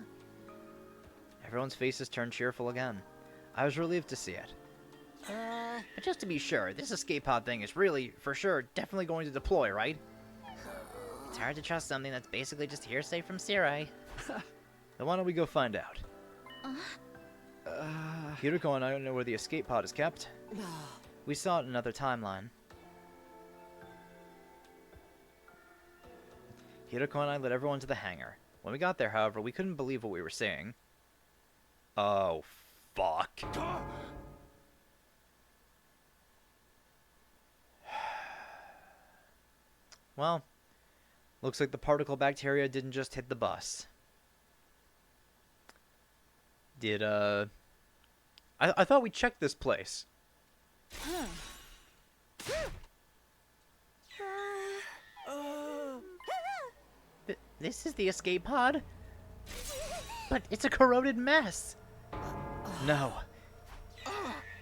Everyone's faces turned cheerful again. I was relieved to see it. But just to be sure, this escape pod thing is really, for sure, definitely going to deploy, right? It's hard to trust something that's basically just hearsay from Sirai. Then why don't we go find out? Hiriko and I don't know where the escape pod is kept. We saw it in another timeline. Hiriko and I led everyone to the hangar. When we got there, however, we couldn't believe what we were seeing. Oh, fuck. Well, looks like the particle bacteria didn't just hit the bus. Did, I thought we checked this place. This is the escape pod? But it's a corroded mess. No.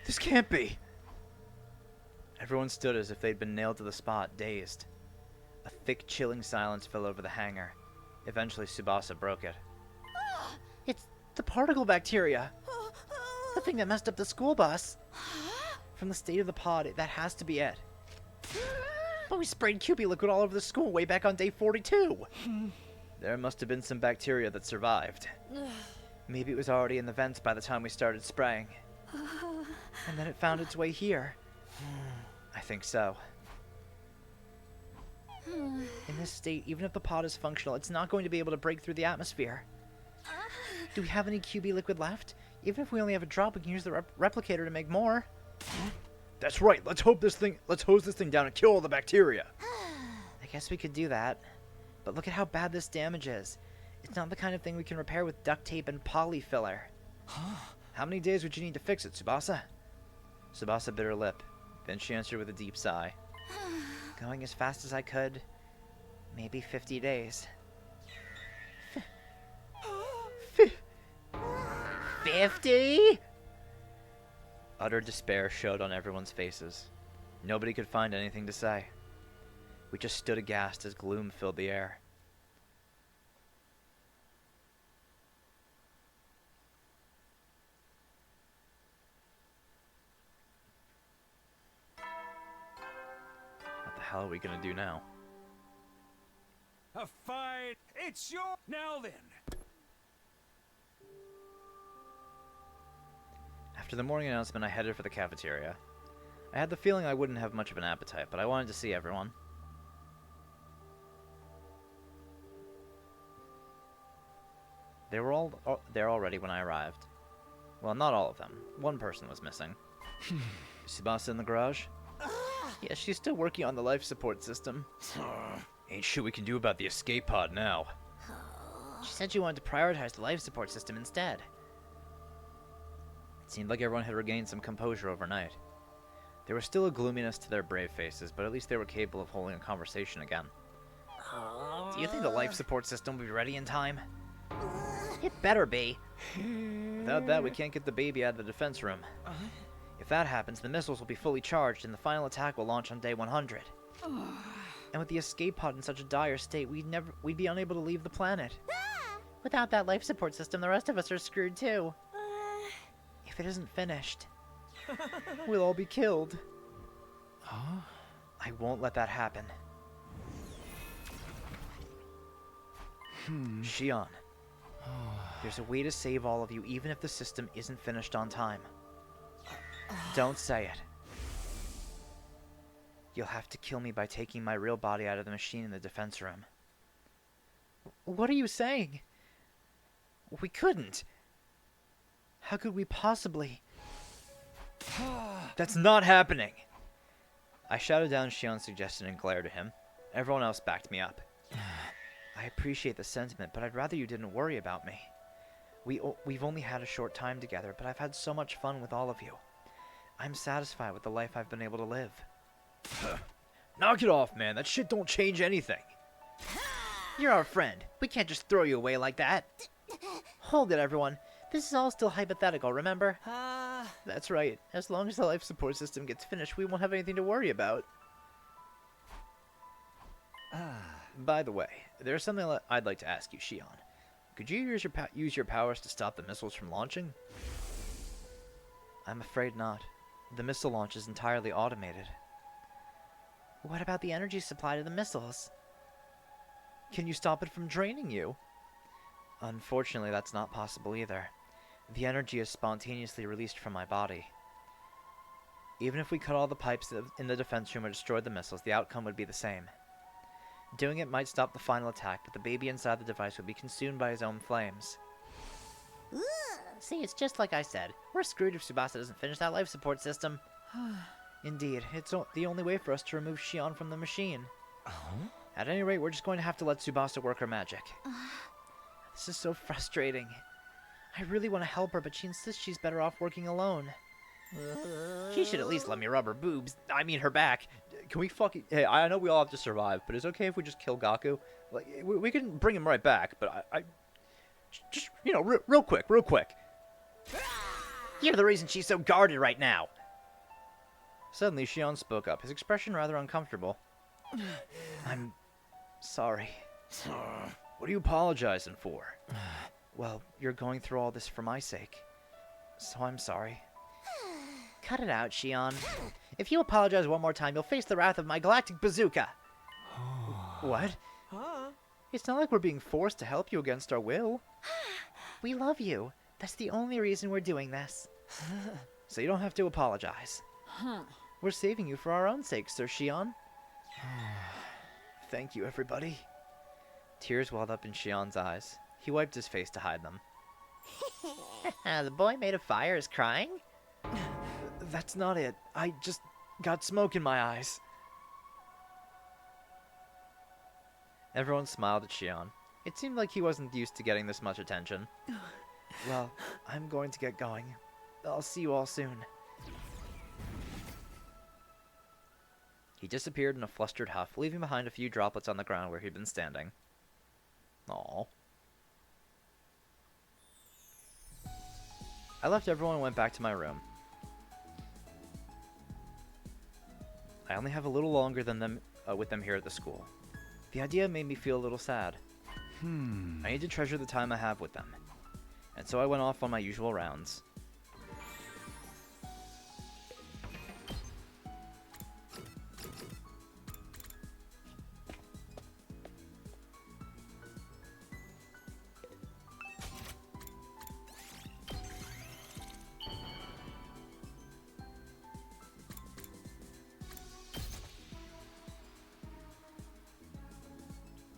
This can't be. Everyone stood as if they'd been nailed to the spot, dazed. A thick, chilling silence fell over the hangar. Eventually, Tsubasa broke it. It's the particle bacteria. The thing that messed up the school bus. From the state of the pod, that has to be it. But we sprayed QB liquid all over the school way back on day 42. There must have been some bacteria that survived. Maybe it was already in the vents by the time we started spraying. And then it found its way here. I think so. In this state, even if the pod is functional, it's not going to be able to break through the atmosphere. Do we have any QB liquid left? Even if we only have a drop, we can use the replicator to make more. That's right. Let's hose this thing down and kill all the bacteria. I guess we could do that. But look at how bad this damage is. It's not the kind of thing we can repair with duct tape and poly filler. How many days would you need to fix it, Tsubasa? Tsubasa bit her lip. Then she answered with a deep sigh. Going as fast as I could. Maybe 50 days. 50? Utter despair showed on everyone's faces. Nobody could find anything to say. We just stood aghast as gloom filled the air. What the hell are we gonna do now? A fight! It's your... Now then! After the morning announcement, I headed for the cafeteria. I had the feeling I wouldn't have much of an appetite, but I wanted to see everyone. They were all there already when I arrived. Well, not all of them. One person was missing. Is Tsubasa in the garage? Yeah, she's still working on the life support system. Ain't shit we can do about the escape pod now. She said she wanted to prioritize the life support system instead. It seemed like everyone had regained some composure overnight. There was still a gloominess to their brave faces, but at least they were capable of holding a conversation again. Do you think the life support system will be ready in time? It better be. Without that, we can't get the baby out of the defense room. If that happens, the missiles will be fully charged and the final attack will launch on day 100. And with the escape pod in such a dire state, we'd be unable to leave the planet. Without that life support system, the rest of us are screwed too. If it isn't finished, we'll all be killed. I won't let that happen. Shion, there's a way to save all of you even if the system isn't finished on time. Don't say it. You'll have to kill me by taking my real body out of the machine in the defense room. What are you saying? We couldn't. How could we possibly? That's not happening. I shouted down Shion's suggestion and glared at him. Everyone else backed me up. I appreciate the sentiment, but I'd rather you didn't worry about me. We've only had a short time together, but I've had so much fun with all of you. I'm satisfied with the life I've been able to live. Knock it off, man. That shit don't change anything. You're our friend. We can't just throw you away like that. Hold it, everyone. This is all still hypothetical, remember? That's right. As long as the life support system gets finished, we won't have anything to worry about. By the way, there's something I'd like to ask you, Shion. Could you use your powers to stop the missiles from launching? I'm afraid not. The missile launch is entirely automated. What about the energy supply to the missiles? Can you stop it from draining you? Unfortunately, that's not possible either. The energy is spontaneously released from my body. Even if we cut all the pipes in the defense room or destroyed the missiles, the outcome would be the same. Doing it might stop the final attack, but the baby inside the device would be consumed by his own flames. See, it's just like I said. We're screwed if Tsubasa doesn't finish that life support system. Indeed, it's the only way for us to remove Shion from the machine. At any rate, we're just going to have to let Tsubasa work her magic. This is so frustrating. I really want to help her, but she insists she's better off working alone. She should at least let me rub her boobs. I mean, her back. Can we fucking... Hey, I know we all have to survive, but is it okay if we just kill Gaku? Like, we can bring him right back, but I just, you know, real quick. You're the reason she's so guarded right now. Suddenly, Shion spoke up, his expression rather uncomfortable. I'm sorry. What are you apologizing for? Well, you're going through all this for my sake, so I'm sorry. Cut it out, Shion. If you apologize one more time, you'll face the wrath of my galactic bazooka. What? It's not like we're being forced to help you against our will. We love you. That's the only reason we're doing this. So you don't have to apologize. We're saving you for our own sake, Sir Shion. Thank you, everybody. Tears welled up in Shion's eyes. He wiped his face to hide them. The boy made of fire is crying? That's not it. I just got smoke in my eyes. Everyone smiled at Shion. It seemed like he wasn't used to getting this much attention. Well, I'm going to get going. I'll see you all soon. He disappeared in a flustered huff, leaving behind a few droplets on the ground where he'd been standing. Aww. I left everyone and went back to my room. I only have a little longer than them with them here at the school. The idea made me feel a little sad. I need to treasure the time I have with them. And so I went off on my usual rounds.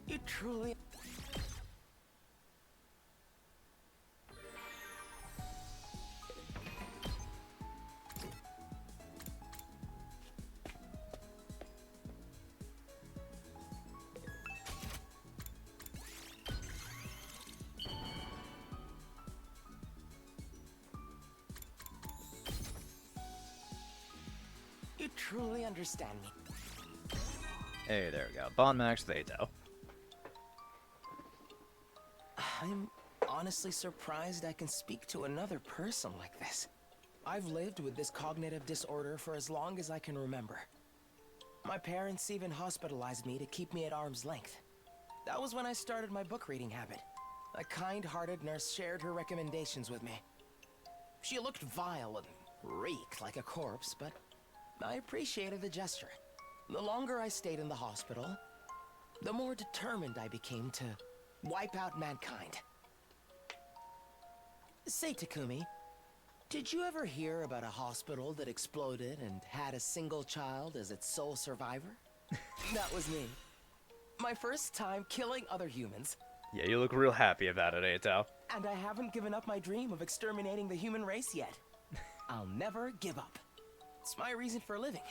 You truly... You truly understand me. Hey, there we go. Bond Max Theto. I'm honestly surprised I can speak to another person like this. I've lived with this cognitive disorder for as long as I can remember. My parents even hospitalized me to keep me at arm's length. That was when I started my book reading habit. A kind-hearted nurse shared her recommendations with me. She looked vile and reeked like a corpse, but I appreciated the gesture. The longer I stayed in the hospital, the more determined I became to wipe out mankind. Say, Takumi, did you ever hear about a hospital that exploded and had a single child as its sole survivor? That was me. My first time killing other humans. Yeah, you look real happy about it, Eito. And I haven't given up my dream of exterminating the human race yet. I'll never give up. It's my reason for living.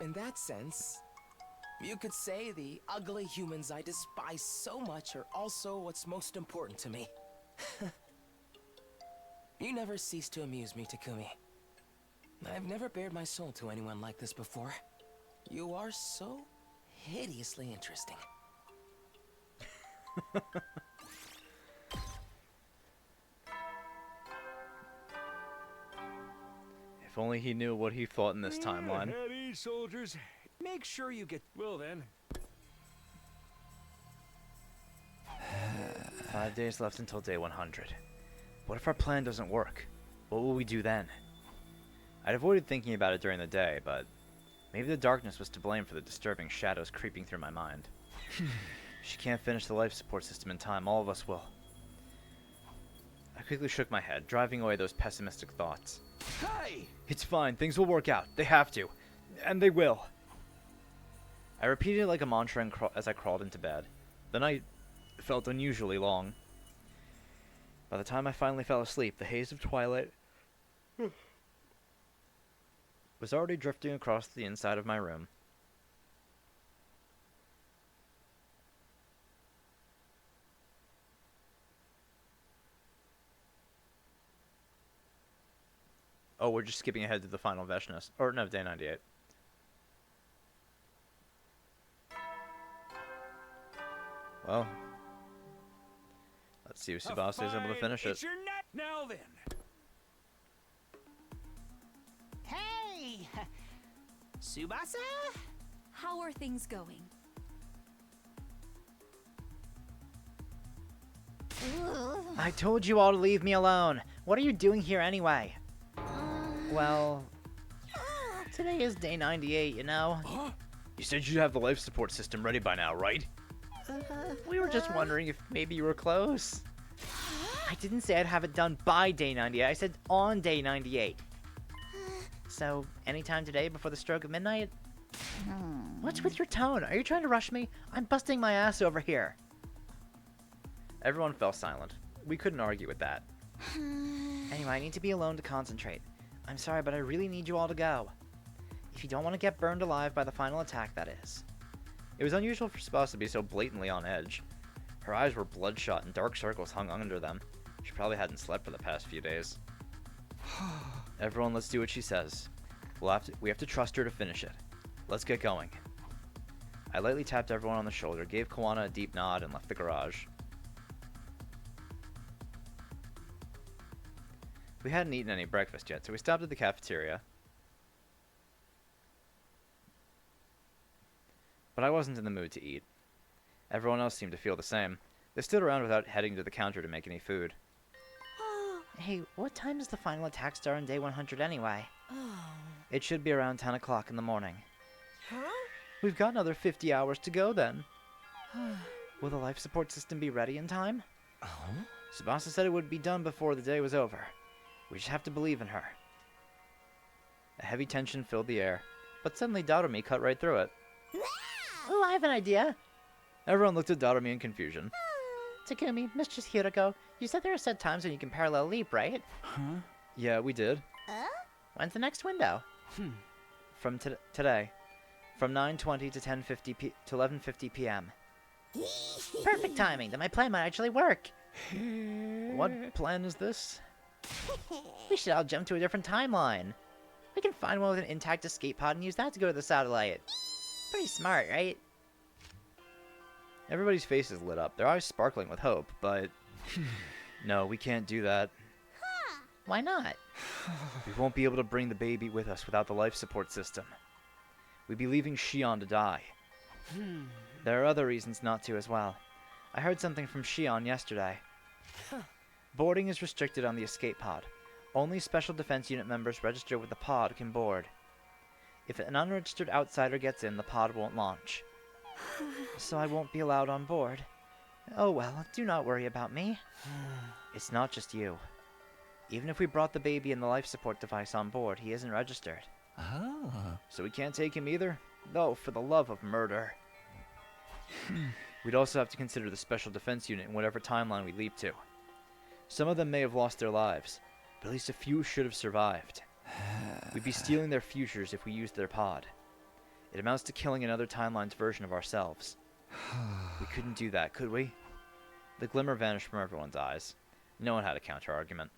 In that sense, you could say the ugly humans I despise so much are also what's most important to me. You never cease to amuse me, Takumi. I've never bared my soul to anyone like this before. You are so hideously interesting. If only he knew what he thought in this timeline. Heavy soldiers, make sure you get. Well then. 5 days left until day 100. What if our plan doesn't work? What will we do then? I'd avoided thinking about it during the day, but maybe the darkness was to blame for the disturbing shadows creeping through my mind. If she can't finish the life support system in time, all of us will. I quickly shook my head, driving away those pessimistic thoughts. Hey! It's fine, things will work out. They have to. And they will. I repeated it like a mantra as I crawled into bed. The night felt unusually long. By the time I finally fell asleep, the haze of twilight was already drifting across the inside of my room. Oh, we're just skipping ahead to the final Veshness. Or no, day 98. Well, let's see if Tsubasa is able to finish it. It's your net now then. Hey! Tsubasa? How are things going? I told you all to leave me alone. What are you doing here anyway? Well, today is day 98, you know? You said you'd have the life support system ready by now, right? We were just wondering if maybe you were close. I didn't say I'd have it done by day 98. I said on day 98. So, anytime today before the stroke of midnight? What's with your tone? Are you trying to rush me? I'm busting my ass over here. Everyone fell silent. We couldn't argue with that. Anyway, I need to be alone to concentrate. I'm sorry, but I really need you all to go. If you don't want to get burned alive by the final attack, that is. It was unusual for Tsubasa to be so blatantly on edge. Her eyes were bloodshot and dark circles hung under them. She probably hadn't slept for the past few days. Everyone, let's do what she says. We have to trust her to finish it. Let's get going. I lightly tapped everyone on the shoulder, gave Kawana a deep nod, and left the garage. We hadn't eaten any breakfast yet, so we stopped at the cafeteria. But I wasn't in the mood to eat. Everyone else seemed to feel the same. They stood around without heading to the counter to make any food. Hey, what time does the final attack start on day 100 anyway? It should be around 10 o'clock in the morning. We've got another 50 hours to go then. Will the life support system be ready in time? Tsubasa said it would be done before the day was over. We just have to believe in her. A heavy tension filled the air, but suddenly Darumi cut right through it. Oh, I have an idea. Everyone looked at Darumi in confusion. Takumi, Mistress Hiroko, you said there are set times when you can parallel leap, right? Huh? Yeah, we did. When's the next window? From today. From 9:20 to 11:50 p.m. Perfect timing. Then my plan might actually work. What plan is this? We should all jump to a different timeline. We can find one with an intact escape pod and use that to go to the satellite. Pretty smart, right? Everybody's faces lit up, their eyes sparkling with hope, but... No, we can't do that. Why not? We won't be able to bring the baby with us without the life support system. We'd be leaving Shion to die. There are other reasons not to as well. I heard something from Shion yesterday. Boarding is restricted on the escape pod. Only Special Defense Unit members registered with the pod can board. If an unregistered outsider gets in, the pod won't launch. So I won't be allowed on board. Oh well, do not worry about me. It's not just you. Even if we brought the baby and the life support device on board, he isn't registered. Ah. So we can't take him either? No, for the love of murder. We'd also have to consider the Special Defense Unit in whatever timeline we leap to. Some of them may have lost their lives, but at least a few should have survived. We'd be stealing their futures if we used their pod. It amounts to killing another timeline's version of ourselves. We couldn't do that, could we? The glimmer vanished from everyone's eyes. No one had a counter-argument.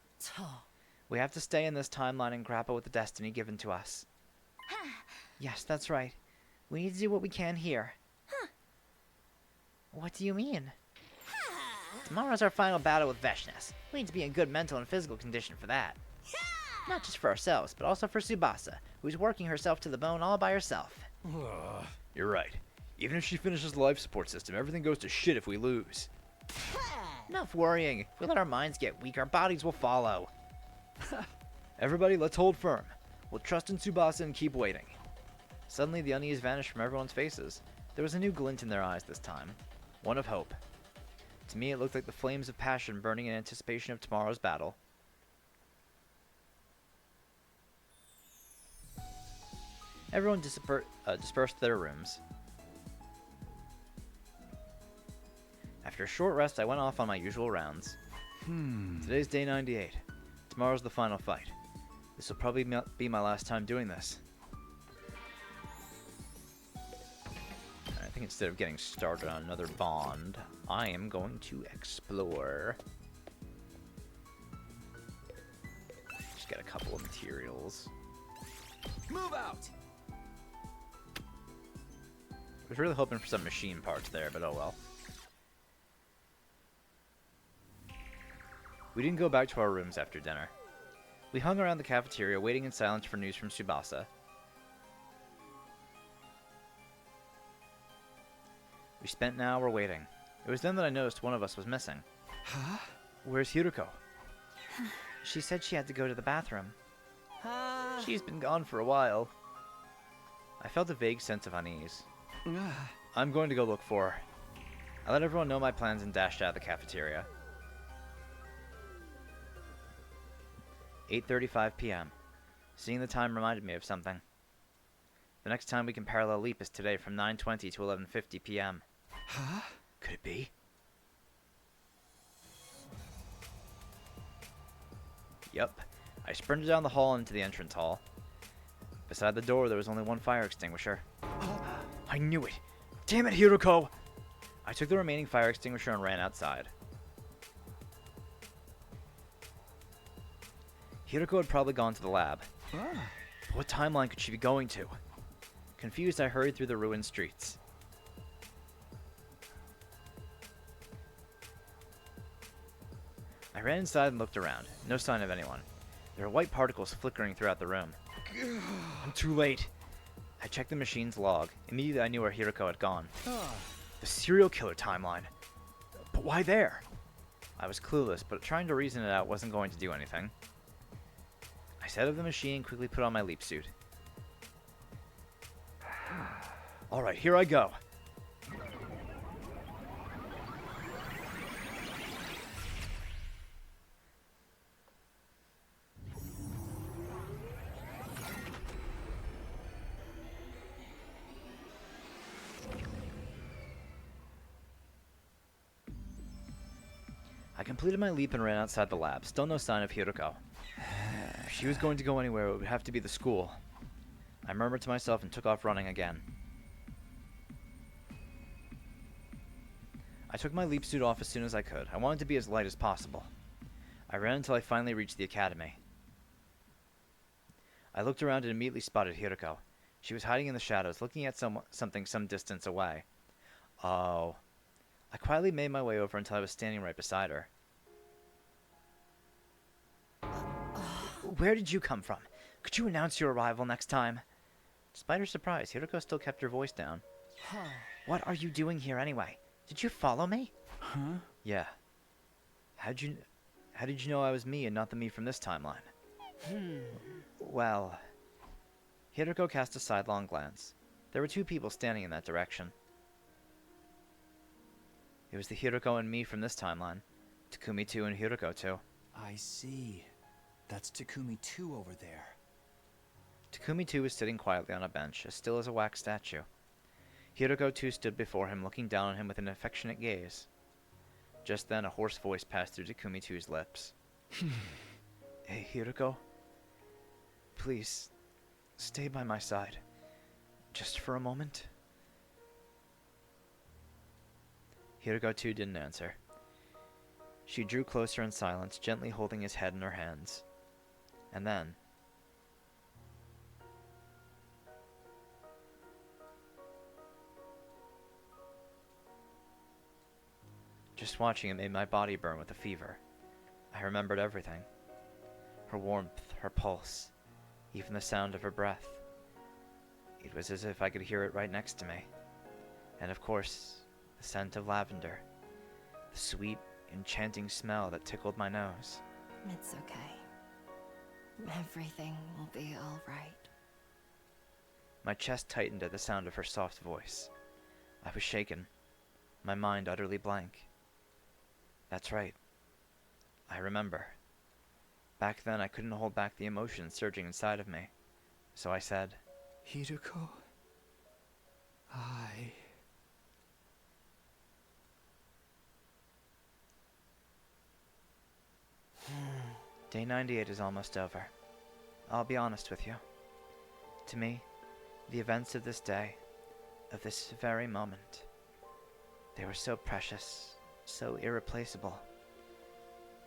We have to stay in this timeline and grapple with the destiny given to us. Yes, that's right. We need to do what we can here. What do you mean? Tomorrow's our final battle with Veshnes. We need to be in good mental and physical condition for that. Not just for ourselves, but also for Tsubasa, who's working herself to the bone all by herself. You're right. Even if she finishes the life support system, everything goes to shit if we lose. Enough worrying. If we let our minds get weak, our bodies will follow. Everybody, let's hold firm. We'll trust in Tsubasa and keep waiting. Suddenly, the unease vanished from everyone's faces. There was a new glint in their eyes this time. One of hope. To me, it looked like the flames of passion burning in anticipation of tomorrow's battle. Everyone dispersed to their rooms. After a short rest, I went off on my usual rounds. Today's day 98. Tomorrow's the final fight. This will probably be my last time doing this. I think instead of getting started on another bond, I am going to explore. Just get a couple of materials. Move out! I was really hoping for some machine parts there, but oh well. We didn't go back to our rooms after dinner. We hung around the cafeteria waiting in silence for news from Tsubasa. We spent an hour waiting. It was then that I noticed one of us was missing. Huh? Where's Hiruko? She said she had to go to the bathroom. She's been gone for a while. I felt a vague sense of unease. I'm going to go look for her. I let everyone know my plans and dashed out of the cafeteria. 8:35 p.m. Seeing the time reminded me of something. The next time we can parallel leap is today from 9:20 to 11:50 p.m. Huh? Could it be? Yup. I sprinted down the hall into the entrance hall. Beside the door, there was only one fire extinguisher. I knew it! Damn it, Hiruko! I took the remaining fire extinguisher and ran outside. Hiruko had probably gone to the lab. What timeline could she be going to? Confused, I hurried through the ruined streets. I ran inside and looked around. No sign of anyone. There were white particles flickering throughout the room. I'm too late. I checked the machine's log. Immediately I knew where Hiruko had gone. The serial killer timeline. But why there? I was clueless, but trying to reason it out wasn't going to do anything. I set up the machine and quickly put on my leap suit. Alright, here I go. I completed my leap and ran outside the lab. Still no sign of Hiruko. If she was going to go anywhere, it would have to be the school. I murmured to myself and took off running again. I took my leap suit off as soon as I could. I wanted to be as light as possible. I ran until I finally reached the academy. I looked around and immediately spotted Hiruko. She was hiding in the shadows, looking at something some distance away. Oh. I quietly made my way over until I was standing right beside her. Where did you come from? Could you announce your arrival next time? Despite her surprise, Hiruko still kept her voice down. What are you doing here anyway? Did you follow me? Huh? Yeah. How did you know I was me and not the me from this timeline? Well... Hiruko cast a sidelong glance. There were two people standing in that direction. It was the Hiroko and me from this timeline. Takumi 2 and Hiroko 2. I see. That's Takumi 2 over there. Takumi 2 was sitting quietly on a bench, as still as a wax statue. Hiroko 2 stood before him, looking down on him with an affectionate gaze. Just then, a hoarse voice passed through Takumi 2's lips. Hey, Hiroko. Please, stay by my side. Just for a moment. Hiroko 2 didn't answer. She drew closer in silence, gently holding his head in her hands. And then... just watching it made my body burn with a fever. I remembered everything. Her warmth, her pulse, even the sound of her breath. It was as if I could hear it right next to me. And of course, the scent of lavender. The sweet, enchanting smell that tickled my nose. It's okay. Everything will be alright. My chest tightened at the sound of her soft voice. I was shaken, my mind utterly blank. That's right. I remember. Back then I couldn't hold back the emotions surging inside of me. So I said, Hiroko, Day 98 is almost over. I'll be honest with you. To me, the events of this day, of this very moment, they were so precious, so irreplaceable,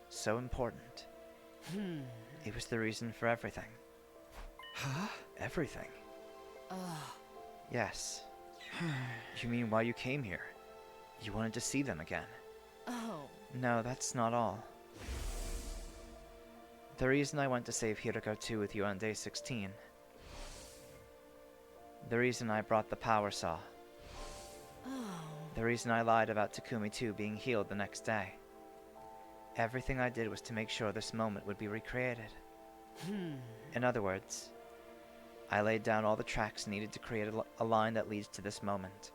so important. It was the reason for everything. Huh? Everything. Ugh. Yes. You mean why you came here? You wanted to see them again. Oh. No, that's not all. The reason I went to save Hiroko 2 with you on day 16. The reason I brought the power saw. Oh. The reason I lied about Takumi 2 being healed the next day. Everything I did was to make sure this moment would be recreated. In other words, I laid down all the tracks needed to create a line that leads to this moment.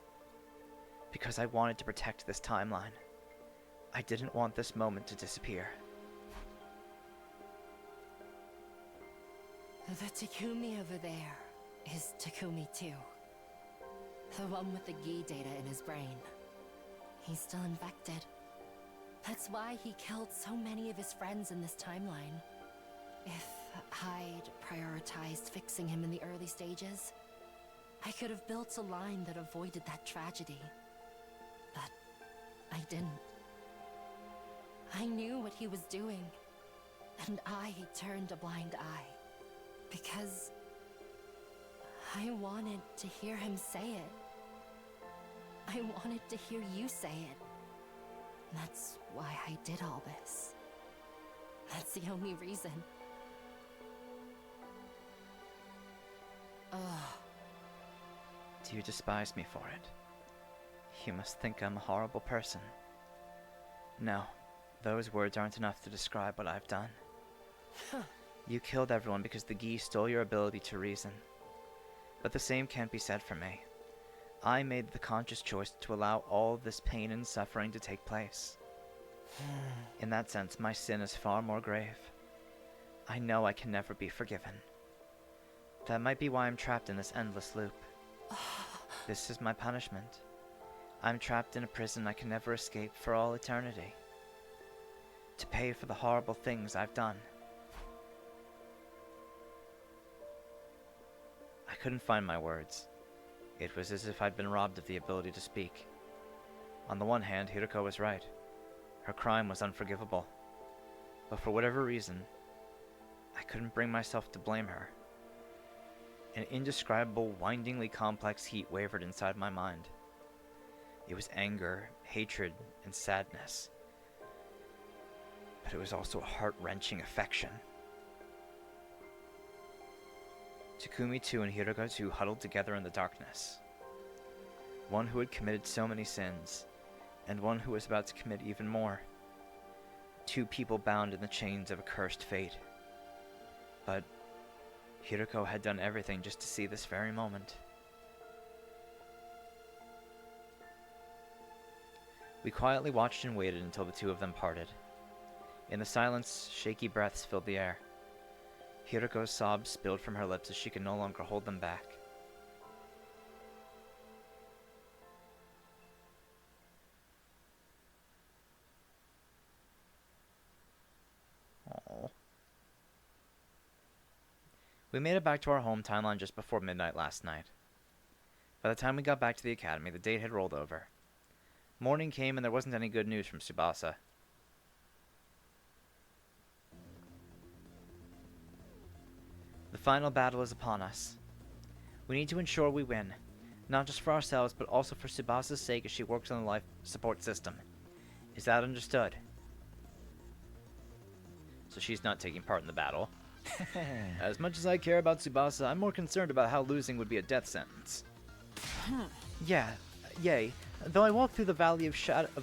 Because I wanted to protect this timeline. I didn't want this moment to disappear. The Takumi over there is Takumi 2. The one with the Gi data in his brain. He's still infected. That's why he killed so many of his friends in this timeline. If I'd prioritized fixing him in the early stages, I could have built a line that avoided that tragedy. But I didn't. I knew what he was doing, and I turned a blind eye. Because I wanted to hear him say it. I wanted to hear you say it. That's why I did all this. That's the only reason. Ugh. Do you despise me for it? You must think I'm a horrible person. No, those words aren't enough to describe what I've done. You killed everyone because the Gi stole your ability to reason. But the same can't be said for me. I made the conscious choice to allow all of this pain and suffering to take place. In that sense, my sin is far more grave. I know I can never be forgiven. That might be why I'm trapped in this endless loop. This is my punishment. I'm trapped in a prison I can never escape for all eternity. To pay for the horrible things I've done. I couldn't find my words. It was as if I'd been robbed of the ability to speak. On the one hand, Hiroko was right. Her crime was unforgivable. But for whatever reason, I couldn't bring myself to blame her. An indescribable, windingly complex heat wavered inside my mind. It was anger, hatred, and sadness. But it was also a heart-wrenching affection. Takumi 2 and Hiroko 2 huddled together in the darkness. One who had committed so many sins, and one who was about to commit even more. Two people bound in the chains of a cursed fate. But Hiroko had done everything just to see this very moment. We quietly watched and waited until the two of them parted. In the silence, shaky breaths filled the air. Hiruko's sobs spilled from her lips as she could no longer hold them back. Aww. We made it back to our home timeline just before midnight last night. By the time we got back to the academy, the date had rolled over. Morning came and there wasn't any good news from Tsubasa. The final battle is upon us. We need to ensure we win, not just for ourselves, but also for Tsubasa's sake as she works on the life support system. Is that understood? So she's not taking part in the battle. As much as I care about Tsubasa, I'm more concerned about how losing would be a death sentence. Yeah, yay. Though I walk through the valley of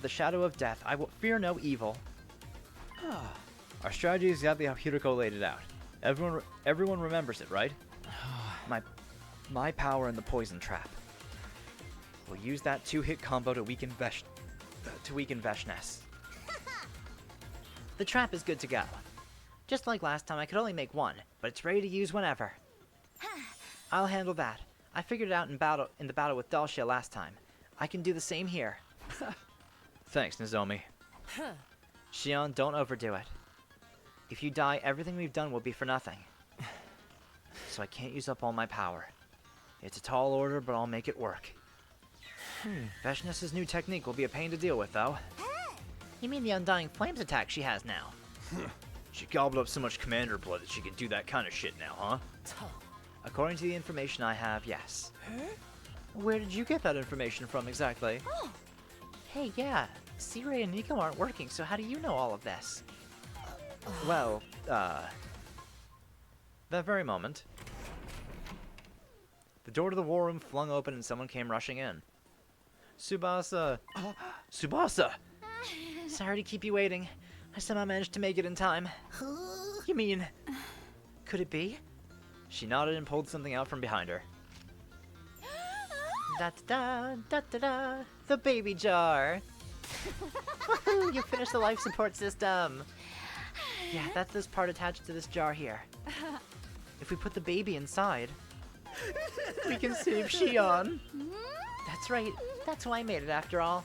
the shadow of death, I will fear no evil. Our strategy is exactly how Hiroko laid it out. Everyone remembers it, right? My power in the poison trap. We'll use that 2-hit combo to weaken Veshness. The trap is good to go. Just like last time, I could only make one, but it's ready to use whenever. I'll handle that. I figured it out in the battle with Dalshia last time. I can do the same here. Thanks, Nozomi. Shion, don't overdo it. If you die, everything we've done will be for nothing. So I can't use up all my power. It's a tall order, but I'll make it work. Veshness's new technique will be a pain to deal with, though. You mean the Undying Flames attack she has now? She gobbled up so much commander blood that she can do that kind of shit now, huh? According to the information I have, yes. Where did you get that information from exactly? Hey, yeah. C-Ray and Nico aren't working, so how do you know all of this? Well, that very moment, the door to the war room flung open and someone came rushing in. Tsubasa! Tsubasa! Sorry to keep you waiting. I somehow managed to make it in time. You mean... Could it be? She nodded and pulled something out from behind her. Da-da-da, da-da-da, the baby jar! Woohoo, you finished the life support system! Yeah, that's this part attached to this jar here. If we put the baby inside, we can save Shion! That's right, that's why I made it after all.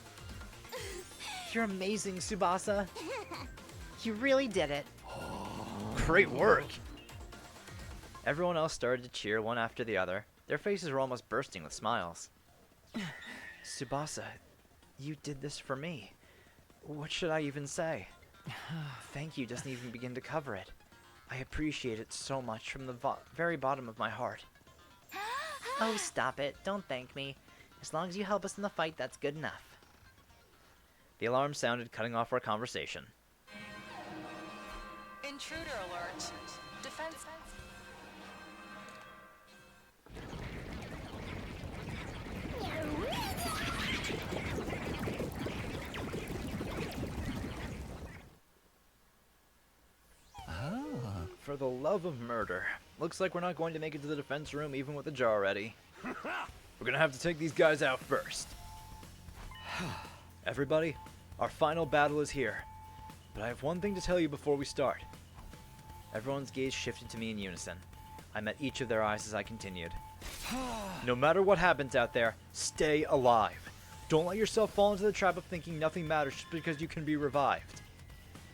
You're amazing, Tsubasa. You really did it. Great work! Everyone else started to cheer one after the other. Their faces were almost bursting with smiles. Tsubasa, you did this for me. What should I even say? Thank you doesn't even begin to cover it. I appreciate it so much from the very bottom of my heart. Oh, stop it. Don't thank me. As long as you help us in the fight, that's good enough. The alarm sounded, cutting off our conversation. Intruder alert. Defense. For the love of murder. Looks like we're not going to make it to the defense room even with the jar ready. We're gonna have to take these guys out first. Everybody, our final battle is here. But I have one thing to tell you before we start. Everyone's gaze shifted to me in unison. I met each of their eyes as I continued. No matter what happens out there, stay alive. Don't let yourself fall into the trap of thinking nothing matters just because you can be revived.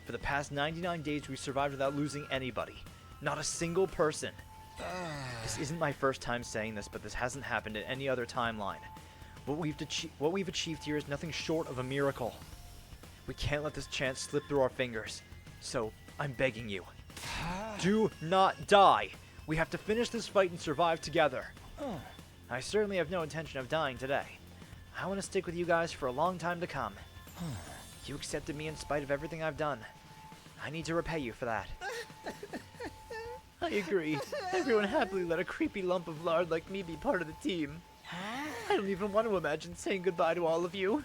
For the past 99 days, we survived without losing anybody. Not a single person. This isn't my first time saying this, but this hasn't happened in any other timeline. What we've achieved here is nothing short of a miracle. We can't let this chance slip through our fingers. So, I'm begging you. Do not die! We have to finish this fight and survive together. I certainly have no intention of dying today. I want to stick with you guys for a long time to come. You accepted me in spite of everything I've done. I need to repay you for that. I agree. Everyone happily let a creepy lump of lard like me be part of the team. I don't even want to imagine saying goodbye to all of you.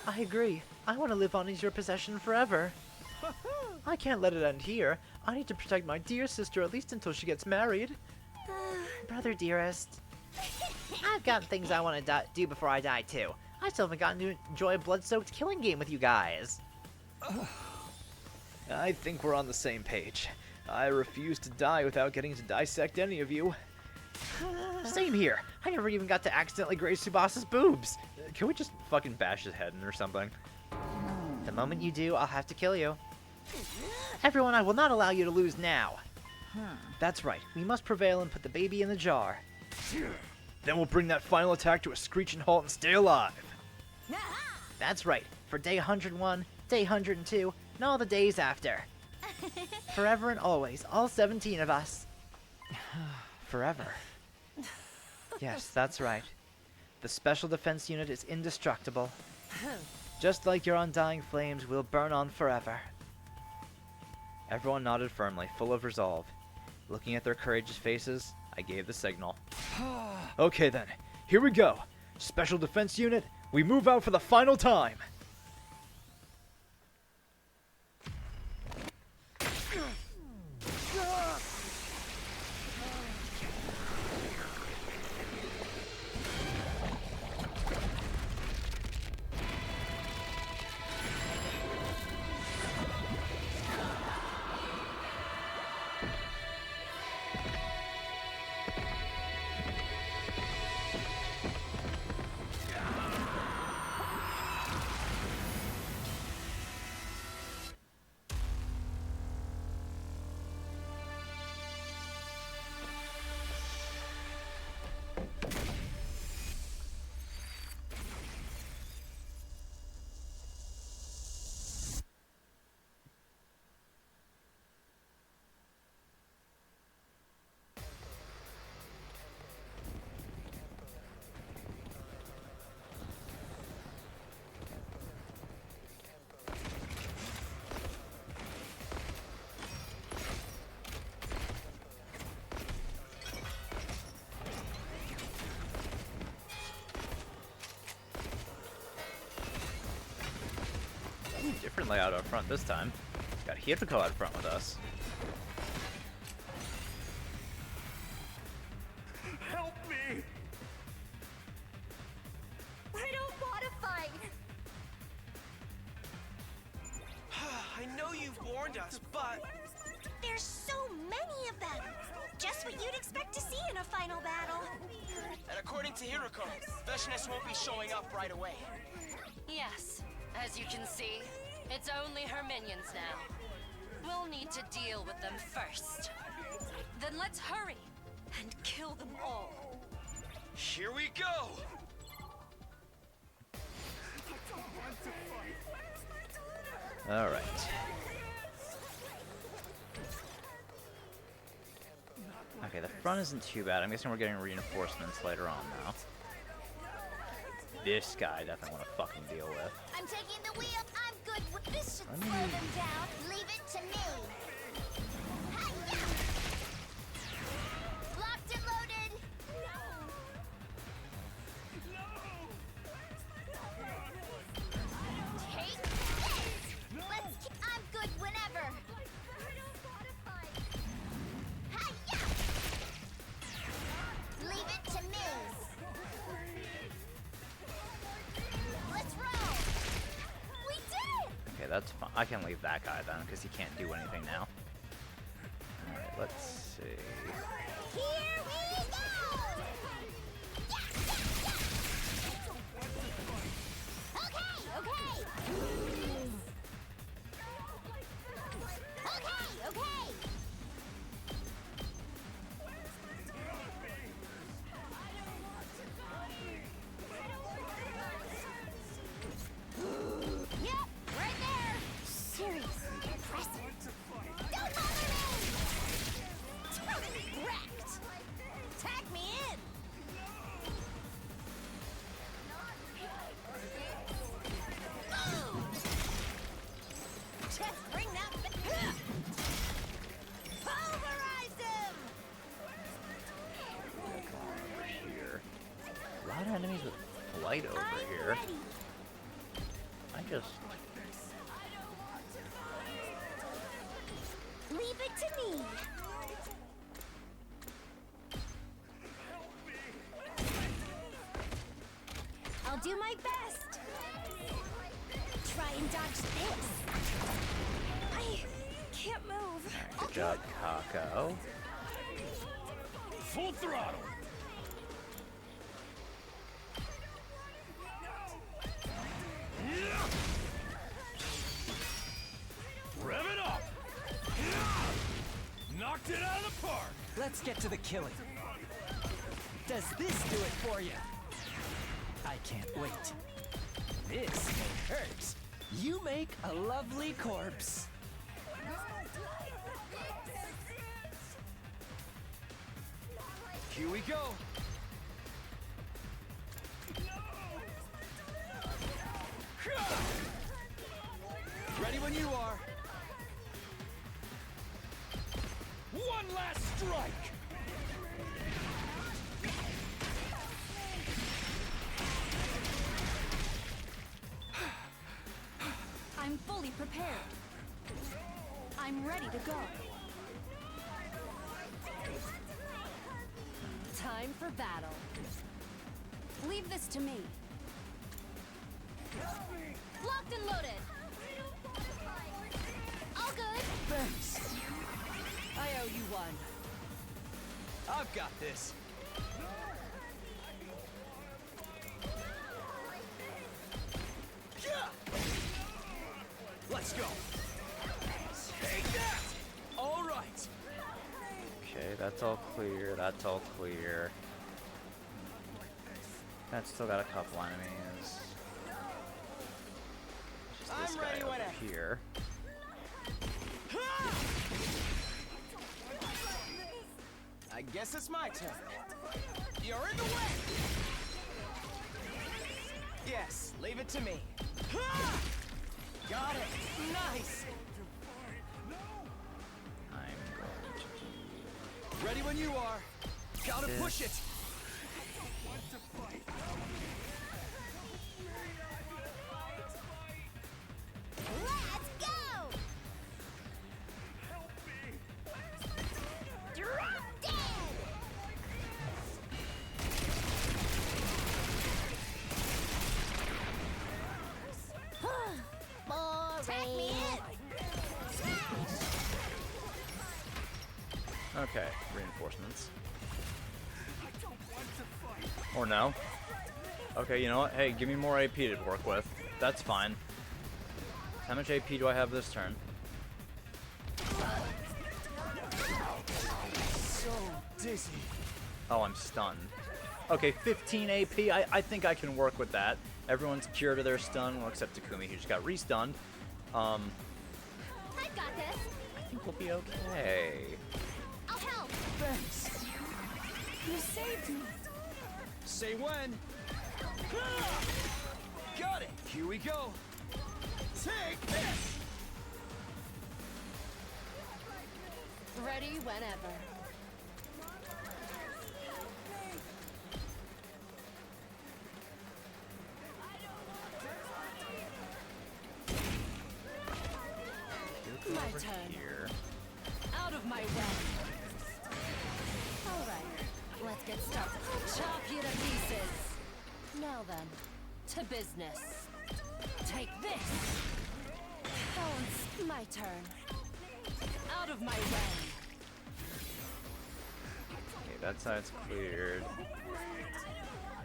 I agree. I want to live on as your possession forever. I can't let it end here. I need to protect my dear sister at least until she gets married. Brother dearest. I've got things I want to do before I die too. I still haven't gotten to enjoy a blood-soaked killing game with you guys. I think we're on the same page. I refuse to die without getting to dissect any of you. Same here. I never even got to accidentally graze Tsubasa's boobs. Can we just fucking bash his head in or something? The moment you do, I'll have to kill you. Everyone, I will not allow you to lose now. That's right. We must prevail and put the baby in the jar. Then we'll bring that final attack to a screeching halt and stay alive. That's right. For day 101, day 102, and all the days after. Forever and always, all 17 of us. Forever. Yes, that's right. The Special Defense Unit is indestructible. Just like your undying flames, we'll burn on forever. Everyone nodded firmly, full of resolve. Looking at their courageous faces, I gave the signal. Okay then, here we go. Special Defense Unit, we move out for the final time. Different layout up front this time. Got Hiriko out front with us. Help me! I don't want to fight! I know you've warned us, but... There's so many of them! Just what you'd expect to see in a final battle. And according to Hiriko, Veshness won't be showing up right away. Yes, as you can see, it's only her minions now. We'll need to deal with them first. Then let's hurry and kill them all. Here we go! Alright. Okay, the front isn't too bad. I'm guessing we're getting reinforcements later on now. This guy definitely want to fucking deal with. I'm taking the wheel. I'm good with this. Should slow them down. Leave it to me. Hi-ya! Locked and loaded. Take this. I'm good whenever. Hi-ya! Leave it to me. Let's roll. We did it. Okay, that's fine. I can leave that guy then, because he can't do anything now. Alright, let's see. Here we go. Okay. Yep, right there. Seriously impressive. Don't bother me. Wrecked. Tag me in. Boom. Just bring that. Pulverize him. Over here. A lot of enemies with flight over here. I just... Leave it to me. I'll do my best. Try and dodge this. I can't move. Good job, Kako. Full throttle. Rev it up. Knocked it out of the park. Let's get to the killing. Does this do it for you? I can't wait. This may hurt. You make a lovely corpse. Here we go. Ready when you are. One last strike. I'm fully prepared. I'm ready to go. Time for battle. Leave this to me. Locked and loaded. All good. Thanks. I owe you one. I've got this. Let's go. Take that! All right. Okay, that's all clear. That's all clear. That's still got a couple enemies. Just this I'm guy ready over whenever. here. I guess it's my turn. You're in the way! Yes, leave it to me. Got it! Nice! I'm going to Ready when you are. Gotta This. push it. Let's go! Drop dead! Take me in! Okay, reinforcements. Or no. Okay, you know what? Hey, give me more AP to work with. That's fine. How much AP do I have this turn? So dizzy. Oh, I'm stunned. Okay, 15 AP. I think I can work with that. Everyone's cured of their stun, well, except Takumi, who just got restunned. I've got this. I think we'll be okay. I'll help. Thanks. You saved me. Say when. Got it. Here we go. Take this. Ready whenever. My Over turn. here. Out of my way. All right, let's get started. Chop you to pieces. Now then, to business. Take this. Bones, my turn. Out of my way. Okay, that side's cleared.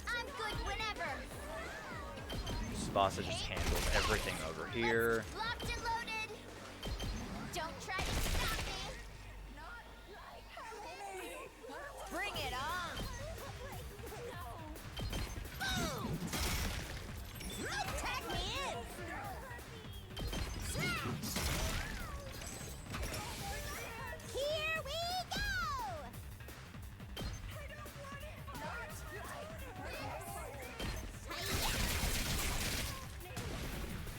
I'm good whenever. Tsubasa just handled everything over here. Locked and loaded. Don't try to stop me. Bring it on. Boom! Attack me in. Smash! Here we go.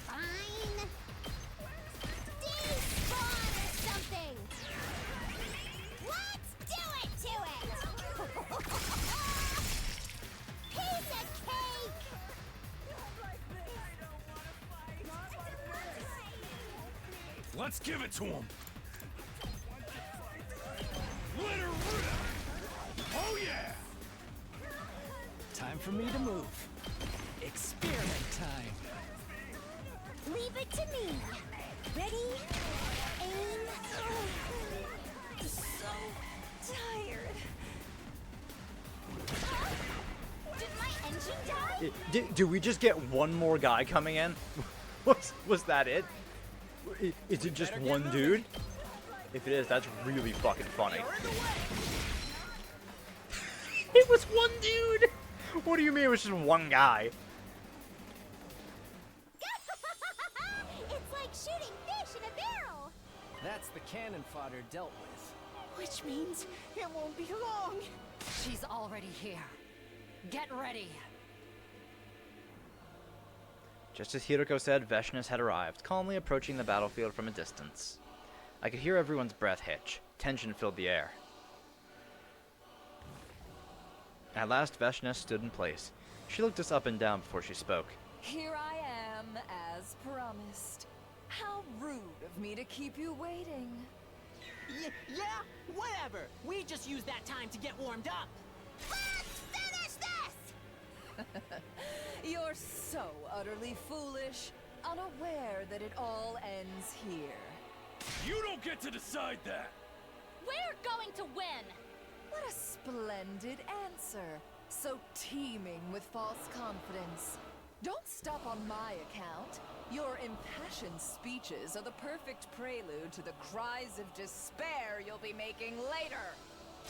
Fine. Despawn or something. Let's do it to it. Piece of cake. Let's give it to him. Let her rip. Oh yeah. Time for me to move. Experiment time. Leave it to me. Ready? Aim. I'm so tired. Did my engine die? Do we just get one more guy coming in? Was that it? Is it just one dude? If it is, that's really fucking funny. It was one dude! What do you mean it was just one guy? It's like shooting fish in a barrel. That's the cannon fodder dealt with. Which means it won't be long. She's already here. Get ready. Just as Hiroko said, Veshness had arrived, calmly approaching the battlefield from a distance. I could hear everyone's breath hitch. Tension filled the air. At last, Veshness stood in place. She looked us up and down before she spoke. Here I am, as promised. How rude of me to keep you waiting. Yeah, whatever. We just used that time to get warmed up. Let's finish this! You're so utterly foolish, unaware that it all ends here. You don't get to decide that! We're going to win! What a splendid answer. So teeming with false confidence. Don't stop on my account. Your impassioned speeches are the perfect prelude to the cries of despair you'll be making later.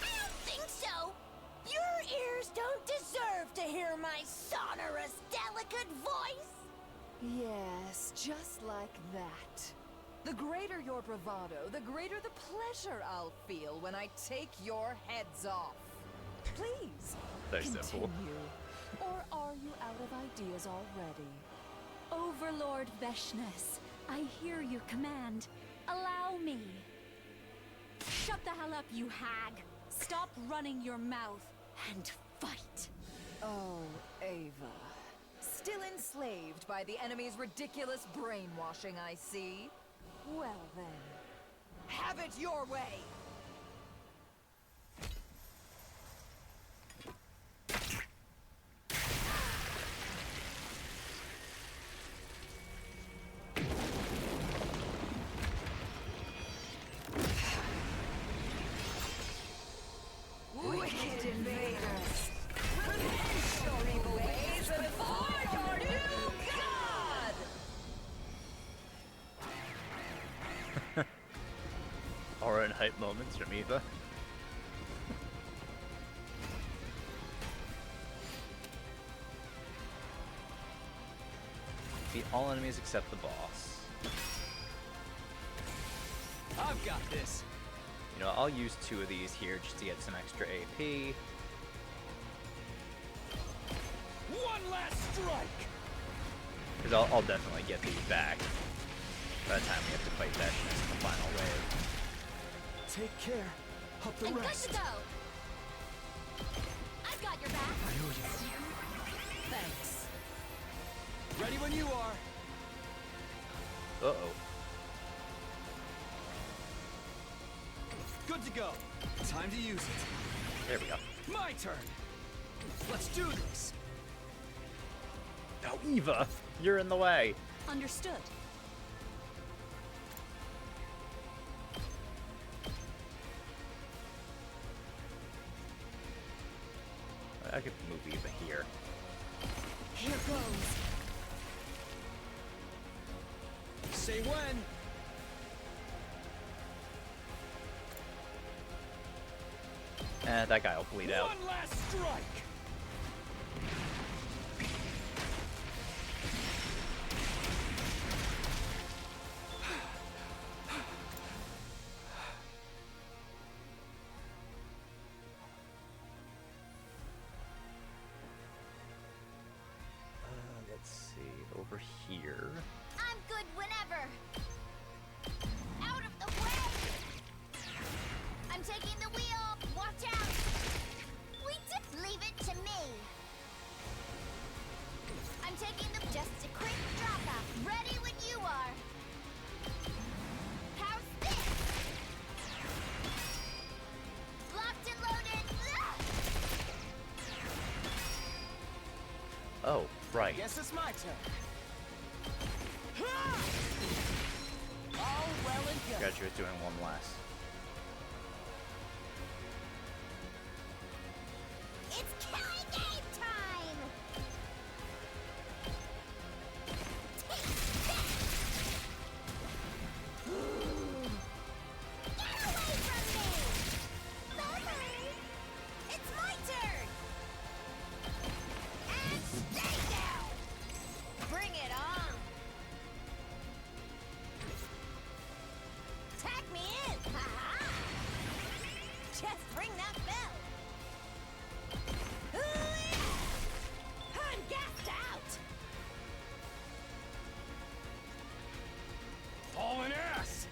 I don't think so. Your ears don't deserve to hear my sonorous, delicate voice. Yes, just like that. The greater your bravado, the greater the pleasure I'll feel when I take your heads off. Please, Very continue. simple. Or are you out of ideas already? Overlord Veshness, I hear your command. Allow me. Shut the hell up, you hag. Stop running your mouth and fight. Oh, Ava. Still enslaved by the enemy's ridiculous brainwashing, I see. Well then, have it your way! Wicked invaders! Revenge your evil ways before your new god! Aura and hype moments from Eva. Defeat all enemies except the boss. I've got this. You know, I'll use 2 of these here just to get some extra AP. One last strike! Because I'll definitely get these back by the time we have to fight Veshness in the final wave. Take care of the I'm rest. good to go. I've got your back. Thanks. Ready when you are. Uh-oh. Good to go. Time to use it. There we go. My turn. Let's do this. Now, Eva, you're in the way. Understood. I could move Eva here. Here goes. Say when. That guy will bleed out. One last strike! Let's see, over here. I'm good whenever. Out of the way! I'm taking the wheel. Watch out! We did leave it to me. I'm taking the just a quick drop off. Ready when you are. How's this? Locked and loaded. Ah! Oh. Right. Guess it's my turn. All well and good. Got you was doing one less. It's killing game time! Take this! Get away from me! Bye-bye. It's my turn! And stay down! Bring it on! Tag me in! Ha-ha! Just ring that bell! I'm gassed out! Hauling ass!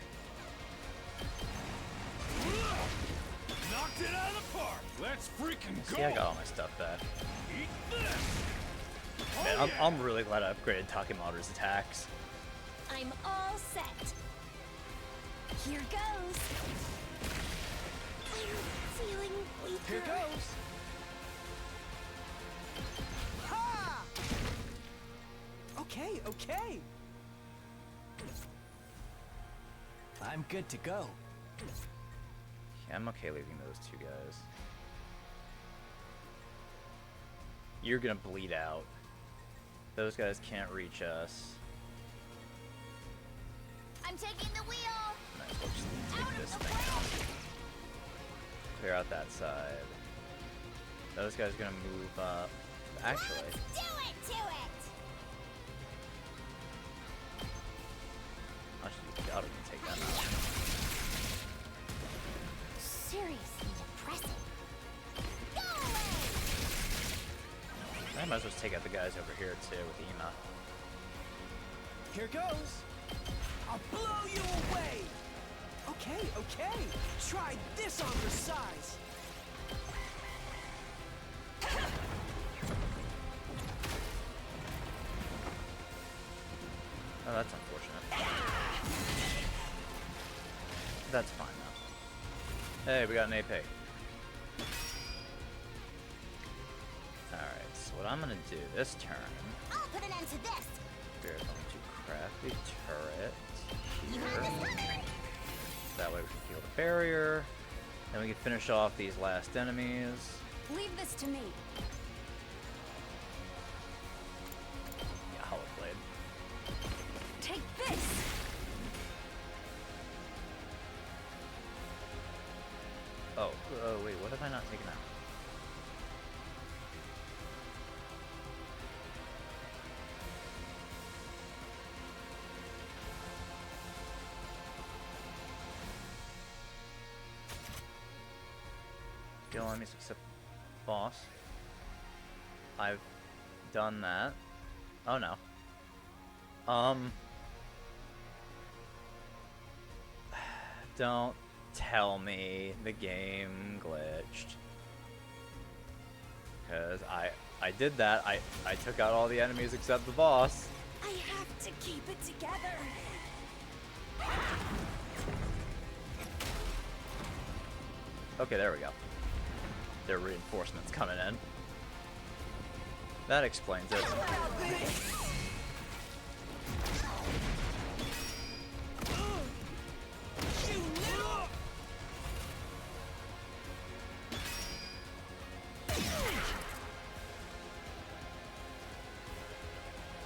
Knocked it out of the park! Let's freaking go! See, I got all my stuff back. Eat this! Man, I'm really glad I upgraded Takemura's attacks. I'm all set. Here goes. I'm feeling weaker. Here goes. Ha! Okay, okay. I'm good to go. Yeah, I'm okay leaving those two guys. You're gonna bleed out. Those guys can't reach us. I'm taking the wheel. Might as well just take this thing out. Clear out that side. Those guys are gonna move up. Actually, Let's do it to it. I'll just take that out. Seriously depressing. Go away. I might as well just take out the guys over here too with Ema. Here goes. I'll blow you away. Okay, okay. Try this on your size. Oh, that's unfortunate. That's fine though. Hey, we got an AP. Alright, so what I'm gonna do this turn, I'll put an end to this. we're going to craft a turret You here. had this coming. That way we can heal the barrier. Then we can finish off these last enemies. Leave this to me. Yeah, Hollow Blade. Take this! Oh, wait, what have I not taken out? Kill enemies except boss. I've done that. Oh no. Don't tell me the game glitched. Cause I did that. I took out all the enemies except the boss. I have to keep it together. Okay, there we go. There are reinforcements coming in. That explains it.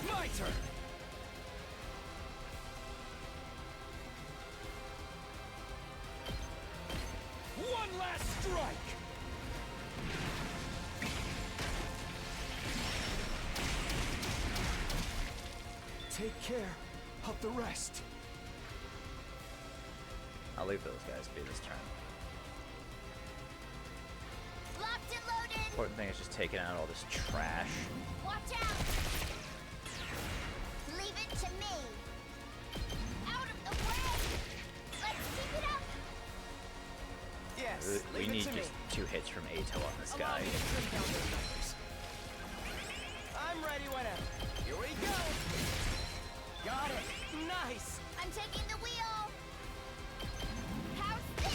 My turn. One last strike. Take care of the rest. I'll leave those guys be this turn. Locked and loaded. Important thing is just taking out all this trash. Watch out. Leave it to me. Out of the way. Let's keep it up. Yes, We leave it need to me. just 2 hits from Ato on this Allow guy. me to trim down those numbers. I'm ready whenever. Here we go. Got it. Nice. I'm taking the wheel. How's this?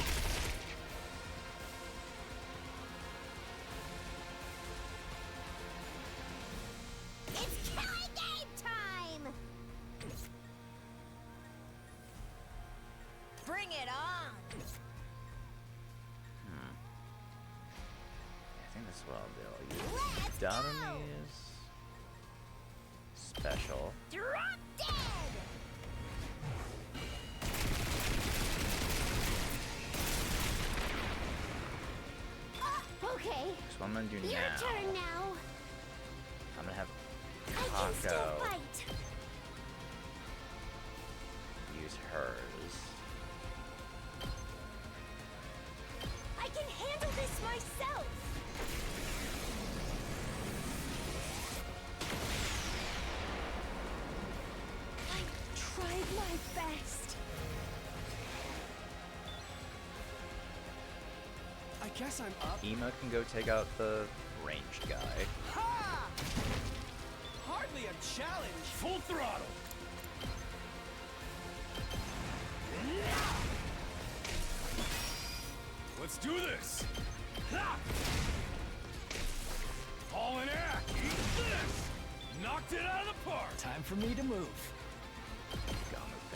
It's Bring it on! I think this is what I'll do. I'll use Dadomi's special. Drop dead! Okay. So what I'm gonna do Your now, turn now. I'm gonna have I can still Kako fight. use hers. I can handle this myself. I tried my best. I guess I'm up. Ema can go take out the ranged guy. Ha! Hardly a challenge. Full throttle. Let's do this. Ha! All in air. Eat this. Knocked it out of the park. Time for me to move.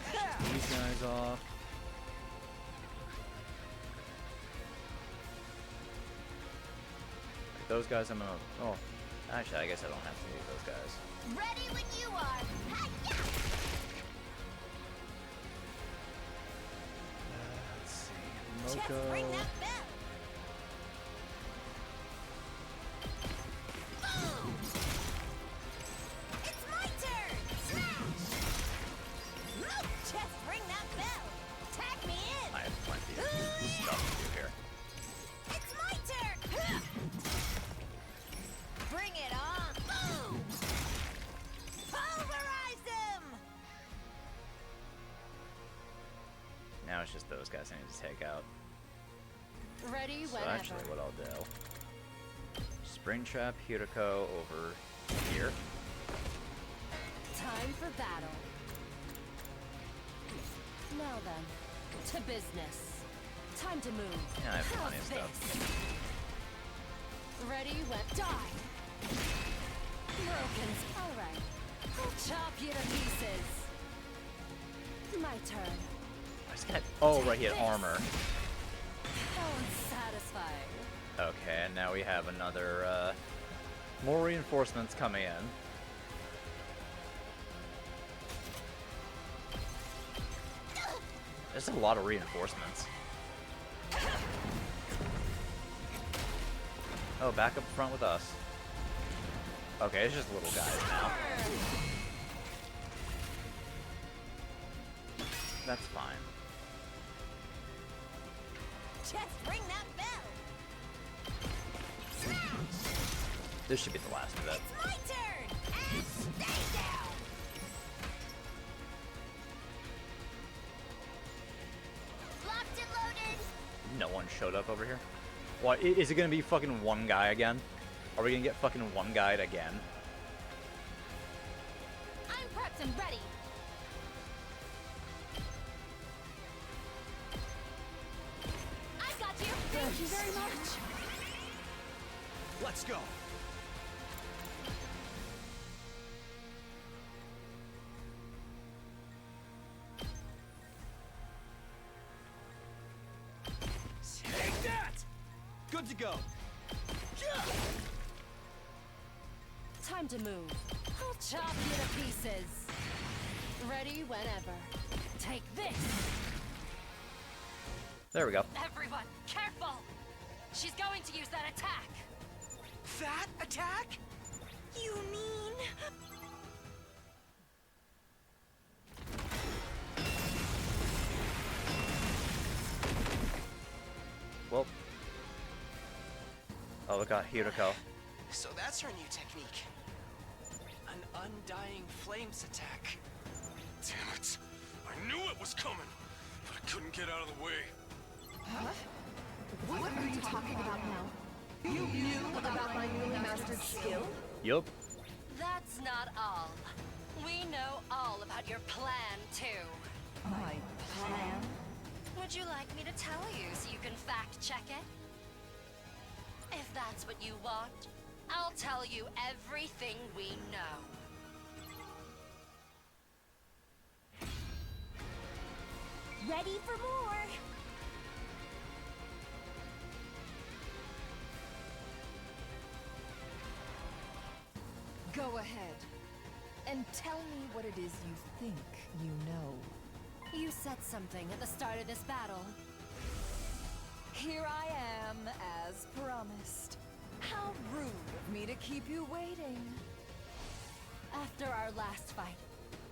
Finish these guys off. Like those guys I'm gonna... Oh, actually I guess I don't have to use those guys. Ready when you are. Hi-ya! Let's see. Just Moko. ring that bell. Boom! It's my turn. Smash! Nope. Just ring that bell. Tag me in. I have plenty of stuff to do here. It's my turn. Bring it on. Boom! Pulverize him. Now it's just those guys I need to take out. Ready So whenever. actually what I'll do, Springtrap Hirako over here. Time for battle. Now then, to business. Time to move. Yeah, I have How's plenty of stuff. this? Ready when die. Broken's alright. I'll chop you to pieces. My turn. I just got... Oh, right, he had armor. How unsatisfying. Okay, and now we have another, more reinforcements coming in. There's a lot of reinforcements. Oh, back up front with us. Okay, it's just little guys now. That's fine. Just ring that bell. Smash! This should be the last of it. It's my turn. And stay down. Locked and loaded. No one showed up over here. What, is it gonna be fucking one guy again? Are we gonna get fucking one guide again? I'm prepped and ready. I got you. Thank you very much. Let's go. Take that! Good to go. Time to move. I'll chop you to pieces. Ready whenever. Take this. There we go. Everyone, careful! She's going to use that attack. That attack? You mean? Well. Oh, we got Hirako. So that's her new technique. An undying flames attack. Damn it. I knew it was coming, but I couldn't get out of the way. Huh? What are you talking about now? You knew about my newly mastered skill? Yup. That's not all. We know all about your plan, too. My plan? Would you like me to tell you so you can fact check it? If that's what you want, I'll tell you everything we know. Ready for more? Go ahead. And tell me what it is you think you know. You said something at the start of this battle. Here I am, as promised. How rude of me to keep you waiting. After our last fight,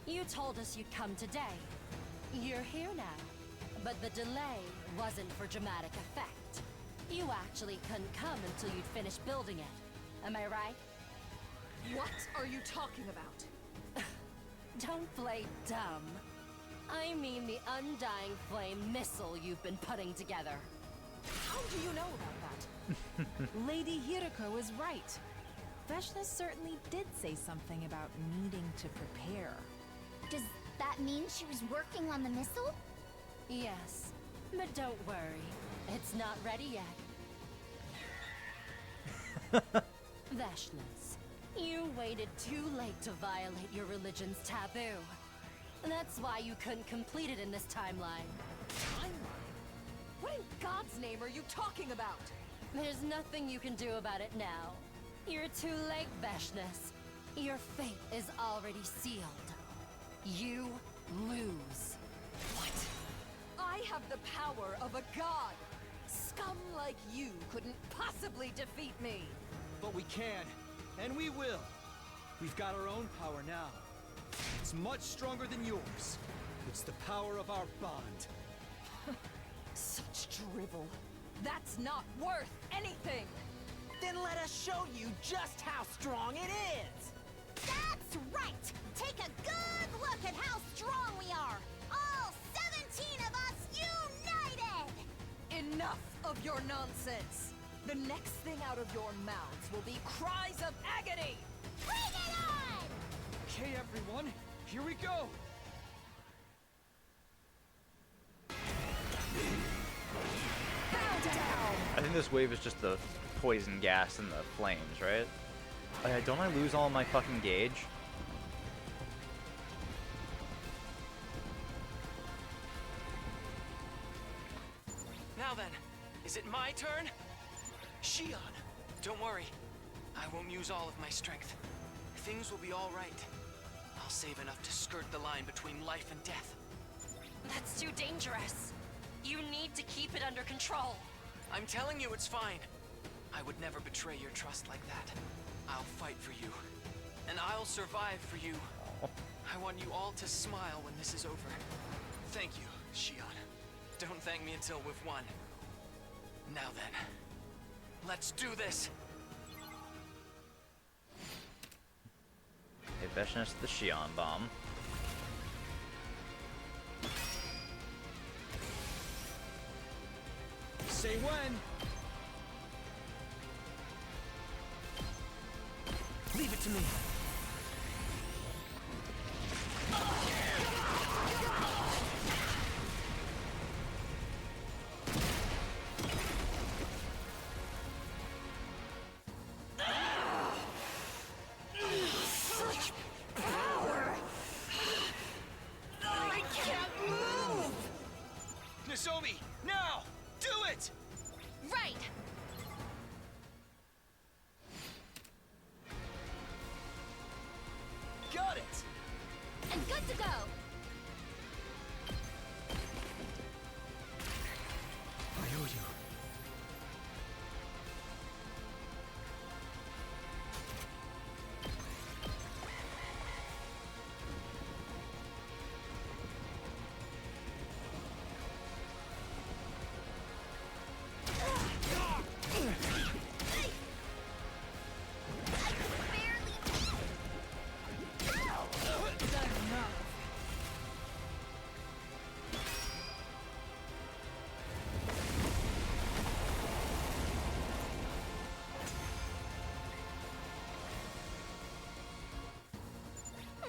you told us you'd come today. You're here now. But the delay wasn't for dramatic effect. You actually couldn't come until you'd finished building it. Am I right? What are you talking about? Don't play dumb. I mean the Undying Flame missile you've been putting together. How do you know about that? Lady Hiroko is right. Veshna certainly did say something about needing to prepare. Does that mean she was working on the missile? Yes, but don't worry. It's not ready yet. Veshnas, you waited too late to violate your religion's taboo. That's why you couldn't complete it in this timeline. Timeline? What in God's name are you talking about? There's nothing you can do about it now. You're too late, Veshnas. Your fate is already sealed. You lose. What? I have the power of a god. Scum like you couldn't possibly defeat me. But we can, and we will. We've got our own power now. It's much stronger than yours. It's the power of our bond. Such drivel. That's not worth anything. Then let us show you just how strong it is. That's right! Take a good look at how strong we are! All 17 of us united! Enough of your nonsense! The next thing out of your mouths will be cries of agony! Bring it on! Okay, everyone, here we go! Bow down! I think this wave is just the poison gas and the flames, right? Don't I lose all my fucking gauge? Now then, is it my turn? Shion, don't worry. I won't use all of my strength. Things will be all right. I'll save enough to skirt the line between life and death. That's too dangerous. You need to keep it under control. I'm telling you it's fine. I would never betray your trust like that. I'll fight for you. And I'll survive for you. I want you all to smile when this is over. Thank you, Shion. Don't thank me until we've won. Now then, let's do this! Okay, Veshnas the Shion bomb. Say when! Leave it to me. Such power! I can't move! Nozomi, now! Do it! Right! Got it! And good to go! I owe you.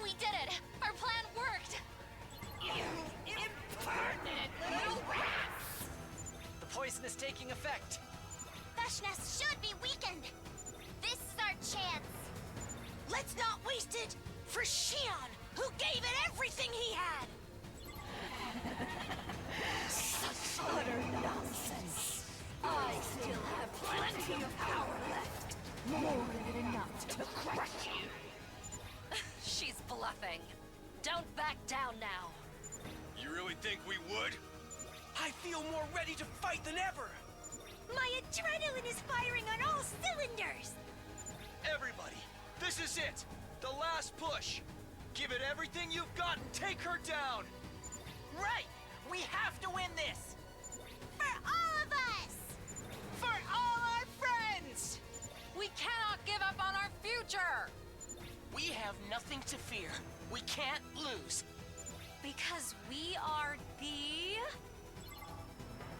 We did it! Our plan worked! You impertinent little rats! The poison is taking effect. Veshnas should be weakened! This is our chance! Let's not waste it for Shion, who gave it everything he had! Such utter nonsense! I still have plenty of power left! More than enough to crush you! bluffing. Don't back down now. You really think we would? I feel more ready to fight than ever. My adrenaline is firing on all cylinders. Everybody, this is it. The last push. Give it everything you've got and take her down. Right! We have to win this! For all of us! For all our friends! We cannot give up on our future! We have nothing to fear. We can't lose. Because we are the...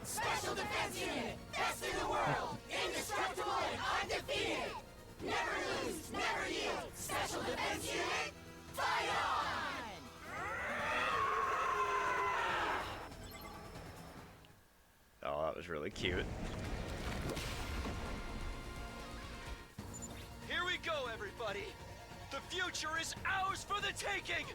Special Defense Unit! Best in the world! Indestructible and undefeated! Never lose, never yield! Special Defense Unit, fight on! Oh, that was really cute. Here we go, everybody. The future is ours for the taking.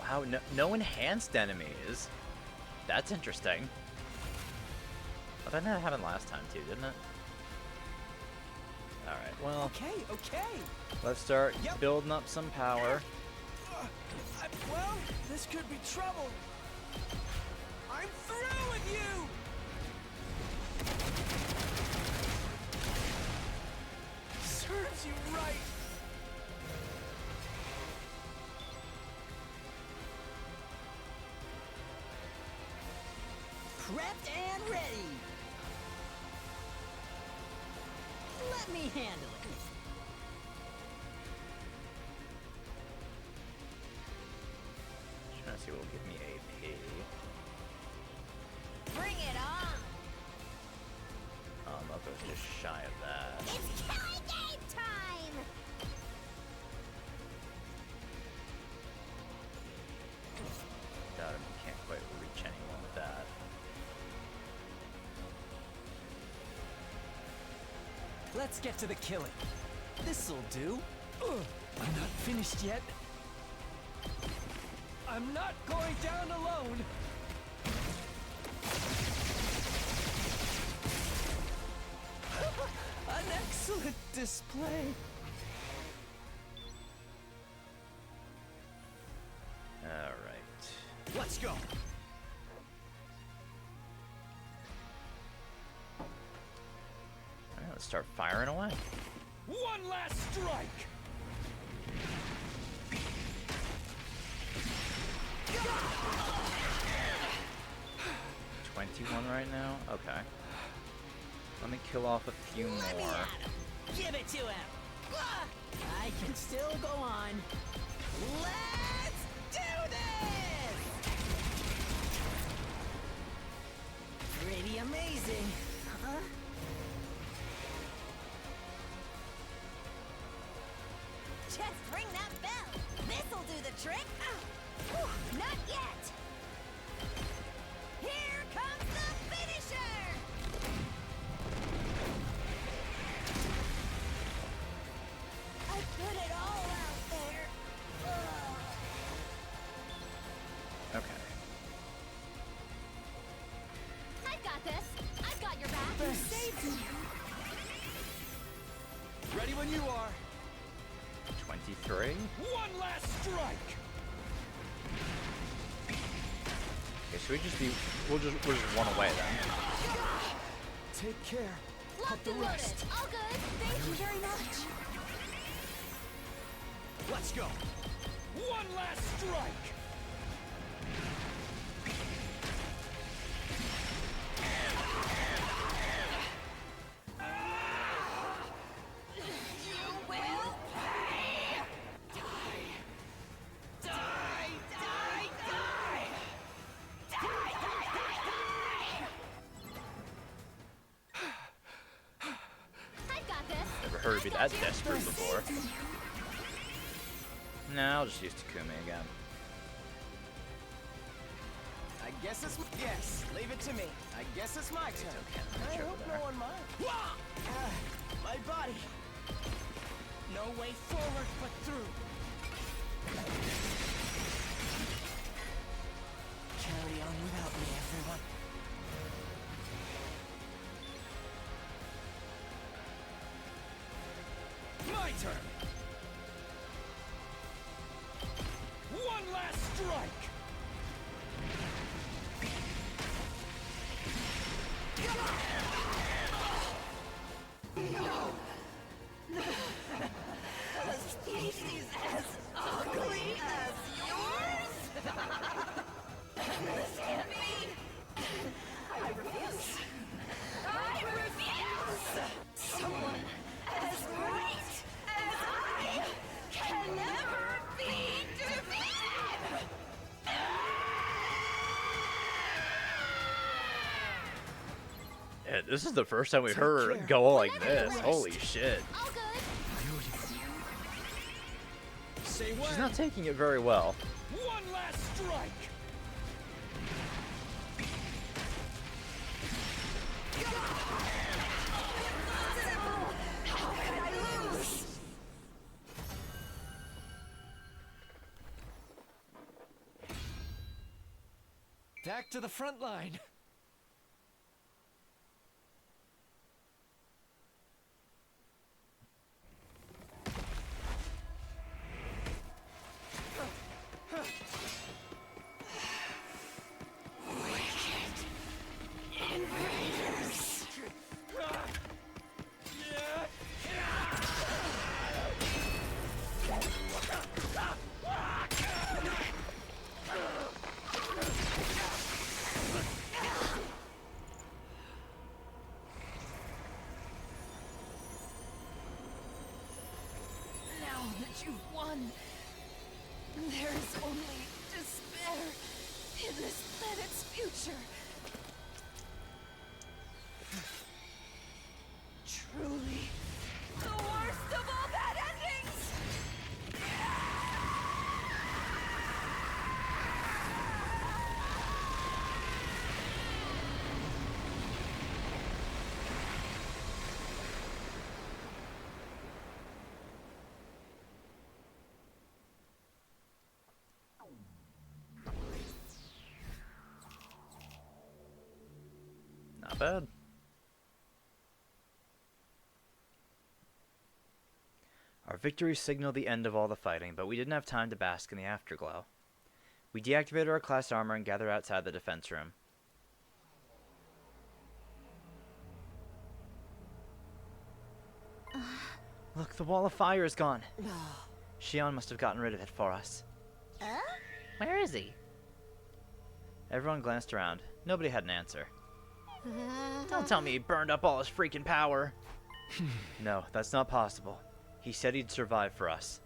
Wow, no enhanced enemies. That's interesting. I think that happened last time too, didn't it? Alright, well, Okay. let's start building up some power. Well, this could be trouble. I'm through with you! Serves you right. Prepped and ready. Let me handle it. Trying to see what will give me AP. Bring it on! Moko's just shy of that. It's killing game time! Doubt him, can't quite reach anyone with that. Let's get to the killing. This'll do. I'm not finished yet. I'm not going down alone. An excellent display. Alright. Let's go. Alright, let's start firing away. One last strike! 21 right now? Okay. Let me kill off a few more. Give it to him. I can still go on. Let's do this! Pretty amazing, huh? Just ring that bell! This'll do the trick! Whew, not yet! Here comes the finisher! I put it all out there! Okay. I've got this! I've got your back! Thanks. You saved me! Ready when you are. 23. One last strike! Okay, should we just be... We'll just run away then. Take care. Locked Of the and loaded! rest. All good! Thank you very much! Let's go. One last strike! You will pay! Die! Die! Die! Die! Die! I've got this! Never heard of be that desperate before. Nah, I'll just use Takumi again. I guess it's yes. Leave it to me. I guess it's my turn. I Reach over hope there. no one minds. My body. No way forward but through. Carry One last strike! A species as ugly as yours? This can't be. I refuse. I refuse! Someone as great as I can never be defeated! Yeah, this is the first time we heard her go like this. Holy shit. Say She's what? not taking it very well. One last strike! How could I lose? Back to the front line. Now that you've won, there is only despair in this planet's future. Truly, the worst of all bad endings! Not bad. Our victory signaled the end of all the fighting, but we didn't have time to bask in the afterglow. We deactivated our class armor and gathered outside the defense room. Look, the wall of fire is gone. Shion must have gotten rid of it for us. Where is he? Everyone glanced around. Nobody had an answer. Don't tell me he burned up all his freaking power. No, that's not possible. He said he'd survive for us.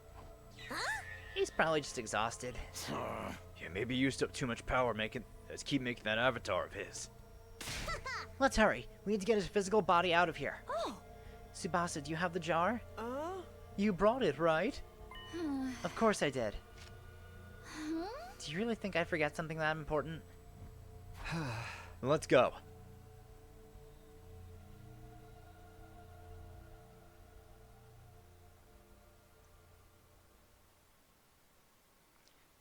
He's probably just exhausted. Yeah, maybe he used up too much power keep making that avatar of his. Let's hurry. We need to get his physical body out of here. Oh. Tsubasa, do you have the jar? You brought it, right? Of course I did. Do you really think I'd forget something that important? Let's go.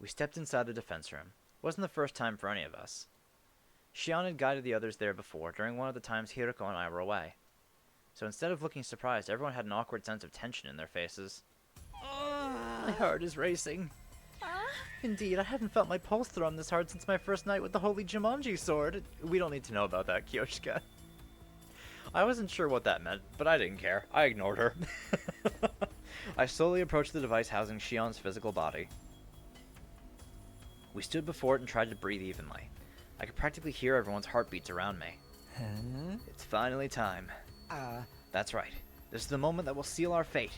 We stepped inside the defense room. It wasn't the first time for any of us. Shion had guided the others there before, during one of the times Hiriko and I were away. So instead of looking surprised, everyone had an awkward sense of tension in their faces. My heart is racing. Indeed, I haven't felt my pulse thrum this hard since my first night with the Holy Jumanji sword. We don't need to know about that, Kyoshika. I wasn't sure what that meant, but I didn't care. I ignored her. I slowly approached the device housing Shion's physical body. We stood before it and tried to breathe evenly. I could practically hear everyone's heartbeats around me. It's finally time. That's right. This is the moment that will seal our fate.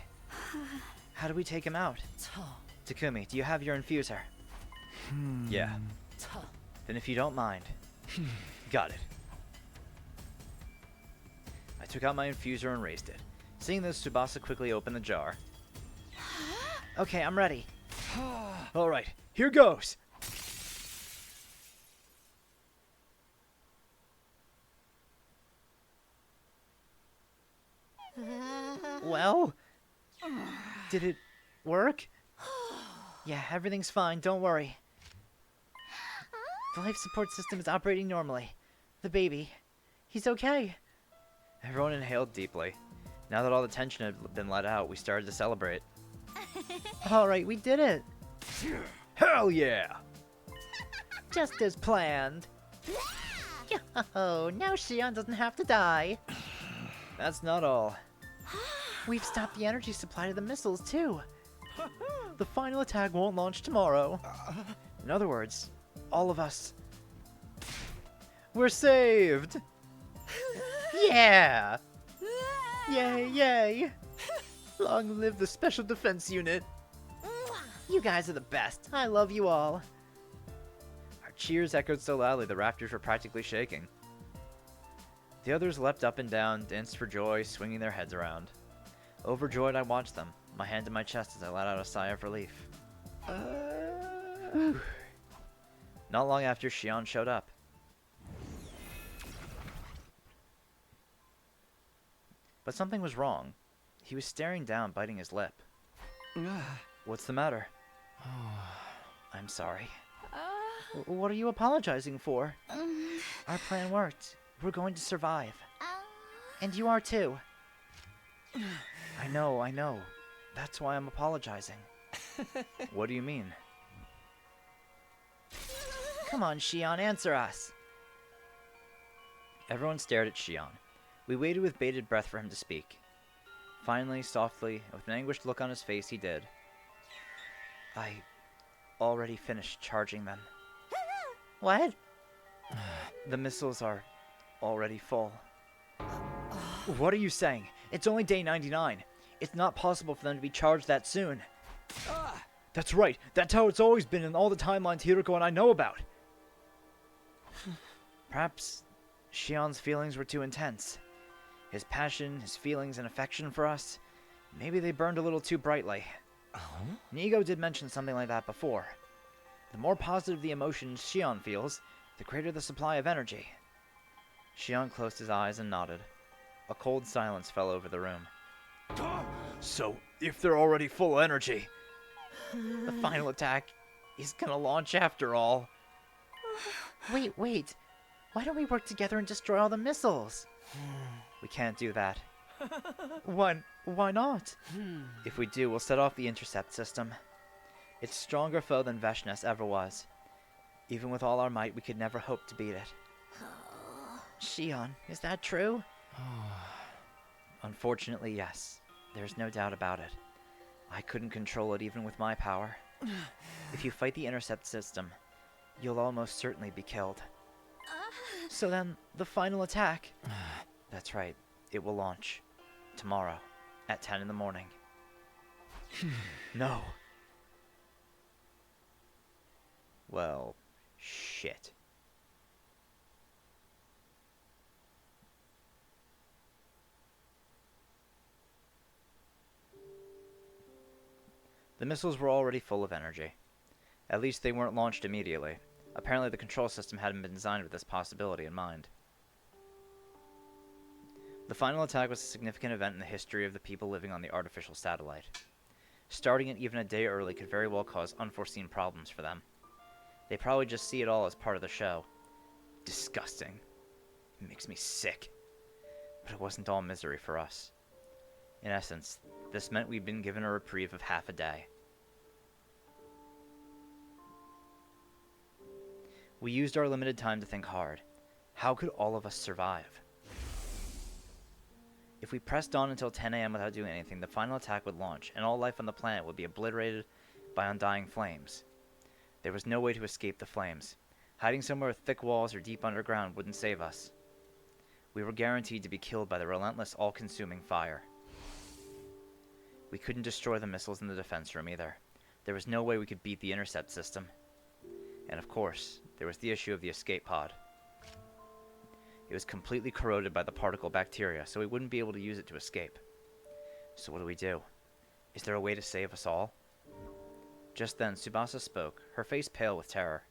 How do we take him out? Takumi, do you have your infuser? Yeah. Then if you don't mind. Got it. I took out my infuser and raised it. Seeing this, Tsubasa quickly opened the jar. Okay, I'm ready. Alright, here goes! Well? Did it work? Yeah, everything's fine, don't worry. The life support system is operating normally. The baby, he's okay. Everyone inhaled deeply. Now that all the tension had been let out, we started to celebrate. Alright, we did it! Hell yeah! Just as planned. Yo, now Xion doesn't have to die. That's not all. We've stopped the energy supply to the missiles, too. The final attack won't launch tomorrow. In other words, all of us... We're saved! Yeah! Yay, yay! Long live the Special Defense Unit. You guys are the best. I love you all. Our cheers echoed so loudly the rafters were practically shaking. The others leapt up and down, danced for joy, swinging their heads around. Overjoyed, I watched them, my hand to my chest as I let out a sigh of relief. Not long after, Xion showed up. But something was wrong. He was staring down, biting his lip. What's the matter? I'm sorry. What are you apologizing for? Our plan worked. We're going to survive. And you are too. I know. That's why I'm apologizing. What do you mean? Come on, Xion, answer us. Everyone stared at Xion. We waited with bated breath for him to speak. Finally, softly, with an anguished look on his face, he did. I already finished charging them. What? The missiles are already full. What are you saying? It's only day 99. It's not possible for them to be charged that soon. That's right. That's how it's always been in all the timelines Hiroko and I know about. Perhaps Xion's feelings were too intense. His passion, his feelings, and affection for us, maybe they burned a little too brightly. Nigo did mention something like that before. The more positive the emotions Xion feels, the greater the supply of energy. Xion closed his eyes and nodded. A cold silence fell over the room. So, if they're already full of energy, the final attack is gonna launch after all. Wait. Why don't we work together and destroy all the missiles? We can't do that. Why not? If we do, we'll set off the intercept system. It's a stronger foe than Veshnes ever was. Even with all our might, we could never hope to beat it. Xion, is that true? Unfortunately, yes. There's no doubt about it. I couldn't control it even with my power. If you fight the intercept system, you'll almost certainly be killed. So then, the final attack... That's right. It will launch. Tomorrow. At 10 in the morning. No. Well, shit. The missiles were already full of energy. At least they weren't launched immediately. Apparently the control system hadn't been designed with this possibility in mind. The final attack was a significant event in the history of the people living on the artificial satellite. Starting it even a day early could very well cause unforeseen problems for them. They probably just see it all as part of the show. Disgusting. It makes me sick. But it wasn't all misery for us. In essence, this meant we'd been given a reprieve of half a day. We used our limited time to think hard. How could all of us survive? If we pressed on until 10 AM without doing anything, the final attack would launch, and all life on the planet would be obliterated by undying flames. There was no way to escape the flames. Hiding somewhere with thick walls or deep underground wouldn't save us. We were guaranteed to be killed by the relentless, all-consuming fire. We couldn't destroy the missiles in the defense room either. There was no way we could beat the intercept system. And of course, there was the issue of the escape pod. It was completely corroded by the particle bacteria, so we wouldn't be able to use it to escape. So what do we do? Is there a way to save us all? Just then, Tsubasa spoke, her face pale with terror.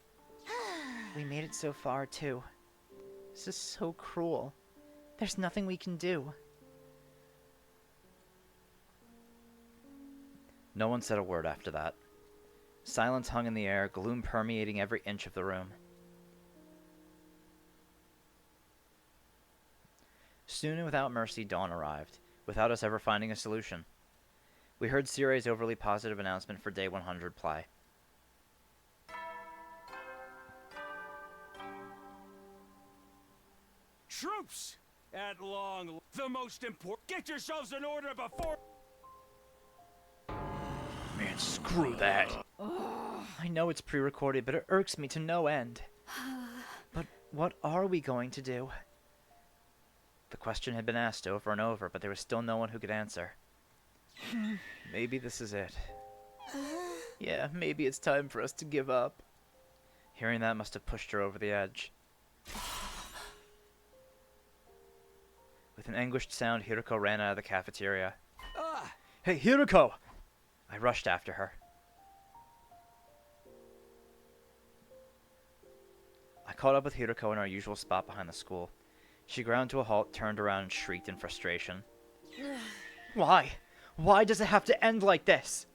We made it so far, too. This is so cruel. There's nothing we can do. No one said a word after that. Silence hung in the air, gloom permeating every inch of the room. Soon and without mercy, dawn arrived, without us ever finding a solution. We heard Sire's overly positive announcement for Day 100 play. troops! At long, the most important. Get yourselves in order before. Man, screw that. I know it's pre-recorded, but it irks me to no end. But what are we going to do? The question had been asked over and over, but there was still no one who could answer. Maybe this is it. Yeah, maybe it's time for us to give up. Hearing that must have pushed her over the edge. With an anguished sound, Hiroko ran out of the cafeteria. Hey, Hiroko! I rushed after her. I caught up with Hiroko in our usual spot behind the school. She ground to a halt, turned around, and shrieked in frustration. Why? Why does it have to end like this?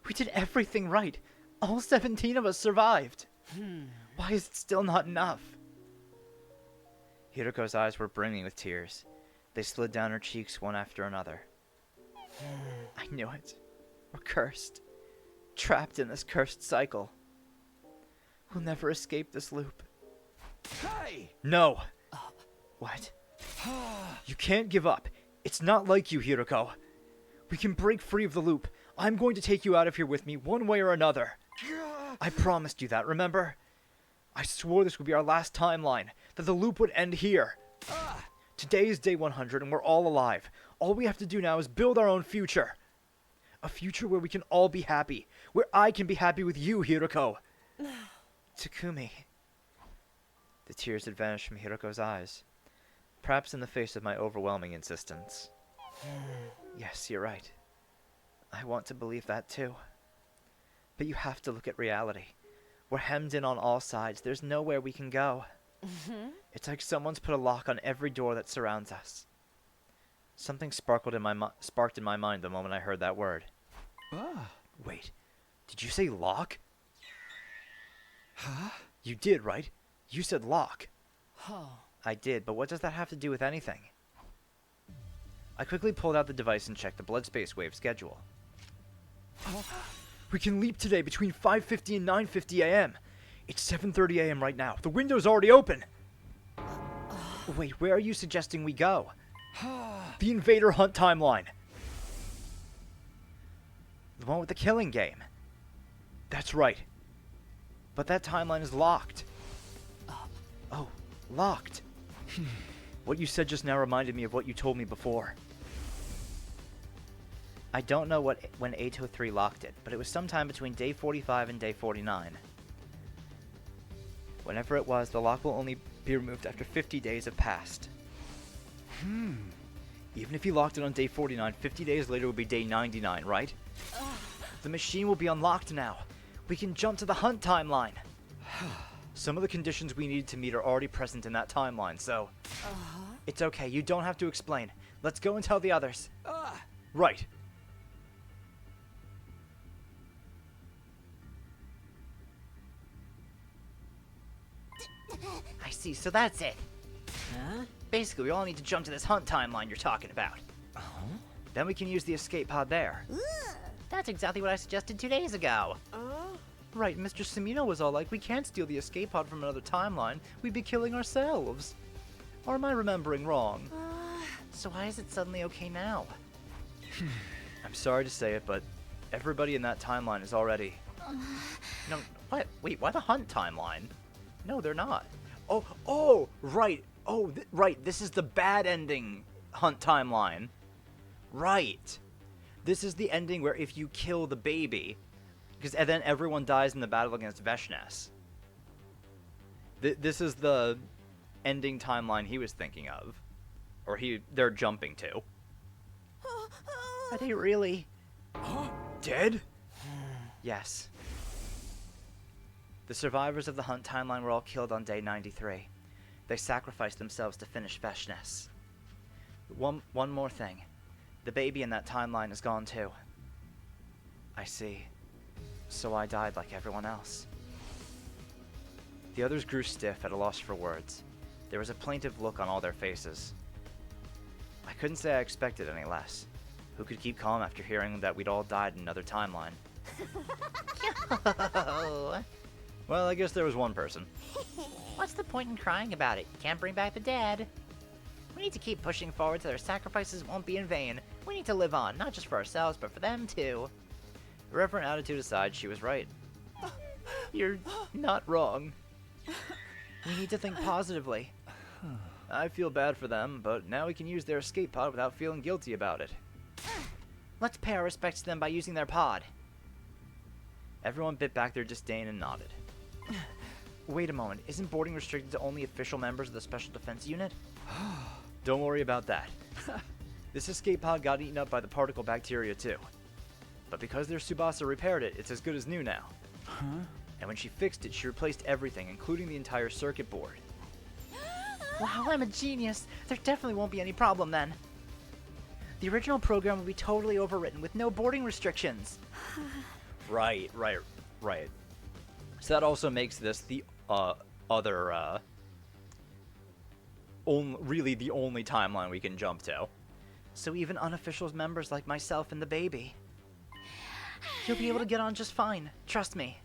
We did everything right. All 17 of us survived. Why is it still not enough? Hiroko's eyes were brimming with tears. They slid down her cheeks one after another. I knew it. We're cursed. Trapped in this cursed cycle. We'll never escape this loop. Hey! No! What? You can't give up. It's not like you, Hiroko. We can break free of the loop. I'm going to take you out of here with me one way or another. I promised you that, remember? I swore this would be our last timeline, that the loop would end here. Today is day 100 and we're all alive. All we have to do now is build our own future. A future where we can all be happy. Where I can be happy with you, Hiroko. Takumi. The tears had vanished from Hiroko's eyes. Perhaps in the face of my overwhelming insistence. Yes, you're right. I want to believe that too. But you have to look at reality. We're hemmed in on all sides. There's nowhere we can go. It's like someone's put a lock on every door that surrounds us. Something sparked in my mind the moment I heard that word. Wait, did you say lock? Huh? You did, right? You said lock. I did, but what does that have to do with anything? I quickly pulled out the device and checked the blood space wave schedule. We can leap today between 5:50 and 9:50 a.m. It's 7:30 a.m. right now. The window's already open. Wait, where are you suggesting we go? The Invader Hunt timeline. The one with the killing game. That's right. But that timeline is locked. Oh, locked. What you said just now reminded me of what you told me before. I don't know when 803 locked it, but it was sometime between day 45 and day 49. Whenever it was, the lock will only be removed after 50 days have passed. Even if you locked it on day 49, 50 days later will be day 99, right? The machine will be unlocked now. We can jump to the Hunt timeline. Some of the conditions we needed to meet are already present in that timeline, so... It's okay, you don't have to explain. Let's go and tell the others. Right. I see, so that's it. Basically, we all need to jump to this Hunt timeline you're talking about. Then we can use the escape pod there. That's exactly what I suggested 2 days ago. Right, Mr. Samino was all like, we can't steal the escape pod from another timeline. We'd be killing ourselves. Or am I remembering wrong? So why is it suddenly okay now? I'm sorry to say it, but everybody in that timeline is already... No, what? Wait, why the Hunt timeline? No, they're not. Oh, right. Oh, right, this is the bad ending Hunt timeline. Right. This is the ending where if you kill the baby, and then everyone dies in the battle against Veshness. This is the ending timeline he was thinking of. Or they're jumping to. Are they really dead? Yes. The survivors of the Hunt timeline were all killed on day 93. They sacrificed themselves to finish Veshness. One more thing. The baby in that timeline is gone too. I see. So I died like everyone else. The others grew stiff, at a loss for words. There was a plaintive look on all their faces. I couldn't say I expected any less. Who could keep calm after hearing that we'd all died in another timeline? Well, I guess there was one person. What's the point in crying about it? You can't bring back the dead. We need to keep pushing forward so their sacrifices won't be in vain. We need to live on, not just for ourselves, but for them too. Irreverent attitude aside, she was right. You're not wrong. We need to think positively. I feel bad for them, but now we can use their escape pod without feeling guilty about it. Let's pay our respects to them by using their pod. Everyone bit back their disdain and nodded. Wait a moment, isn't boarding restricted to only official members of the Special Defense Unit? Don't worry about that. This escape pod got eaten up by the particle bacteria too. But because their Tsubasa repaired it, it's as good as new now. Huh? And when she fixed it, she replaced everything, including the entire circuit board. Wow, I'm a genius. There definitely won't be any problem then. The original program will be totally overwritten with no boarding restrictions. Right. So that also makes this the really the only timeline we can jump to. So even unofficial members like myself and the baby, you'll be able to get on just fine. Trust me.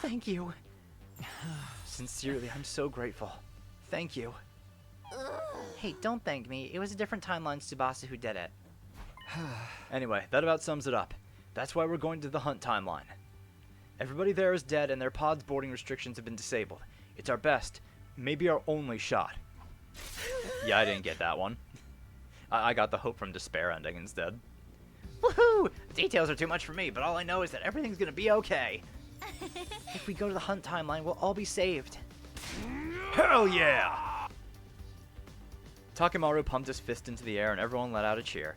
Thank you. Sincerely, I'm so grateful. Thank you. Hey, don't thank me. It was a different timeline Tsubasa who did it. Anyway, that about sums it up. That's why we're going to the Hunt timeline. Everybody there is dead and their pod's boarding restrictions have been disabled. It's our best, maybe our only shot. Yeah, I didn't get that one. I got the Hope from Despair ending instead. Woohoo! The details are too much for me, but all I know is that everything's gonna be okay. If we go to the Hunt timeline, we'll all be saved. Hell yeah! Takemaru pumped his fist into the air and everyone let out a cheer.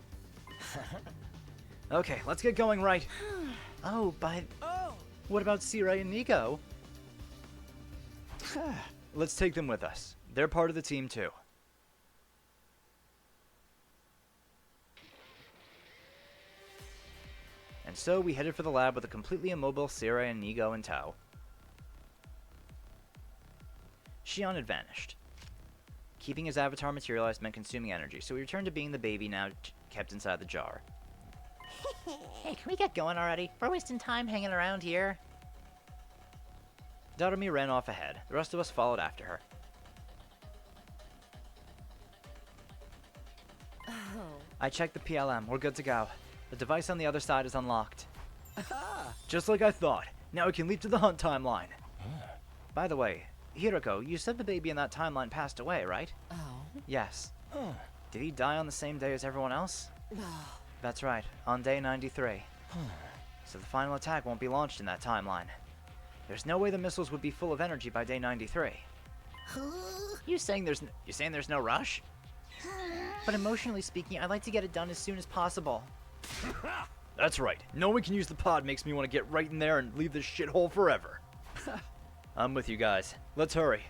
Okay, let's get going right. What about Sirai and Nico? Let's take them with us. They're part of the team too. And so we headed for the lab with a completely immobile Sirai and Nigo in tow. Shion had vanished. Keeping his avatar materialized meant consuming energy, so we returned to being the baby now kept inside the jar. Hey, can we get going already? We're wasting time hanging around here. Darumi ran off ahead. The rest of us followed after her. I checked the PLM. We're good to go. The device on the other side is unlocked. Just like I thought. Now we can leap to the Hunt timeline. By the way, Hiroko, you said the baby in that timeline passed away, right? Oh. Yes. Did he die on the same day as everyone else? That's right, on day 93. So the final attack won't be launched in that timeline. There's no way the missiles would be full of energy by day 93. You saying there's no rush? But emotionally speaking, I'd like to get it done as soon as possible. That's right. No one can use the pod makes me want to get right in there and leave this shithole forever. I'm with you guys. Let's hurry.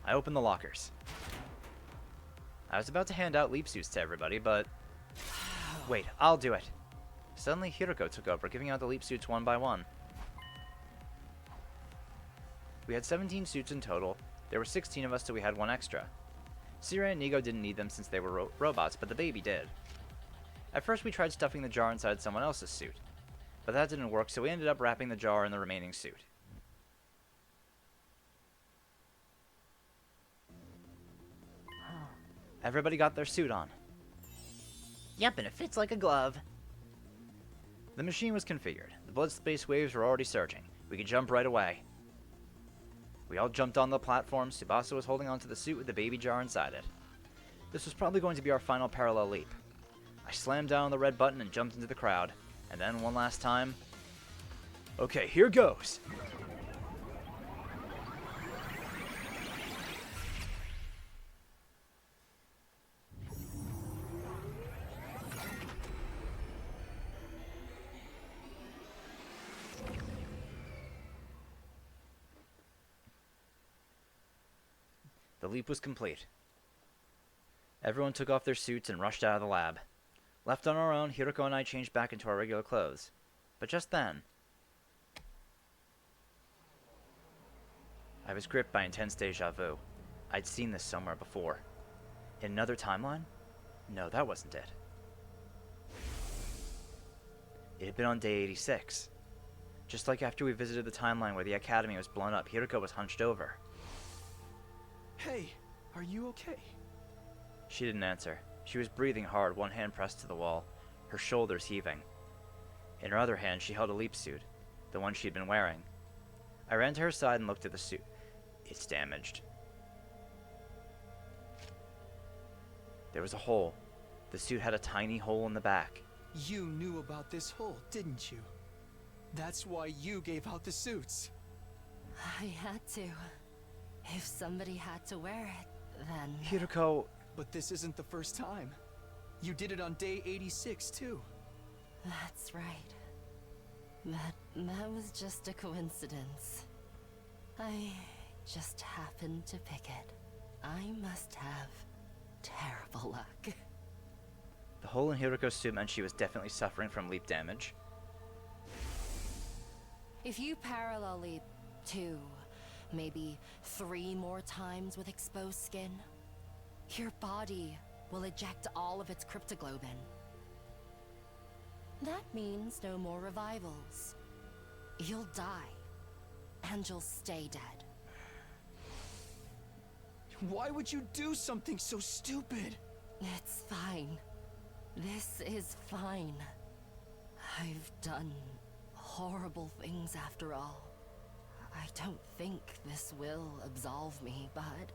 I opened the lockers. I was about to hand out leap suits to everybody, but... Wait, I'll do it. Suddenly, Hiroko took over, giving out the leap suits one by one. We had 17 suits in total. There were 16 of us, so we had one extra. Sirai and Nigo didn't need them since they were robots, but the baby did. At first, we tried stuffing the jar inside someone else's suit, but that didn't work, so we ended up wrapping the jar in the remaining suit. Everybody got their suit on. Yep, and it fits like a glove. The machine was configured. The blood space waves were already surging. We could jump right away. We all jumped on the platform. Tsubasa was holding onto the suit with the baby jar inside it. This was probably going to be our final parallel leap. I slammed down on the red button and jumped into the crowd. And then, one last time... Okay, here goes! The leap was complete. Everyone took off their suits and rushed out of the lab. Left on our own, Hiroko and I changed back into our regular clothes. But just then... I was gripped by intense deja vu. I'd seen this somewhere before. In another timeline? No, that wasn't it. It had been on day 86. Just like after we visited the timeline where the academy was blown up, Hiroko was hunched over. Hey, are you okay? She didn't answer. She was breathing hard, one hand pressed to the wall, her shoulders heaving. In her other hand, she held a leap suit, the one she'd been wearing. I ran to her side and looked at the suit. It's damaged. There was a hole. The suit had a tiny hole in the back. You knew about this hole, didn't you? That's why you gave out the suits. I had to. If somebody had to wear it, then... Hiroko... But this isn't the first time. You did it on day 86, too. That's right. That was just a coincidence. I just happened to pick it. I must have terrible luck. The hole in Hiroko's suit meant she was definitely suffering from leap damage. If you parallel leap 2, maybe 3 more times with exposed skin, your body will eject all of its cryptoglobin. That means no more revivals. You'll die, and you'll stay dead. Why would you do something so stupid? It's fine. This is fine. I've done horrible things after all. I don't think this will absolve me, but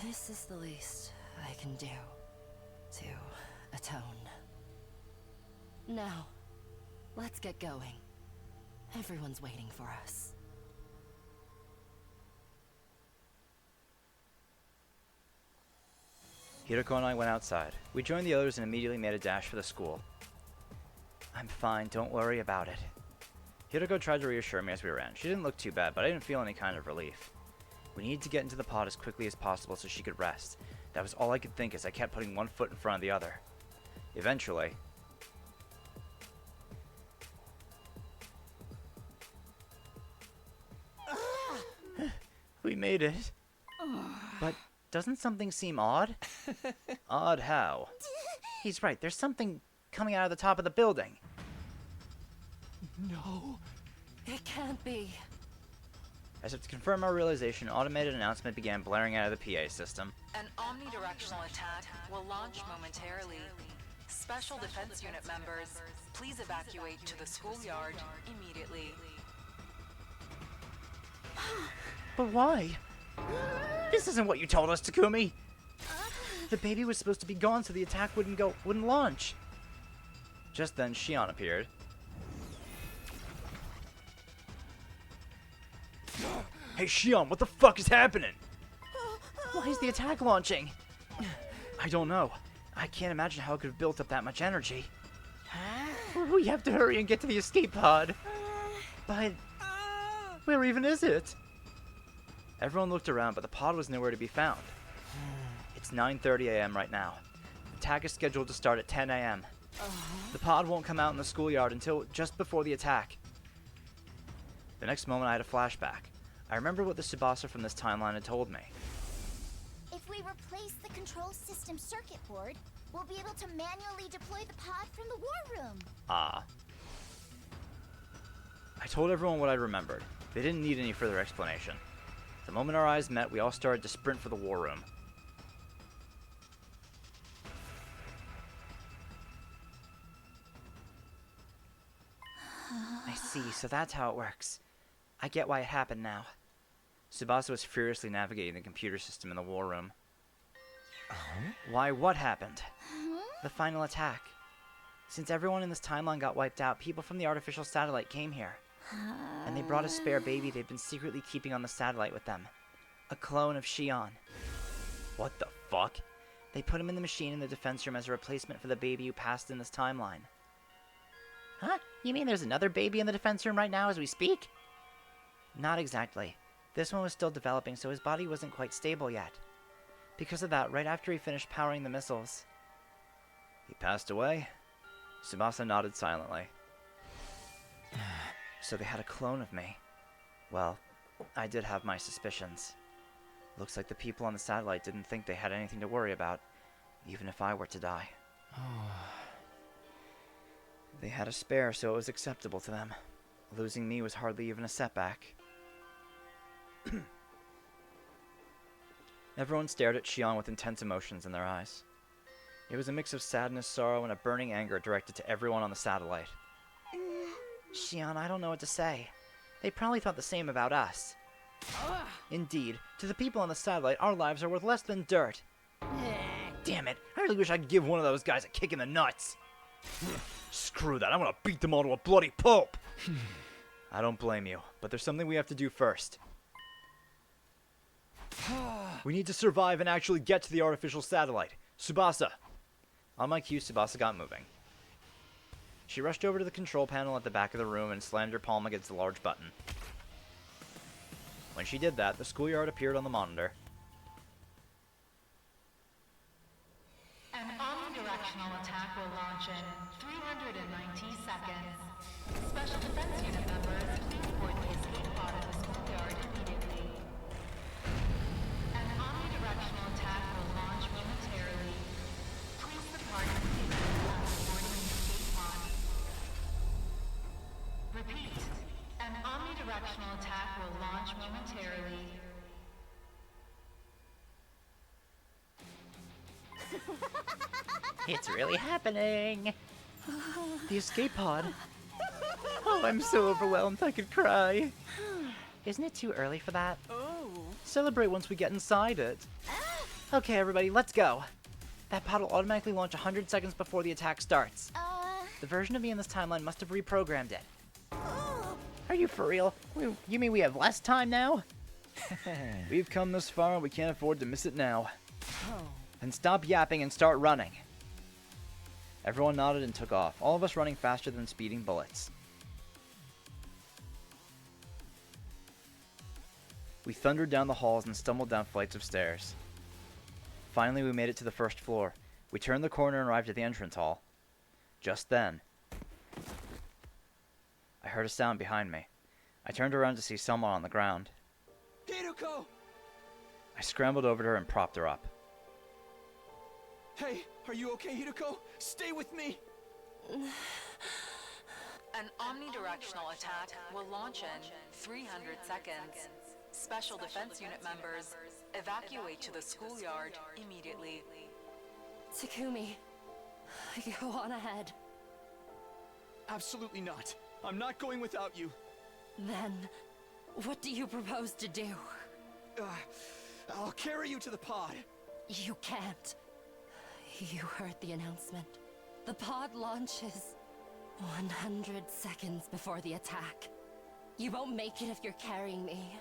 this is the least I can do to atone. Now, let's get going. Everyone's waiting for us. Hiroko and I went outside. We joined the others and immediately made a dash for the school. I'm fine, don't worry about it. Hiroko tried to reassure me as we ran. She didn't look too bad, but I didn't feel any kind of relief. We needed to get into the pod as quickly as possible so she could rest. That was all I could think as I kept putting one foot in front of the other. Eventually... we made it. But doesn't something seem odd? Odd how? He's right, there's something coming out of the top of the building. No. It can't be. As if to confirm our realization, an automated announcement began blaring out of the PA system. An omnidirectional attack will launch momentarily. Special Defense Unit members, please evacuate to the schoolyard immediately. But why? This isn't what you told us, Takumi! The baby was supposed to be gone so the attack wouldn't launch. Just then, Shion appeared. Hey Shion, what the fuck is happening? Why is the attack launching? I don't know. I can't imagine how it could have built up that much energy. We have to hurry and get to the escape pod. But where even is it? Everyone looked around, but the pod was nowhere to be found. It's 9:30 a.m. right now. The attack is scheduled to start at 10 a.m. The pod won't come out in the schoolyard until just before the attack. The next moment I had a flashback. I remember what the Tsubasa from this timeline had told me. If we replace the control system circuit board, we'll be able to manually deploy the pod from the war room. Ah. I told everyone what I remembered. They didn't need any further explanation. The moment our eyes met, we all started to sprint for the war room. I see, so that's how it works. I get why it happened now. Tsubasa was furiously navigating the computer system in the war room. Why, what happened? The final attack. Since everyone in this timeline got wiped out, people from the artificial satellite came here. And they brought a spare baby they'd been secretly keeping on the satellite with them. A clone of Shion. What the fuck? They put him in the machine in the defense room as a replacement for the baby who passed in this timeline. Huh? You mean there's another baby in the defense room right now as we speak? Not exactly. This one was still developing, so his body wasn't quite stable yet. Because of that, right after he finished powering the missiles... He passed away? Tsubasa nodded silently. So they had a clone of me. Well, I did have my suspicions. Looks like the people on the satellite didn't think they had anything to worry about, even if I were to die. They had a spare, so it was acceptable to them. Losing me was hardly even a setback. Everyone stared at Xion with intense emotions in their eyes. It was a mix of sadness, sorrow, and a burning anger directed to everyone on the satellite. Xion, I don't know what to say. They probably thought the same about us. Indeed, to the people on the satellite, our lives are worth less than dirt. Damn it, I really wish I could give one of those guys a kick in the nuts. Screw that, I'm gonna beat them all to a bloody pulp. I don't blame you, but there's something we have to do first. We need to survive and actually get to the artificial satellite. Tsubasa! On my cue, Tsubasa got moving. She rushed over to the control panel at the back of the room and slammed her palm against the large button. When she did that, the schoolyard appeared on the monitor. An omnidirectional attack will launch in 390 seconds. Special Defense Unit members, please board the escape pod at the schoolyard immediately. An omnidirectional attack will launch momentarily. Please depart immediately after boarding the escape pod. Repeat. An omnidirectional attack will launch momentarily. It's really happening. The escape pod. Oh, I'm so overwhelmed I could cry. Isn't it too early for that? Oh. Celebrate once we get inside it. Okay, everybody, let's go. That pod will automatically launch 100 seconds before the attack starts. The version of me in this timeline must have reprogrammed it. Are you for real? You mean we have less time now? We've come this far and we can't afford to miss it now. Oh. Then stop yapping and start running. Everyone nodded and took off, all of us running faster than speeding bullets. We thundered down the halls and stumbled down flights of stairs. Finally, we made it to the first floor. We turned the corner and arrived at the entrance hall. Just then, I heard a sound behind me. I turned around to see someone on the ground. Hiruko! I scrambled over to her and propped her up. Hey, are you okay, Hiruko? Stay with me! An omnidirectional attack will launch in 300 seconds. Special Defense Unit members, evacuate to the schoolyard immediately. Takumi, go on ahead. Absolutely not. I'm not going without you. Then, what do you propose to do? I'll carry you to the pod. You can't. You heard the announcement. The pod launches 100 seconds before the attack. You won't make it if you're carrying me.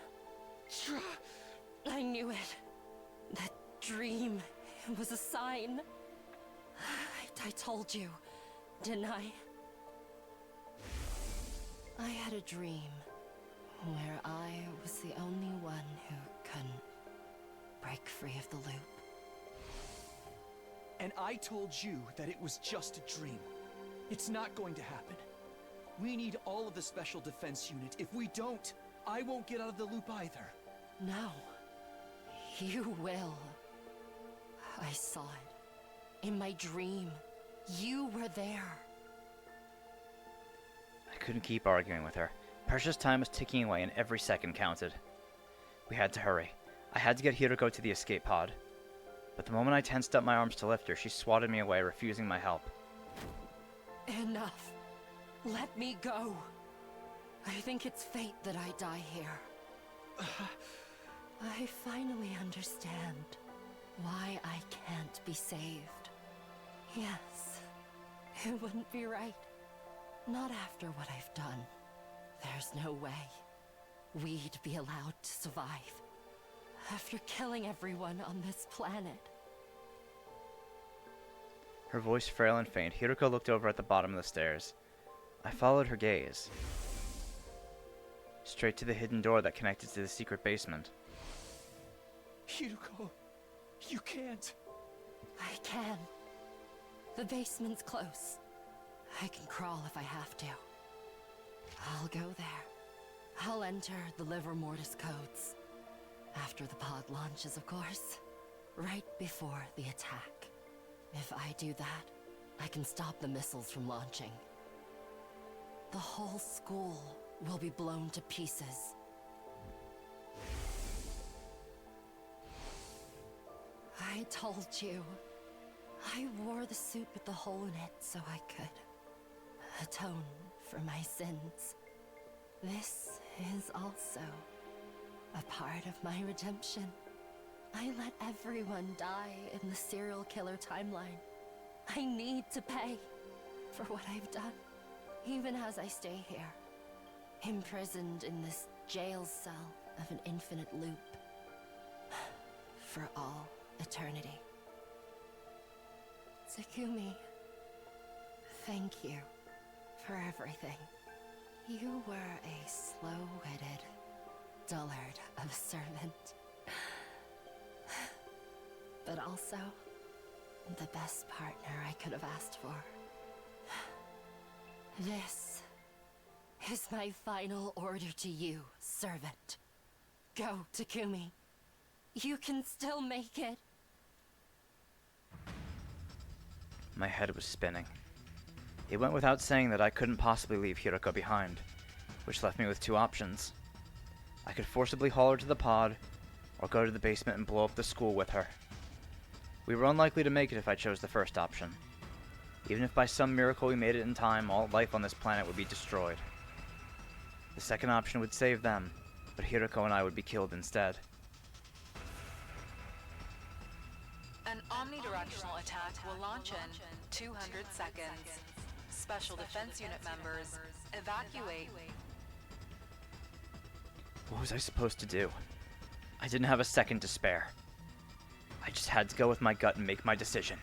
I knew it. That dream, it was a sign. I told you, didn't I? I had a dream where I was the only one who couldn't break free of the loop. And I told you that it was just a dream. It's not going to happen. We need all of the Special Defense Unit. If we don't, I won't get out of the loop either. No. You will. I saw it. In my dream. You were there. I couldn't keep arguing with her. Precious time was ticking away and every second counted. We had to hurry. I had to get Hiruko to the escape pod. But the moment I tensed up my arms to lift her, she swatted me away, refusing my help. Enough. Let me go. I think it's fate that I die here. I finally understand why I can't be saved. Yes, it wouldn't be right. Not after what I've done. There's no way we'd be allowed to survive. After killing everyone on this planet. Her voice frail and faint, Hiruko looked over at the bottom of the stairs. I followed her gaze. Straight to the hidden door that connected to the secret basement. Hiruko, you can't. I can. The basement's close. I can crawl if I have to. I'll go there. I'll enter the Livor Mortis codes. After the pod launches, of course. Right before the attack. If I do that, I can stop the missiles from launching. The whole school will be blown to pieces. I told you. I wore the suit with the hole in it so I could atone for my sins. This is also a part of my redemption. I let everyone die in the serial killer timeline. I need to pay for what I've done, even as I stay here, imprisoned in this jail cell of an infinite loop, for all eternity. Takumi, thank you for everything. You were a slow-witted dullard of a servant, but also the best partner I could have asked for. This is my final order to you, servant. Go, Takumi. You can still make it. My head was spinning. It went without saying that I couldn't possibly leave Hiroko behind, which left me with two options. I could forcibly haul her to the pod, or go to the basement and blow up the school with her. We were unlikely to make it if I chose the first option. Even if by some miracle we made it in time, all life on this planet would be destroyed. The second option would save them, but Hiroko and I would be killed instead. An omnidirectional attack will launch in 200 seconds. Special Defense Unit members, evacuate. What was I supposed to do? I didn't have a second to spare. I just had to go with my gut and make my decision.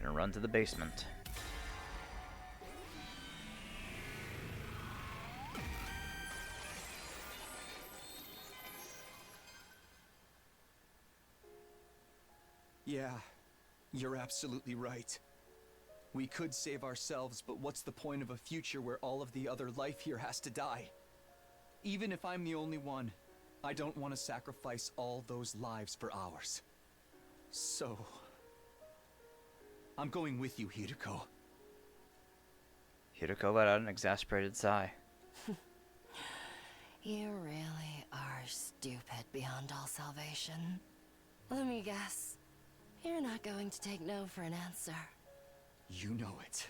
Gonna run to the basement. Yeah, you're absolutely right. We could save ourselves, but what's the point of a future where all of the other life here has to die? Even if I'm the only one, I don't want to sacrifice all those lives for ours. So, I'm going with you, Hiroko. Hiroko let out an exasperated sigh. You really are stupid beyond all salvation. Let me guess. You're not going to take no for an answer. You know it.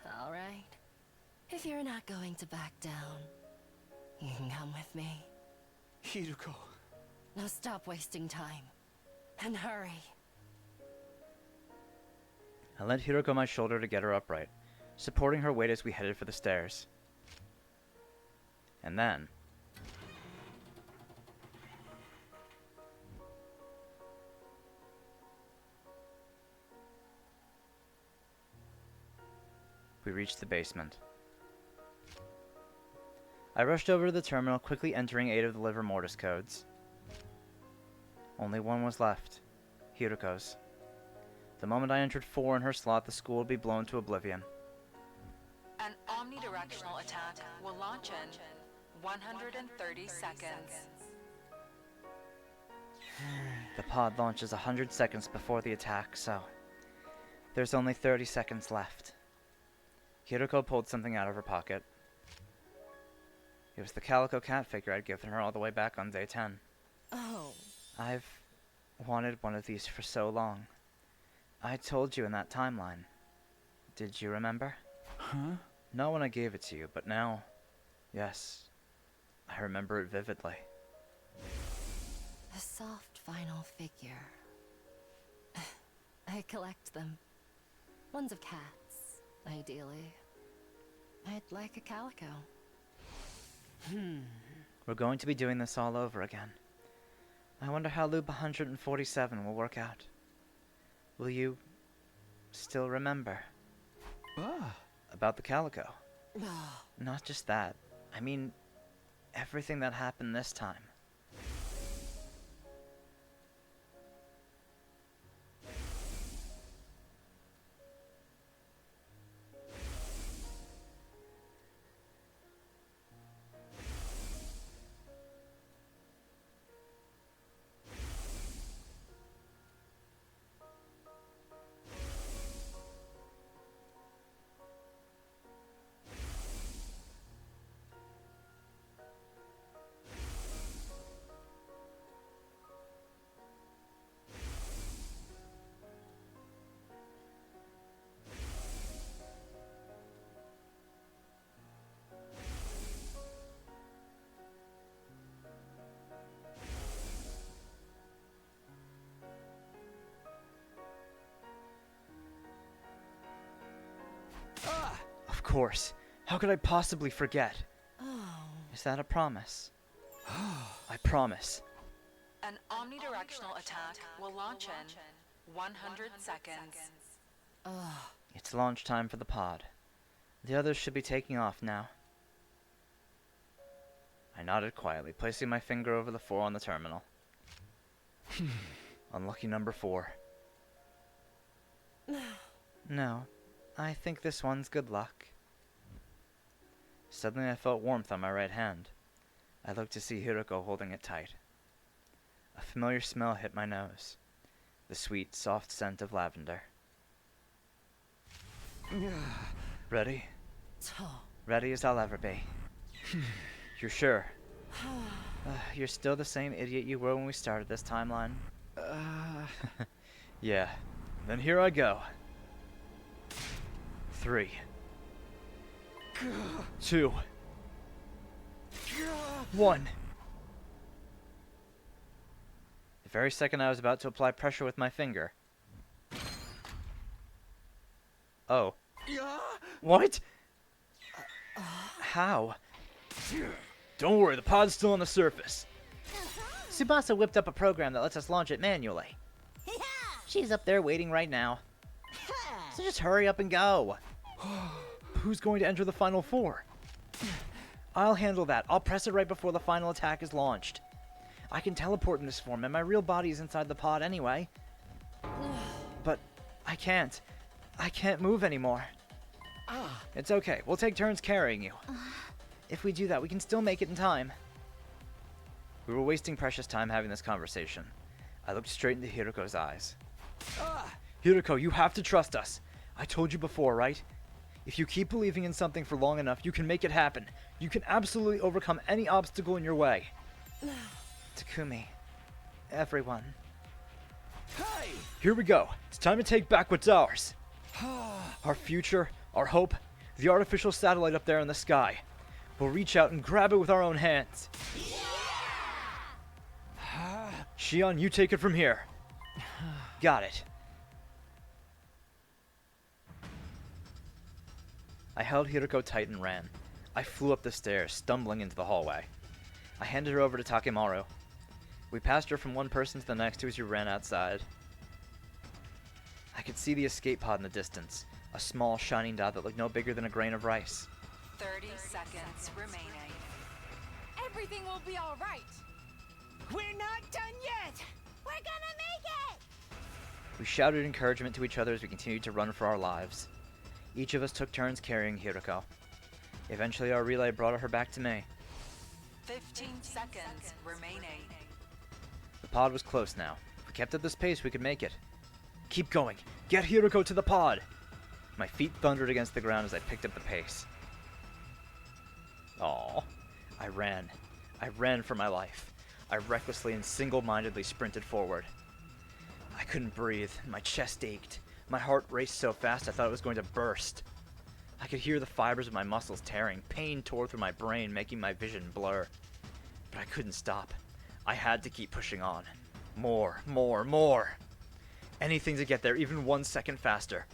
All right. If you're not going to back down, you can come with me. Hiroko. Now stop wasting time. And hurry. I lent Hiroko my shoulder to get her upright, supporting her weight as we headed for the stairs. And then... we reached the basement. I rushed over to the terminal, quickly entering 8 of the liver mortis codes. Only one was left. Hiroko's. The moment I entered 4 in her slot, the school would be blown to oblivion. An omnidirectional attack will launch in 130 seconds. The pod launches 100 seconds before the attack, so there's only 30 seconds left. Hiroko pulled something out of her pocket. It was the calico cat figure I'd given her all the way back on day 10. Oh. I've wanted one of these for so long. I told you in that timeline. Did you remember? Huh? Not when I gave it to you, but now, yes, I remember it vividly. A soft final figure. I collect them. Ones of cats, ideally. I'd like a calico. We're going to be doing this all over again. I wonder how Loop 147 will work out. Will you still remember? About the calico? Not just that. I mean, everything that happened this time. Of course. How could I possibly forget? Oh. Is that a promise? I promise. An omnidirectional attack will launch in 100 seconds. It's launch time for the pod. The others should be taking off now. I nodded quietly, placing my finger over the 4 on the terminal. Unlucky number 4. No, I think this one's good luck. Suddenly I felt warmth on my right hand. I looked to see Hiroko holding it tight. A familiar smell hit my nose. The sweet, soft scent of lavender. Ready? Ready as I'll ever be. You're sure? You're still the same idiot you were when we started this timeline? Yeah. Then here I go. 3, 2, 1. The very second I was about to apply pressure with my finger. Oh. What? How? Don't worry, the pod's still on the surface. Tsubasa whipped up a program that lets us launch it manually. She's up there waiting right now. So just hurry up and go. Who's going to enter the final 4? I'll handle that. I'll press it right before the final attack is launched. I can teleport in this form, and my real body is inside the pod anyway. But I can't. I can't move anymore. It's okay. We'll take turns carrying you. If we do that, we can still make it in time. We were wasting precious time having this conversation. I looked straight into Hiroko's eyes. Hiroko, you have to trust us. I told you before, right? If you keep believing in something for long enough, you can make it happen. You can absolutely overcome any obstacle in your way. Takumi. Everyone. Hey! Here we go. It's time to take back what's ours. Our future, our hope, the artificial satellite up there in the sky. We'll reach out and grab it with our own hands. Shion, you take it from here. Got it. I held Hiroko tight and ran. I flew up the stairs, stumbling into the hallway. I handed her over to Takemaru. We passed her from one person to the next as we ran outside. I could see the escape pod in the distance, a small shining dot that looked no bigger than a grain of rice. 30 seconds remaining. Everything will be all right. We're not done yet! We're gonna make it! We shouted encouragement to each other as we continued to run for our lives. Each of us took turns carrying Hiroko. Eventually our relay brought her back to me. 15 seconds remaining. The pod was close now. If we kept at this pace, we could make it. Keep going. Get Hiroko to the pod. My feet thundered against the ground as I picked up the pace. Aww. I ran. I ran for my life. I recklessly and single-mindedly sprinted forward. I couldn't breathe. My chest ached. My heart raced so fast I thought it was going to burst. I could hear the fibers of my muscles tearing. Pain tore through my brain, making my vision blur. But I couldn't stop. I had to keep pushing on. More, more, more. Anything to get there, even 1 second faster.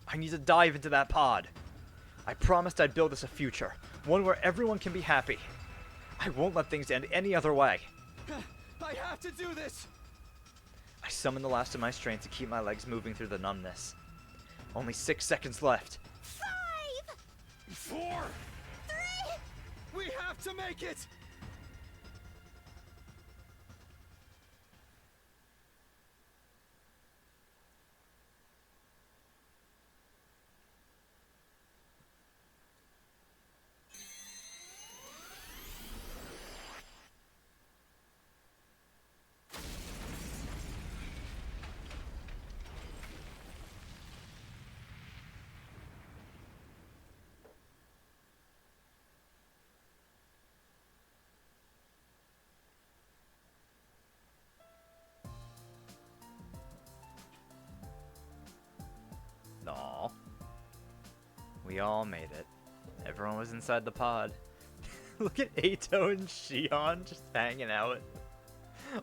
I need to dive into that pod. I promised I'd build us a future. One where everyone can be happy. I won't let things end any other way. I have to do this! I summoned the last of my strength to keep my legs moving through the numbness. Only 6 seconds left. 5! 4! 3! We have to make it! Aw. We all made it. Everyone was inside the pod. Look at Eito and Shion just hanging out.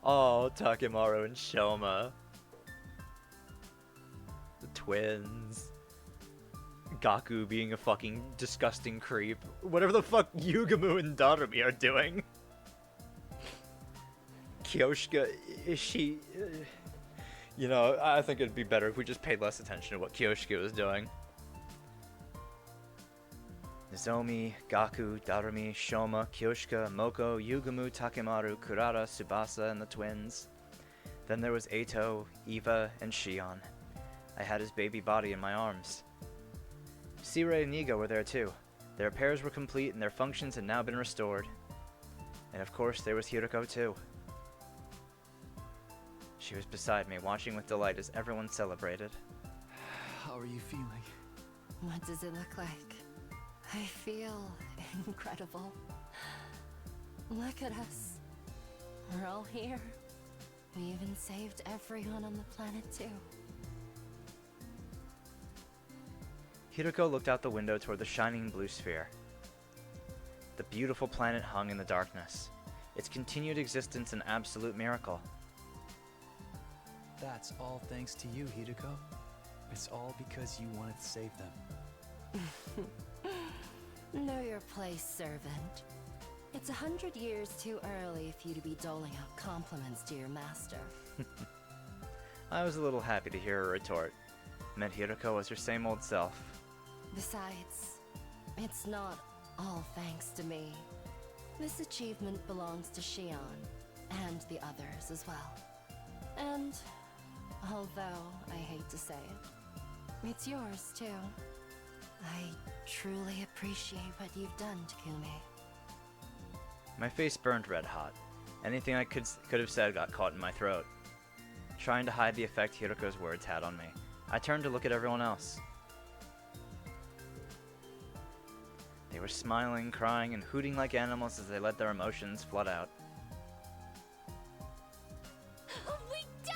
Oh, Takemaru and Shoma. The twins. Gaku being a fucking disgusting creep. Whatever the fuck Yugumu and Darumi are doing. Kyoshika, is she... you know, I think it'd be better if we just paid less attention to what Kyoshika was doing. Nozomi, Gaku, Darumi, Shoma, Kyoshika, Moko, Yugumu, Takemaru, Kurara, Tsubasa, and the twins. Then there was Eito, Eva, and Shion. I had his baby body in my arms. Sirei and Nigo were there too. Their pairs were complete and their functions had now been restored. And of course there was Hiroko too. She was beside me, watching with delight as everyone celebrated. How are you feeling? What does it look like? I feel incredible. Look at us. We're all here. We even saved everyone on the planet too. Hiroko looked out the window toward the shining blue sphere. The beautiful planet hung in the darkness, its continued existence an absolute miracle. That's all thanks to you, Hideko. It's all because you wanted to save them. Know your place, servant. It's 100 years too early for you to be doling out compliments to your master. I was a little happy to hear her retort. Meant Hiroko was her same old self. Besides, it's not all thanks to me. This achievement belongs to Shion, and the others as well. And, although I hate to say it, it's yours too. I truly appreciate what you've done, Takumi. My face burned red hot. Anything I could have said got caught in my throat. Trying to hide the effect Hiroko's words had on me, I turned to look at everyone else. They were smiling, crying, and hooting like animals as they let their emotions flood out. We did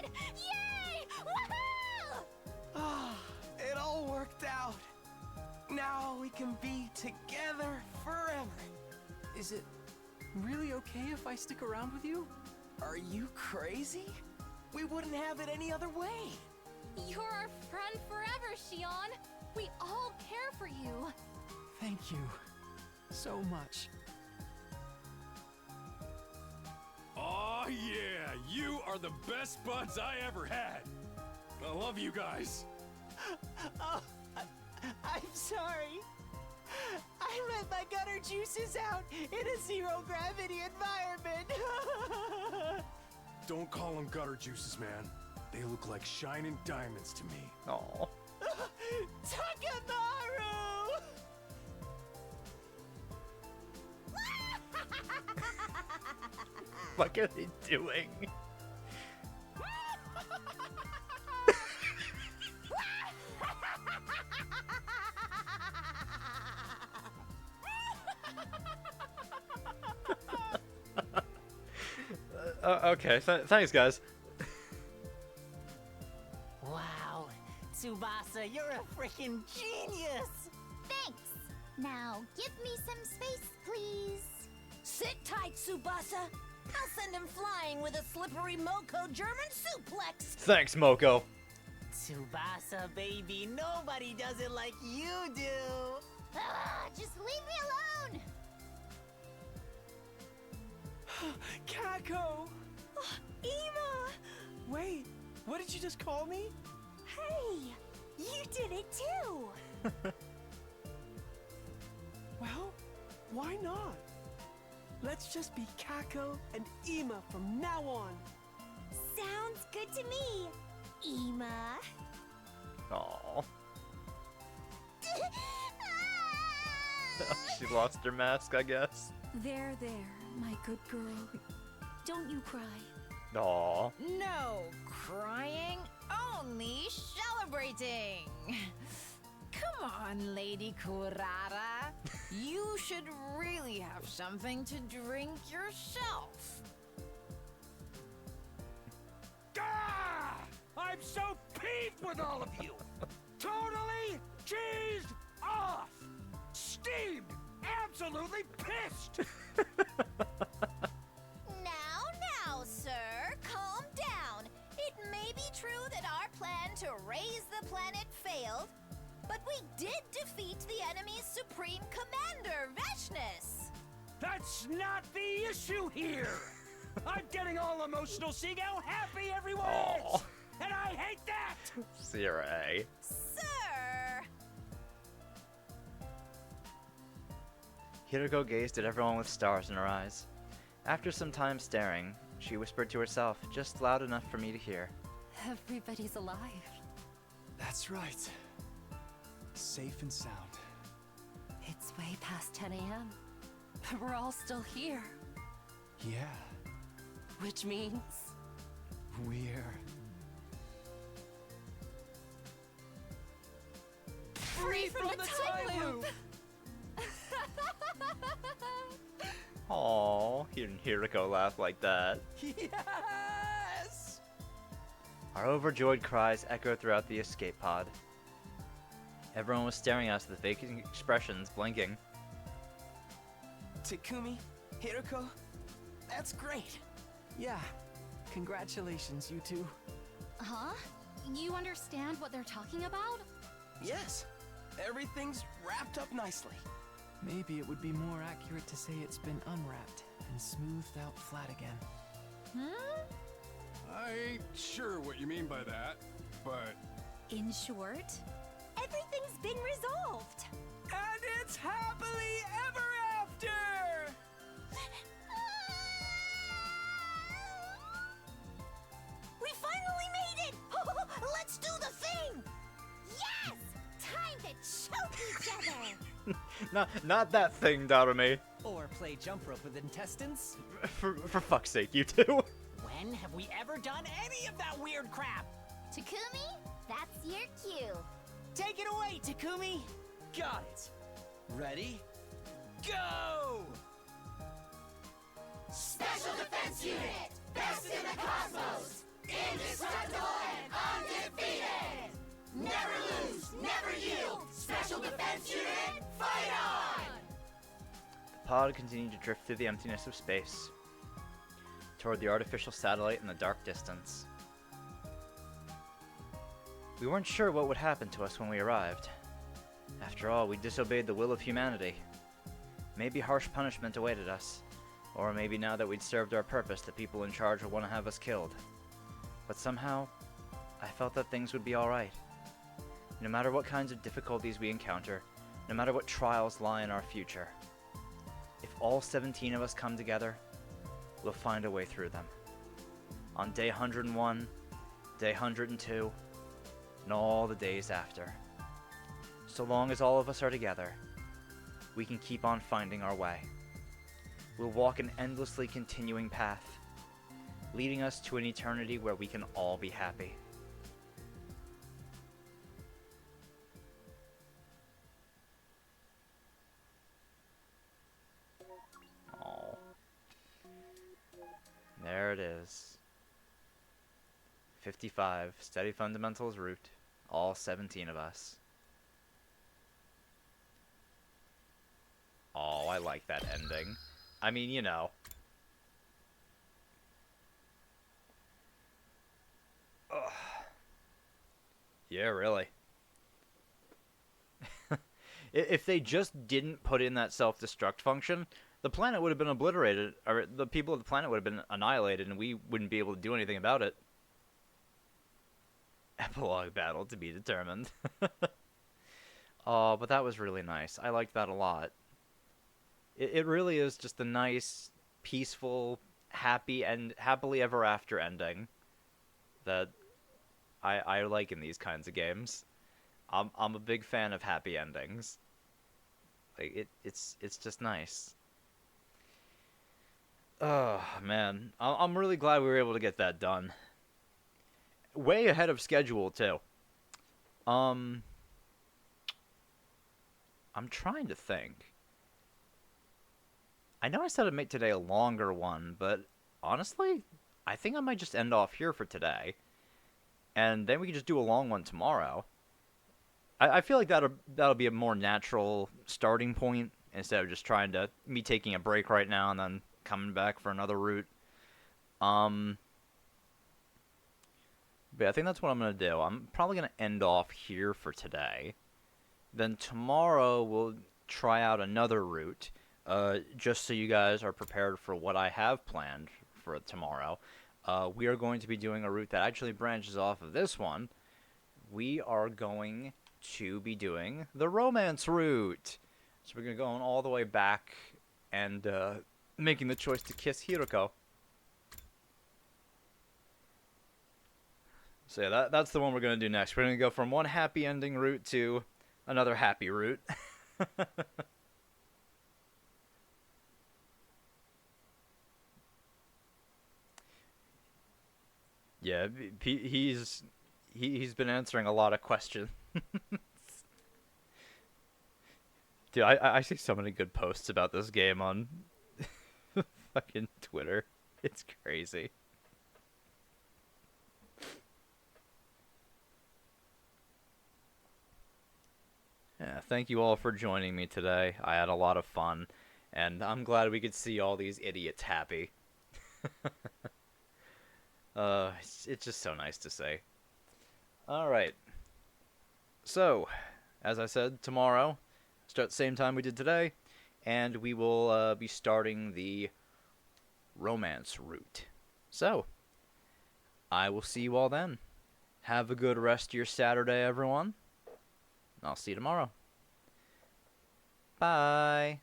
it! Yay! Woohoo! Ah, it all worked out. Now we can be together forever. Is it really okay if I stick around with you? Are you crazy? We wouldn't have it any other way. You're our friend forever, Shion. We all care for you. Thank you so much. Oh yeah, you are the best buds I ever had. I love you guys. Oh, I'm sorry. I let my gutter juices out in a zero-gravity environment. Don't call them gutter juices, man. They look like shining diamonds to me. Aww. Takemaru! What are they doing? Okay, thanks guys. Wow, Tsubasa, you're a freaking genius! Thanks. Now, give me some space, please. Sit tight, Tsubasa. I'll send him flying with a slippery Moko German suplex. Thanks, Moko. Tsubasa, baby, nobody does it like you do. Ah, just leave me alone. Kako! Ema! Wait, what did you just call me? Hey, you did it too. Well, why not? Let's just be Kako and Ema from now on. Sounds good to me, Ema. Aww. She lost her mask, I guess. There, my good girl. Don't you cry. Aww. No crying, only celebrating. Come on, Lady Kurara. You should really have something to drink yourself. Ah! I'm so peeved with all of you! Totally cheesed off! Steamed! Absolutely pissed! Now, sir, calm down. It may be true that our plan to raise the planet failed, But we did defeat the enemy's supreme commander, Veshness! That's not the issue here! I'm getting all emotional seeing how happy everyone is! And I hate that! Sierra A. Sir! Hiroko gazed at everyone with stars in her eyes. After some time staring, she whispered to herself, just loud enough for me to hear. Everybody's alive. That's right. Safe and sound. It's way past 10 a.m. But we're all still here. Yeah. Which means... We're... Free from the time loop! Aww, hearing Hiroko laugh like that. Yes! Our overjoyed cries echoed throughout the escape pod. Everyone was staring at us with vacant expressions, blinking. Takumi, Hiroko, that's great. Yeah, congratulations, you two. Huh? You understand what they're talking about? Yes, everything's wrapped up nicely. Maybe it would be more accurate to say it's been unwrapped and smoothed out flat again. I ain't sure what you mean by that, but... In short, everything's been resolved. And it's happily ever after! We finally made it! Let's do the thing! Yes! Time to choke each other! Not that thing, Darumi. Or play jump rope with intestines? For fuck's sake, you two. When have we ever done any of that weird crap? Takumi, that's your cue. Take it away, Takumi! Got it. Ready? Go! Special Defense Unit, best in the cosmos, indestructible and undefeated. Never lose, never yield. Special Defense Unit, fight on! The pod continued to drift through the emptiness of space, toward the artificial satellite in the dark distance. We weren't sure what would happen to us when we arrived. After all, we disobeyed the will of humanity. Maybe harsh punishment awaited us, or maybe now that we'd served our purpose, the people in charge would want to have us killed. But somehow, I felt that things would be alright. No matter what kinds of difficulties we encounter, no matter what trials lie in our future, if all 17 of us come together, we'll find a way through them. On day 101, day 102, and all the days after. So long as all of us are together, we can keep on finding our way. We'll walk an endlessly continuing path, leading us to an eternity where we can all be happy. Oh. There it is. 55, Steady Fundamentals route. All 17 of us. Oh, I like that ending. I mean, you know. Ugh. Yeah, really. If they just didn't put in that self-destruct function, the planet would have been obliterated, or the people of the planet would have been annihilated, and we wouldn't be able to do anything about it. Epilogue battle to be determined. Oh, but that was really nice. I liked that a lot. It really is just a nice, peaceful, happy, and happily ever after ending that I like in these kinds of games. I'm a big fan of happy endings. Like it's just nice. Oh man, I'm really glad we were able to get that done. Way ahead of schedule too. I'm trying to think. I know I said I'd make today a longer one, but honestly, I think I might just end off here for today. And then we can just do a long one tomorrow. I feel like that'll be a more natural starting point instead of just trying to me taking a break right now and then coming back for another route. But I think that's what I'm gonna do. I'm probably gonna end off here for today. then tomorrow we'll try out another route, just so you guys are prepared for what I have planned for tomorrow. We are going to be doing a route that actually branches off of this one. We are going to be doing the romance route. So we're going to go all the way back and making the choice to kiss Hiroko. So yeah, that's the one we're going to do next. We're going to go from one happy ending route to another happy route. Yeah, he's been answering a lot of questions. Dude, I see so many good posts about this game on fucking Twitter. It's crazy. Yeah, thank you all for joining me today. I had a lot of fun, and I'm glad we could see all these idiots happy. It's just so nice to say. Alright. So, as I said, tomorrow, start the same time we did today, and we will be starting the romance route. So, I will see you all then. Have a good rest of your Saturday, everyone. I'll see you tomorrow. Bye.